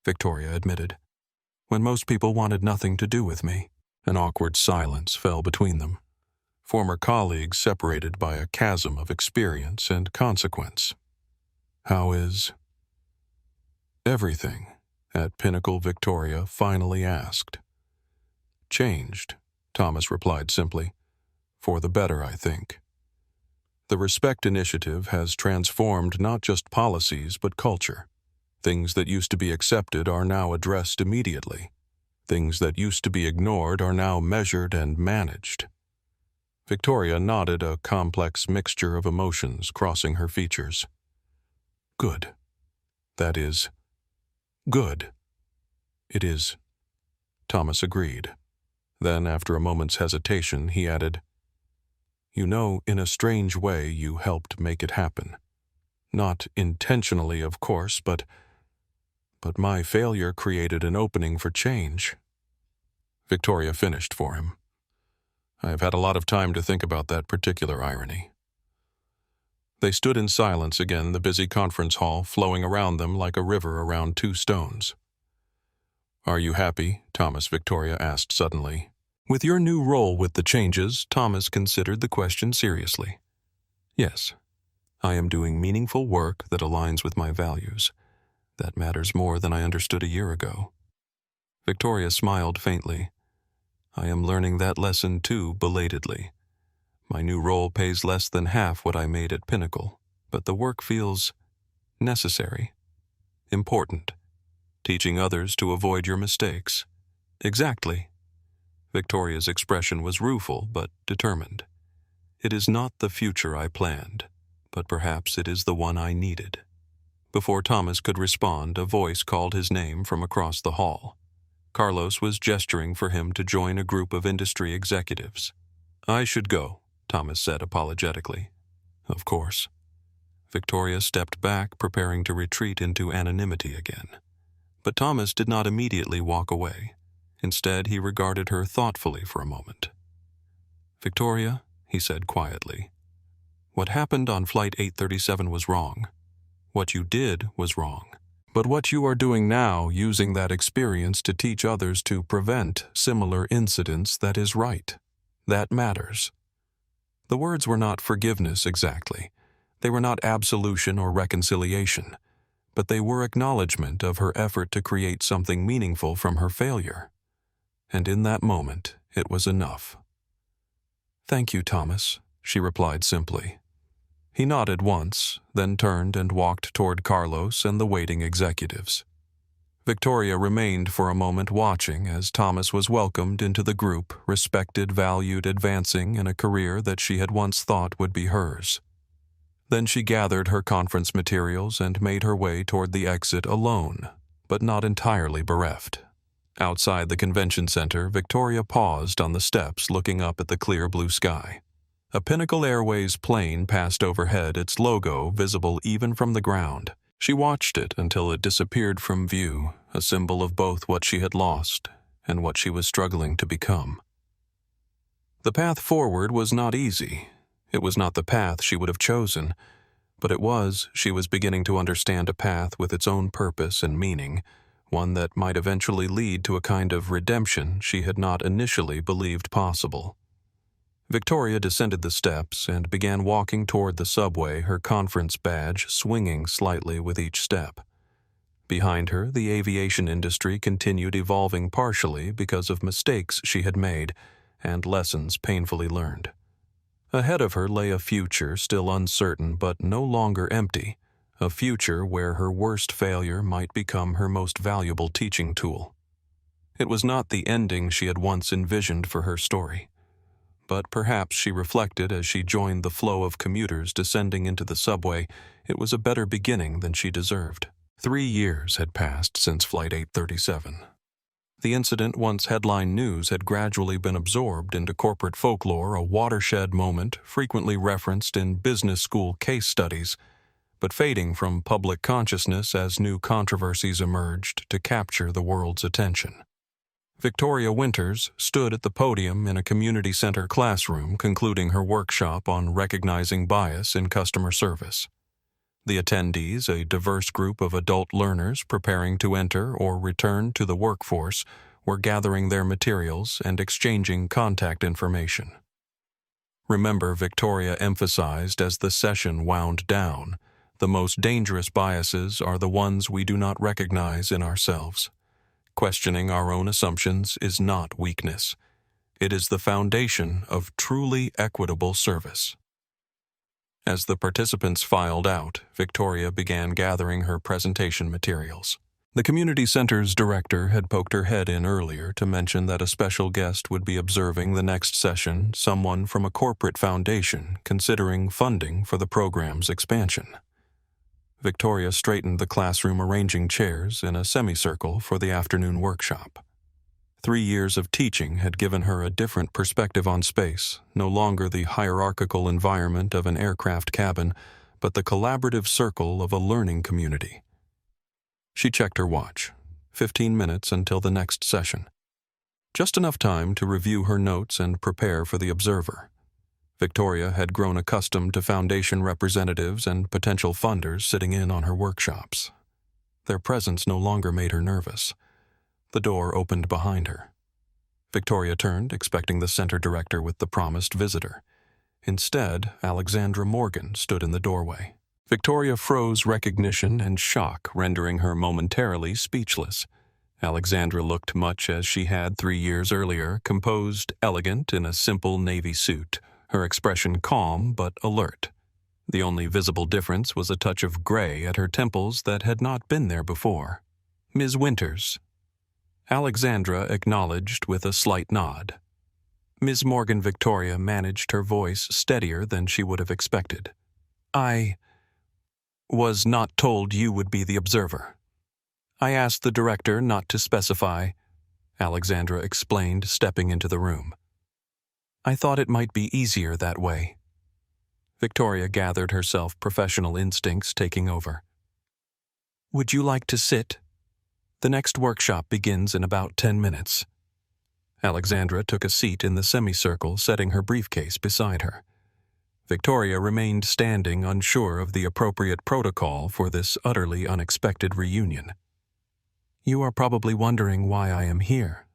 Victoria admitted, "when most people wanted nothing to do with me." An awkward silence fell between them. Former colleagues separated by a chasm of experience and consequence. "How is everything at Pinnacle?" Victoria finally asked. "Changed," Thomas replied simply. "For the better, I think. The Respect Initiative has transformed not just policies but culture. Things that used to be accepted are now addressed immediately. Things that used to be ignored are now measured and managed." Victoria nodded, a complex mixture of emotions crossing her features. "Good. That is, good." "It is," Thomas agreed. Then, after a moment's hesitation, he added, "You know, in a strange way, you helped make it happen. Not intentionally, of course, but my failure created an opening for change." Victoria finished for him. I have had a lot of time to think about that particular irony. They stood in silence again, the busy conference hall flowing around them like a river around two stones. "Are you happy?" Thomas Victoria asked suddenly. With your new role with the changes, Thomas considered the question seriously. "Yes. I am doing meaningful work that aligns with my values. That matters more than I understood a year ago." Victoria smiled faintly. "I am learning that lesson too, belatedly. My new role pays less than half what I made at Pinnacle, but the work feels necessary, important, teaching others to avoid your mistakes." "Exactly." Victoria's expression was rueful but determined. "It is not the future I planned, but perhaps it is the one I needed." Before Thomas could respond, a voice called his name from across the hall. Carlos was gesturing for him to join a group of industry executives. "I should go," Thomas said apologetically. "Of course." Victoria stepped back, preparing to retreat into anonymity again. But Thomas did not immediately walk away. Instead, he regarded her thoughtfully for a moment. "Victoria," he said quietly, "what happened on Flight 837 was wrong. What you did was wrong. But what you are doing now, using that experience to teach others to prevent similar incidents, that is right. That matters." The words were not forgiveness exactly. They were not absolution or reconciliation, but they were acknowledgement of her effort to create something meaningful from her failure. And in that moment, it was enough. "Thank you, Thomas," she replied simply. He nodded once, then turned and walked toward Carlos and the waiting executives. Victoria remained for a moment watching as Thomas was welcomed into the group, respected, valued, advancing in a career that she had once thought would be hers. Then she gathered her conference materials and made her way toward the exit alone, but not entirely bereft. Outside the convention center, Victoria paused on the steps looking up at the clear blue sky. A Pinnacle Airways plane passed overhead, its logo visible even from the ground. She watched it until it disappeared from view, a symbol of both what she had lost and what she was struggling to become. The path forward was not easy. It was not the path she would have chosen, but she was beginning to understand a path with its own purpose and meaning, one that might eventually lead to a kind of redemption she had not initially believed possible. Victoria descended the steps and began walking toward the subway, her conference badge swinging slightly with each step. Behind her, the aviation industry continued evolving partially because of mistakes she had made and lessons painfully learned. Ahead of her lay a future still uncertain but no longer empty, a future where her worst failure might become her most valuable teaching tool. It was not the ending she had once envisioned for her story. But perhaps, she reflected as she joined the flow of commuters descending into the subway, it was a better beginning than she deserved. 3 years had passed since Flight 837. The incident, once headline news, had gradually been absorbed into corporate folklore, a watershed moment frequently referenced in business school case studies, but fading from public consciousness as new controversies emerged to capture the world's attention. Victoria Winters stood at the podium in a community center classroom concluding her workshop on recognizing bias in customer service. The attendees, a diverse group of adult learners preparing to enter or return to the workforce, were gathering their materials and exchanging contact information. "Remember," Victoria emphasized as the session wound down, "the most dangerous biases are the ones we do not recognize in ourselves. Questioning our own assumptions is not weakness. It is the foundation of truly equitable service." As the participants filed out, Victoria began gathering her presentation materials. The community center's director had poked her head in earlier to mention that a special guest would be observing the next session, someone from a corporate foundation considering funding for the program's expansion. Victoria straightened the classroom, arranging chairs in a semicircle for the afternoon workshop. 3 years of teaching had given her a different perspective on space, no longer the hierarchical environment of an aircraft cabin, but the collaborative circle of a learning community. She checked her watch. 15 minutes until the next session. Just enough time to review her notes and prepare for the observer. Victoria had grown accustomed to Foundation representatives and potential funders sitting in on her workshops. Their presence no longer made her nervous. The door opened behind her. Victoria turned, expecting the center director with the promised visitor. Instead, Alexandra Morgan stood in the doorway. Victoria froze recognition and shock, rendering her momentarily speechless. Alexandra looked much as she had 3 years earlier, composed, elegant, in a simple navy suit, her expression calm but alert. The only visible difference was a touch of gray at her temples that had not been there before. "Ms. Winters." Alexandra acknowledged with a slight nod. Ms. Morgan Victoria managed her voice steadier than she would have expected. "I was not told you would be the observer. I asked the director not to specify," Alexandra explained, stepping into the room. "I thought it might be easier that way." Victoria gathered herself, professional instincts taking over. "Would you like to sit? The next workshop begins in about 10 minutes. Alexandra took a seat in the semicircle, setting her briefcase beside her. Victoria remained standing, unsure of the appropriate protocol for this utterly unexpected reunion. "You are probably wondering why I am here,"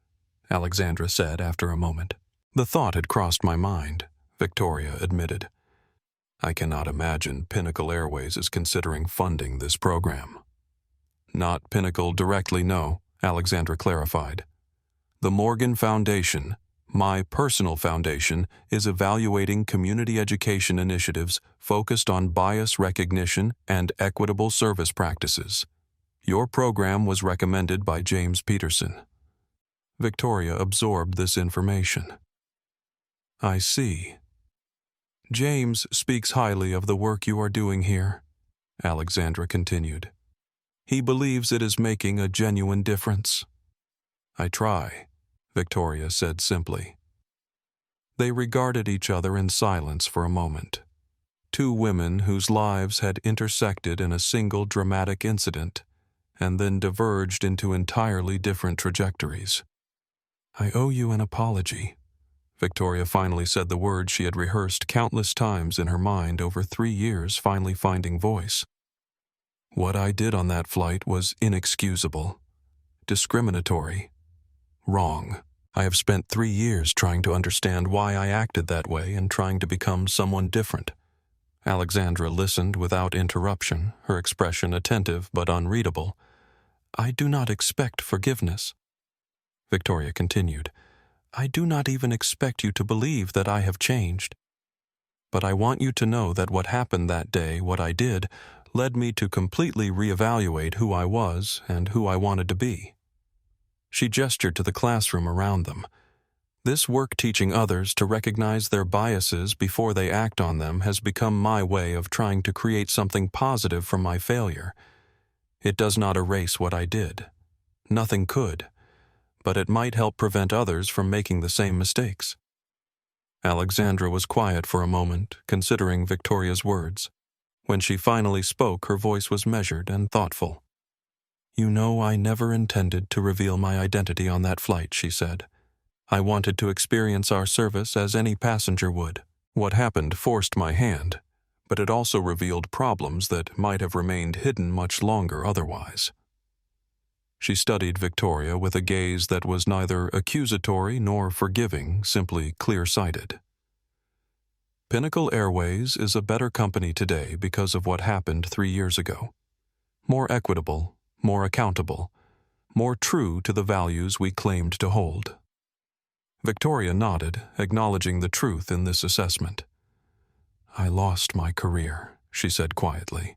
Alexandra said after a moment. "The thought had crossed my mind," Victoria admitted. "I cannot imagine Pinnacle Airways is considering funding this program." "Not Pinnacle directly, no," Alexandra clarified. "The Morgan Foundation, my personal foundation, is evaluating community education initiatives focused on bias recognition and equitable service practices. Your program was recommended by James Peterson." Victoria absorbed this information. "I see. James speaks highly of the work you are doing here," Alexandra continued. "He believes it is making a genuine difference." "I try," Victoria said simply. They regarded each other in silence for a moment. Two women whose lives had intersected in a single dramatic incident and then diverged into entirely different trajectories. "I owe you an apology," Victoria finally said, the word she had rehearsed countless times in her mind over 3 years finally finding voice. "What I did on that flight was inexcusable, discriminatory, wrong. I have spent 3 years trying to understand why I acted that way and trying to become someone different." Alexandra listened without interruption, her expression attentive but unreadable. "I do not expect forgiveness," Victoria continued. "I do not even expect you to believe that I have changed. But I want you to know that what happened that day, what I did, led me to completely reevaluate who I was and who I wanted to be." She gestured to the classroom around them. "This work teaching others to recognize their biases before they act on them has become my way of trying to create something positive from my failure. It does not erase what I did. Nothing could. But it might help prevent others from making the same mistakes." Alexandra was quiet for a moment, considering Victoria's words. When she finally spoke, her voice was measured and thoughtful. "You know, I never intended to reveal my identity on that flight," she said. "I wanted to experience our service as any passenger would. What happened forced my hand, but it also revealed problems that might have remained hidden much longer otherwise." She studied Victoria with a gaze that was neither accusatory nor forgiving, simply clear-sighted. "Pinnacle Airways is a better company today because of what happened 3 years ago. More equitable, more accountable, more true to the values we claimed to hold." Victoria nodded, acknowledging the truth in this assessment. "I lost my career," she said quietly.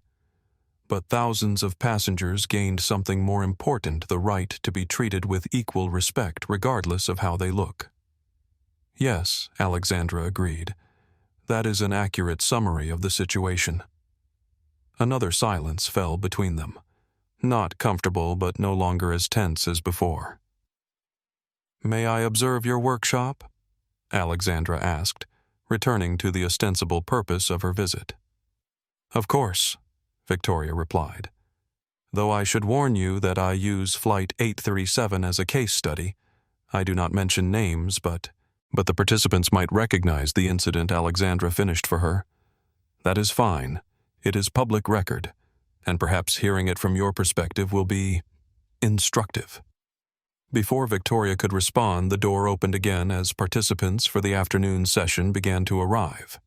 "But thousands of passengers gained something more important, the right to be treated with equal respect regardless of how they look." "Yes," Alexandra agreed. "That is an accurate summary of the situation." Another silence fell between them. Not comfortable, but no longer as tense as before. "May I observe your workshop?" Alexandra asked, returning to the ostensible purpose of her visit. "Of course," Victoria replied. "Though I should warn you that I use Flight 837 as a case study, I do not mention names, but the participants might recognize the incident Alexandra finished for her. That is fine. It is public record, and perhaps hearing it from your perspective will be instructive. Before Victoria could respond, the door opened again as participants for the afternoon session began to arrive.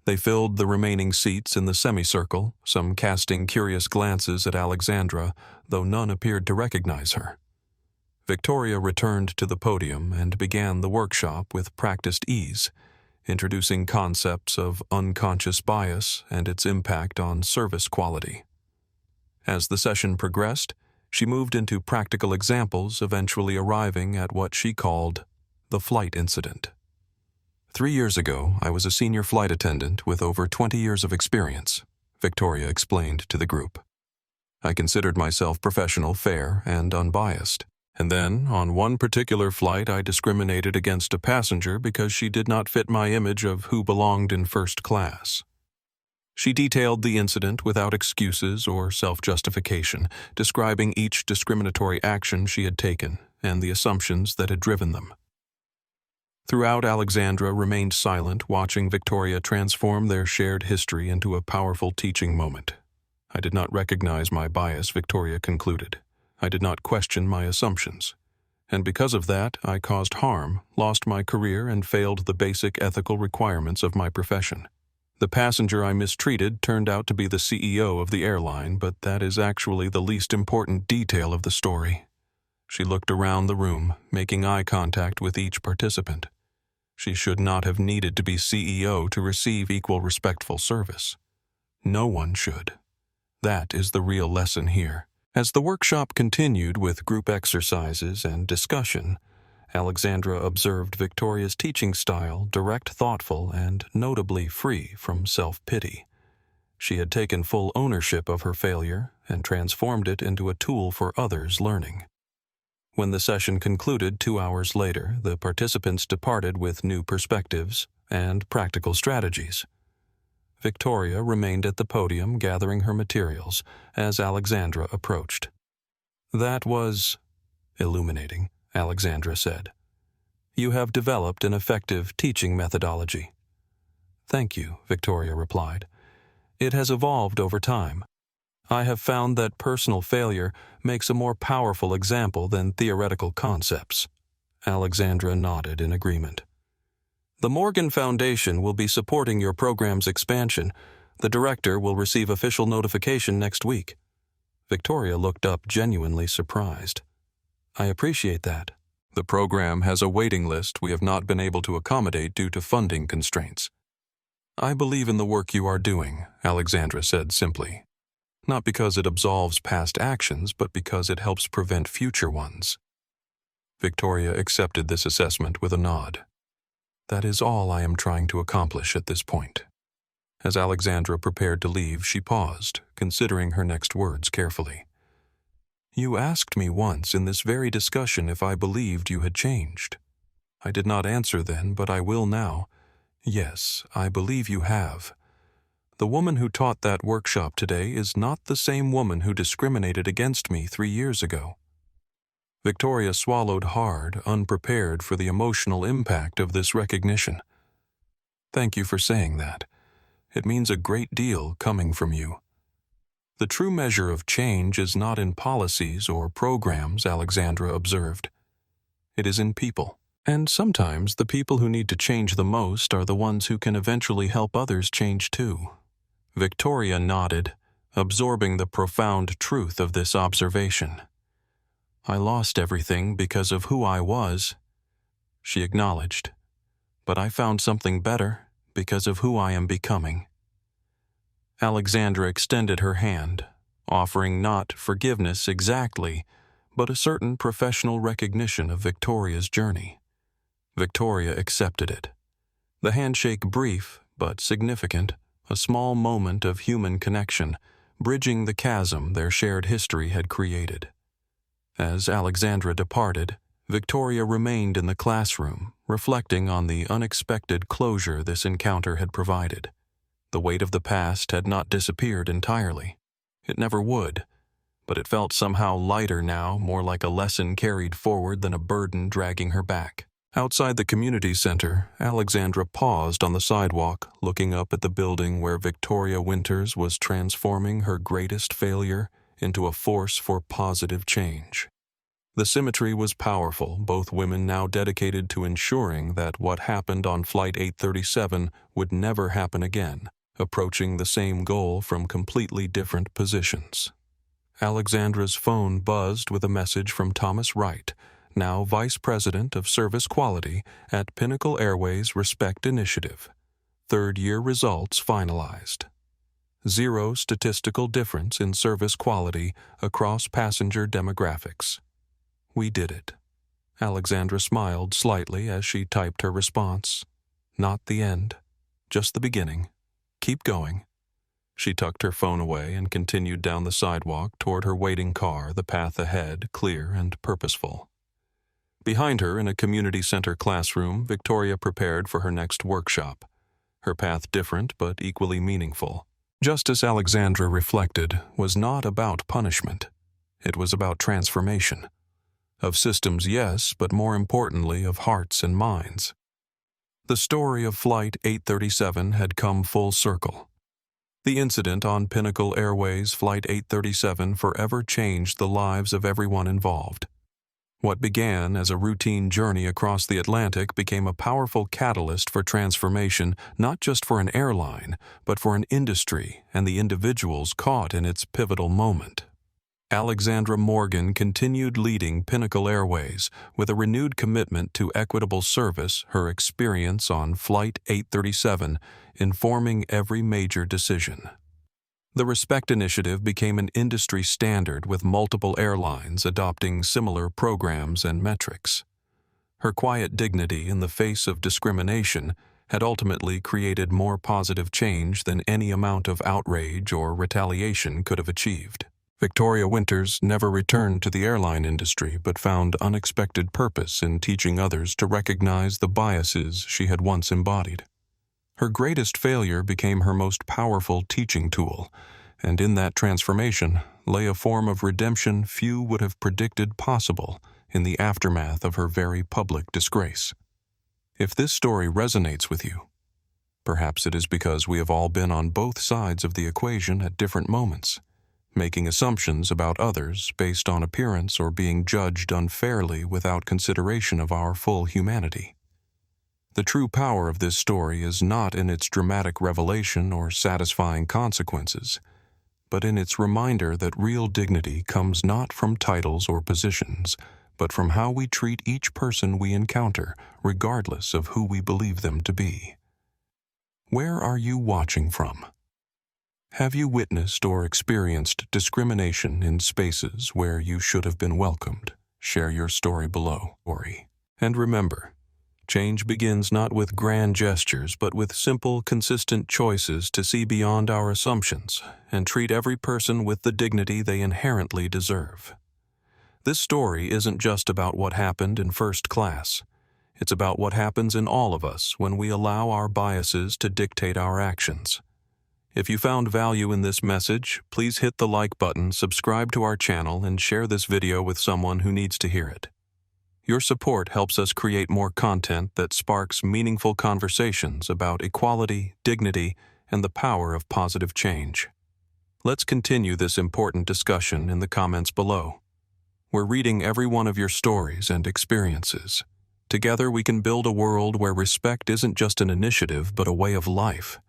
They filled the remaining seats in the semicircle, some casting curious glances at Alexandra, though none appeared to recognize her. Victoria returned to the podium and began the workshop with practiced ease, introducing concepts of unconscious bias and its impact on service quality. As the session progressed, she moved into practical examples, eventually arriving at what she called the flight incident. 3 years ago, I was a senior flight attendant with over 20 years of experience, Victoria explained to the group. I considered myself professional, fair, and unbiased. And then, on one particular flight, I discriminated against a passenger because she did not fit my image of who belonged in first class. She detailed the incident without excuses or self-justification, describing each discriminatory action she had taken and the assumptions that had driven them. Throughout, Alexandra remained silent, watching Victoria transform their shared history into a powerful teaching moment. I did not recognize my bias, Victoria concluded. I did not question my assumptions. And because of that, I caused harm, lost my career, and failed the basic ethical requirements of my profession. The passenger I mistreated turned out to be the CEO of the airline, but that is actually the least important detail of the story. She looked around the room, making eye contact with each participant. She should not have needed to be CEO to receive equal respectful service. No one should. That is the real lesson here. As the workshop continued with group exercises and discussion, Alexandra observed Victoria's teaching style, direct, thoughtful, and notably free from self-pity. She had taken full ownership of her failure and transformed it into a tool for others' learning. When the session concluded 2 hours later, the participants departed with new perspectives and practical strategies. Victoria remained at the podium gathering her materials as Alexandra approached. "That was illuminating," Alexandra said. "You have developed an effective teaching methodology." "Thank you," Victoria replied. "It has evolved over time. I have found that personal failure makes a more powerful example than theoretical concepts." Alexandra nodded in agreement. "The Morgan Foundation will be supporting your program's expansion. The director will receive official notification next week." Victoria looked up, genuinely surprised. "I appreciate that. The program has a waiting list we have not been able to accommodate due to funding constraints." "I believe in the work you are doing," Alexandra said simply. "Not because it absolves past actions, but because it helps prevent future ones." Victoria accepted this assessment with a nod. "That is all I am trying to accomplish at this point." As Alexandra prepared to leave, she paused, considering her next words carefully. "You asked me once in this very discussion if I believed you had changed. I did not answer then, but I will now. Yes, I believe you have. The woman who taught that workshop today is not the same woman who discriminated against me 3 years ago." Victoria swallowed hard, unprepared for the emotional impact of this recognition. "Thank you for saying that. It means a great deal coming from you." "The true measure of change is not in policies or programs," Alexandra observed. "It is in people. And sometimes the people who need to change the most are the ones who can eventually help others change too." Victoria nodded, absorbing the profound truth of this observation. "I lost everything because of who I was," she acknowledged. "But I found something better because of who I am becoming." Alexandra extended her hand, offering not forgiveness exactly, but a certain professional recognition of Victoria's journey. Victoria accepted it. The handshake brief, but significant, a small moment of human connection, bridging the chasm their shared history had created. As Alexandra departed, Victoria remained in the classroom, reflecting on the unexpected closure this encounter had provided. The weight of the past had not disappeared entirely. It never would, but it felt somehow lighter now, more like a lesson carried forward than a burden dragging her back. Outside the community center, Alexandra paused on the sidewalk, looking up at the building where Victoria Winters was transforming her greatest failure into a force for positive change. The symmetry was powerful, both women now dedicated to ensuring that what happened on Flight 837 would never happen again, approaching the same goal from completely different positions. Alexandra's phone buzzed with a message from Thomas Wright, now Vice President of Service Quality at Pinnacle Airways Respect Initiative. Third-year results finalized. 0 statistical difference in service quality across passenger demographics. We did it. Alexandra smiled slightly as she typed her response. Not the end, just the beginning. Keep going. She tucked her phone away and continued down the sidewalk toward her waiting car, the path ahead clear and purposeful. Behind her, in a community center classroom, Victoria prepared for her next workshop. Her path different but equally meaningful. Justice, Alexandra reflected, was not about punishment. It was about transformation. Of systems, yes, but more importantly, of hearts and minds. The story of Flight 837 had come full circle. The incident on Pinnacle Airways Flight 837 forever changed the lives of everyone involved. What began as a routine journey across the Atlantic became a powerful catalyst for transformation, not just for an airline, but for an industry and the individuals caught in its pivotal moment. Alexandra Morgan continued leading Pinnacle Airways with a renewed commitment to equitable service, her experience on Flight 837 informing every major decision. The Respect Initiative became an industry standard, with multiple airlines adopting similar programs and metrics. Her quiet dignity in the face of discrimination had ultimately created more positive change than any amount of outrage or retaliation could have achieved. Victoria Winters never returned to the airline industry but found unexpected purpose in teaching others to recognize the biases she had once embodied. Her greatest failure became her most powerful teaching tool, and in that transformation lay a form of redemption few would have predicted possible in the aftermath of her very public disgrace. If this story resonates with you, perhaps it is because we have all been on both sides of the equation at different moments, making assumptions about others based on appearance or being judged unfairly without consideration of our full humanity. The true power of this story is not in its dramatic revelation or satisfying consequences, but in its reminder that real dignity comes not from titles or positions, but from how we treat each person we encounter, regardless of who we believe them to be. Where are you watching from? Have you witnessed or experienced discrimination in spaces where you should have been welcomed? Share your story below. And remember, change begins not with grand gestures, but with simple, consistent choices to see beyond our assumptions and treat every person with the dignity they inherently deserve. This story isn't just about what happened in first class. It's about what happens in all of us when we allow our biases to dictate our actions. If you found value in this message, please hit the like button, subscribe to our channel, and share this video with someone who needs to hear it. Your support helps us create more content that sparks meaningful conversations about equality, dignity, and the power of positive change. Let's continue this important discussion in the comments below. We're reading every one of your stories and experiences. Together we can build a world where respect isn't just an initiative but a way of life.